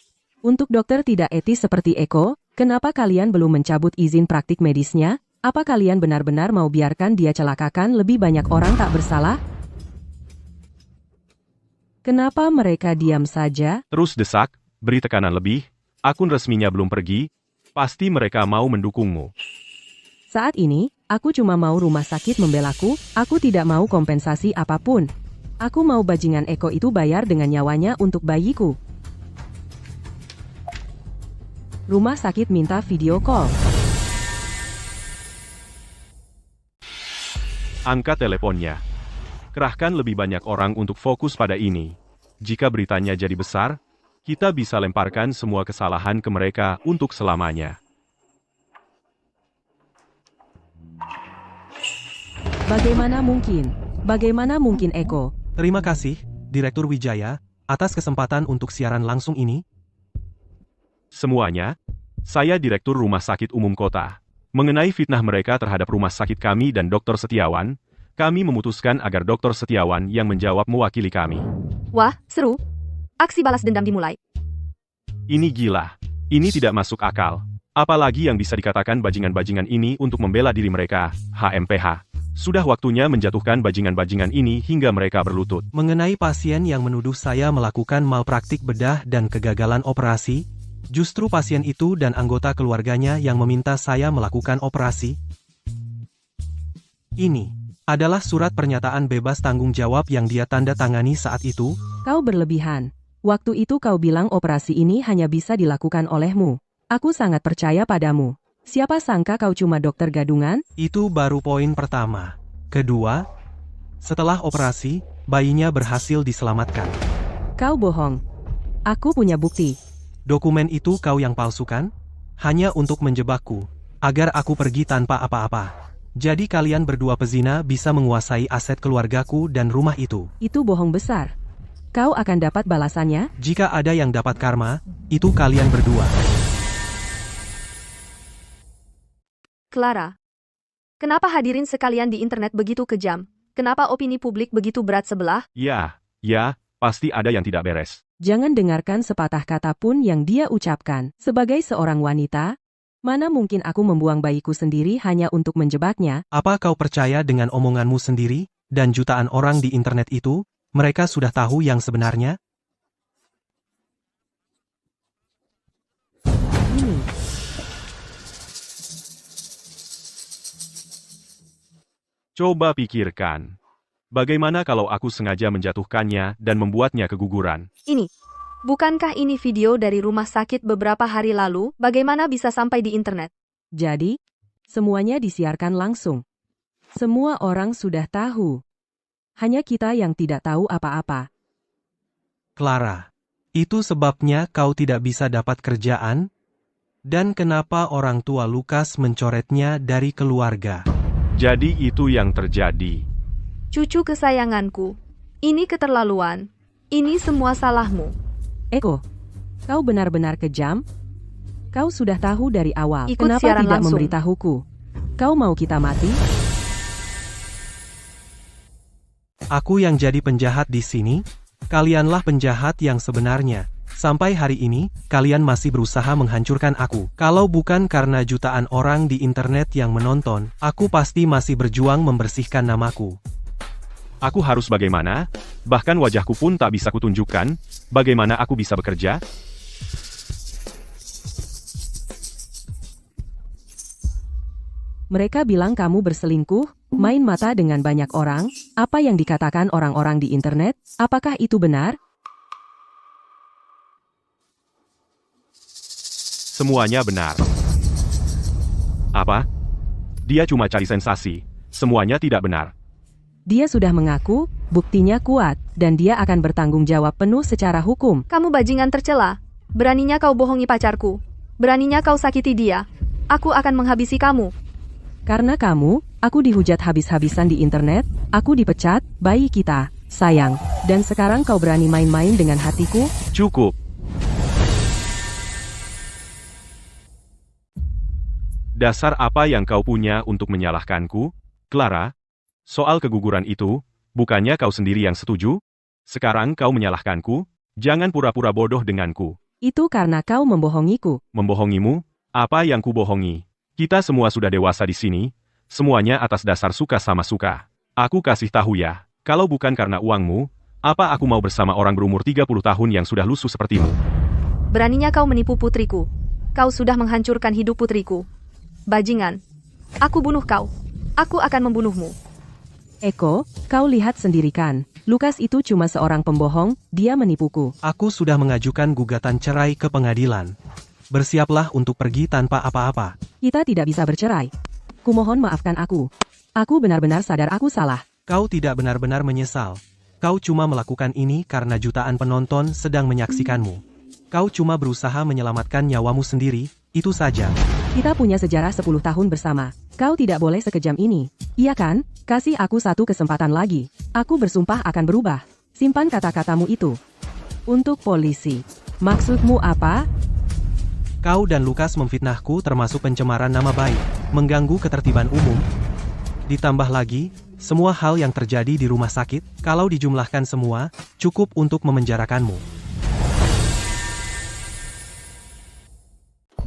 untuk dokter tidak etis seperti Eko, kenapa kalian belum mencabut izin praktik medisnya? Apa kalian benar-benar mau biarkan dia celakakan lebih banyak orang tak bersalah? Kenapa mereka diam saja? Terus desak, beri tekanan lebih, akun resminya belum pergi, pasti mereka mau mendukungmu. Saat ini, aku cuma mau rumah sakit membelaku, aku tidak mau kompensasi apapun. Aku mau bajingan Eko itu bayar dengan nyawanya untuk bayiku. Rumah sakit minta video call. Angkat teleponnya. Kerahkan lebih banyak orang untuk fokus pada ini. Jika beritanya jadi besar, kita bisa lemparkan semua kesalahan ke mereka untuk selamanya. Bagaimana mungkin? Bagaimana mungkin Eko? Terima kasih, Direktur Wijaya, atas kesempatan untuk siaran langsung ini. Semuanya, saya Direktur Rumah Sakit Umum Kota. Mengenai fitnah mereka terhadap rumah sakit kami dan Dr. Setiawan, kami memutuskan agar Dr. Setiawan yang menjawab mewakili kami. Wah, seru. Aksi balas dendam dimulai. Ini gila. Ini tidak masuk akal. Apalagi yang bisa dikatakan bajingan-bajingan ini untuk membela diri mereka, HMPH. Sudah waktunya menjatuhkan bajingan-bajingan ini hingga mereka berlutut. Mengenai pasien yang menuduh saya melakukan malpraktik bedah dan kegagalan operasi, justru pasien itu dan anggota keluarganya yang meminta saya melakukan operasi. Ini adalah surat pernyataan bebas tanggung jawab yang dia tanda tangani saat itu. Kau berlebihan. Waktu itu kau bilang operasi ini hanya bisa dilakukan olehmu. Aku sangat percaya padamu. Siapa sangka kau cuma dokter gadungan? Itu baru poin pertama. Kedua, setelah operasi, bayinya berhasil diselamatkan. Kau bohong. Aku punya bukti. Dokumen itu kau yang palsukan? Hanya untuk menjebakku, agar aku pergi tanpa apa-apa. Jadi kalian berdua pezina bisa menguasai aset keluargaku dan rumah itu. Itu bohong besar. Kau akan dapat balasannya? Jika ada yang dapat karma, itu kalian berdua. Clara. Kenapa hadirin sekalian di internet begitu kejam? Kenapa opini publik begitu berat sebelah? Ya, pasti ada yang tidak beres. Jangan dengarkan sepatah kata pun yang dia ucapkan. Sebagai seorang wanita, mana mungkin aku membuang bayiku sendiri hanya untuk menjebaknya? Apa kau percaya dengan omonganmu sendiri, dan jutaan orang di internet itu? Mereka sudah tahu yang sebenarnya? Ini. Coba pikirkan. Bagaimana kalau aku sengaja menjatuhkannya dan membuatnya keguguran? Ini. Bukankah ini video dari rumah sakit beberapa hari lalu? Bagaimana bisa sampai di internet? Jadi, semuanya disiarkan langsung. Semua orang sudah tahu. Hanya kita yang tidak tahu apa-apa. Clara, itu sebabnya kau tidak bisa dapat kerjaan? Dan kenapa orang tua Lukas mencoretnya dari keluarga? Jadi itu yang terjadi. Cucu kesayanganku. Ini keterlaluan. Ini semua salahmu. Eko, kau benar-benar kejam? Kau sudah tahu dari awal. Ikut Kenapa siaran tidak langsung. memberitahuku? Kau mau kita mati? Aku yang jadi penjahat di sini? Kalianlah penjahat yang sebenarnya. Sampai hari ini, kalian masih berusaha menghancurkan aku. Kalau bukan karena jutaan orang di internet yang menonton, aku pasti masih berjuang membersihkan namaku. Aku harus bagaimana? Bahkan wajahku pun tak bisa kutunjukkan. Bagaimana aku bisa bekerja? Mereka bilang kamu berselingkuh, main mata dengan banyak orang. Apa yang dikatakan orang-orang di internet? Apakah itu benar? Semuanya benar. Apa? Dia cuma cari sensasi. Semuanya tidak benar. Dia sudah mengaku, buktinya kuat, dan dia akan bertanggung jawab penuh secara hukum. Kamu bajingan tercela. Beraninya kau bohongi pacarku. Beraninya kau sakiti dia. Aku akan menghabisi kamu. Karena kamu, aku dihujat habis-habisan di internet, aku dipecat, bayi kita. sayang. Dan sekarang kau berani main-main dengan hatiku? Cukup. Dasar apa yang kau punya untuk menyalahkanku, Clara? Soal keguguran itu, bukannya kau sendiri yang setuju? Sekarang kau menyalahkanku? Jangan pura-pura bodoh denganku. Itu karena kau membohongiku. Membohongimu? Apa yang kubohongi? Kita semua sudah dewasa di sini, semuanya atas dasar suka sama suka. Aku kasih tahu ya, kalau bukan karena uangmu, apa aku mau bersama orang berumur 30 tahun yang sudah lusuh sepertimu? Beraninya kau menipu putriku. Kau sudah menghancurkan hidup putriku. Bajingan. Aku bunuh kau. Aku akan membunuhmu. Eko, kau lihat sendiri kan. Lukas itu cuma seorang pembohong, dia menipuku. Aku sudah mengajukan gugatan cerai ke pengadilan. Bersiaplah untuk pergi tanpa apa-apa. Kita tidak bisa bercerai. Kumohon maafkan aku. Aku benar-benar sadar aku salah. Kau tidak benar-benar menyesal. Kau cuma melakukan ini karena jutaan penonton sedang menyaksikanmu. Kau cuma berusaha menyelamatkan nyawamu sendiri, itu saja. Kita punya sejarah 10 tahun bersama. Kau tidak boleh sekejam ini. Iya kan? Kasih aku satu kesempatan lagi. Aku bersumpah akan berubah. Simpan kata-katamu itu. Untuk polisi. Maksudmu apa? Kau dan Lukas memfitnahku termasuk pencemaran nama baik, mengganggu ketertiban umum. Ditambah lagi, semua hal yang terjadi di rumah sakit, kalau dijumlahkan semua, cukup untuk memenjarakanmu.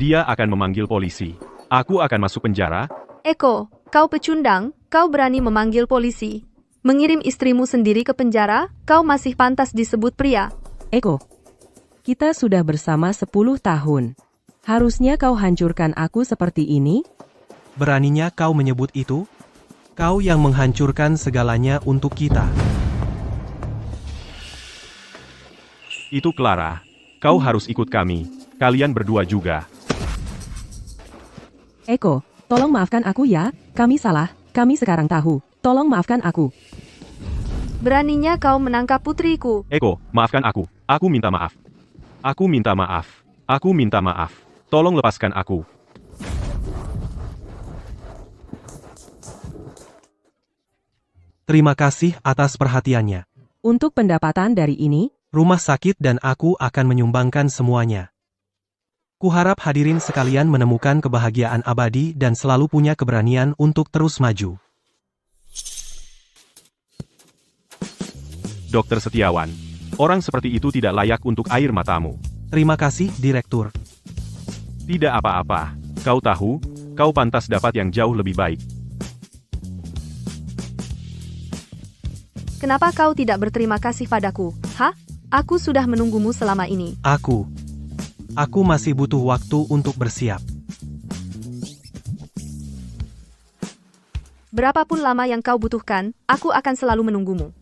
Dia akan memanggil polisi. Aku akan masuk penjara. Eko, kau pecundang, kau berani memanggil polisi. Mengirim istrimu sendiri ke penjara, kau masih pantas disebut pria. Eko, kita sudah bersama 10 tahun. Harusnya kau hancurkan aku seperti ini? Beraninya kau menyebut itu? Kau yang menghancurkan segalanya untuk kita. Itu Clara. Kau harus ikut kami. Kalian berdua juga. Eko, tolong maafkan aku ya, kami salah, kami sekarang tahu. Tolong maafkan aku. Beraninya kau menangkap putriku. Eko, maafkan aku. Aku minta maaf. Aku minta maaf. Aku minta maaf. Tolong lepaskan aku. Terima kasih atas perhatiannya. Untuk pendapatan dari ini, Rumah sakit dan aku akan menyumbangkan semuanya. Kuharap hadirin sekalian menemukan kebahagiaan abadi dan selalu punya keberanian untuk terus maju. Dokter Setiawan, orang seperti itu tidak layak untuk air matamu. Terima kasih, Direktur. Tidak apa-apa. Kau tahu, kau pantas dapat yang jauh lebih baik. Kenapa kau tidak berterima kasih padaku? Hah? Aku sudah menunggumu selama ini. Aku masih butuh waktu untuk bersiap. Berapapun lama yang kau butuhkan, aku akan selalu menunggumu.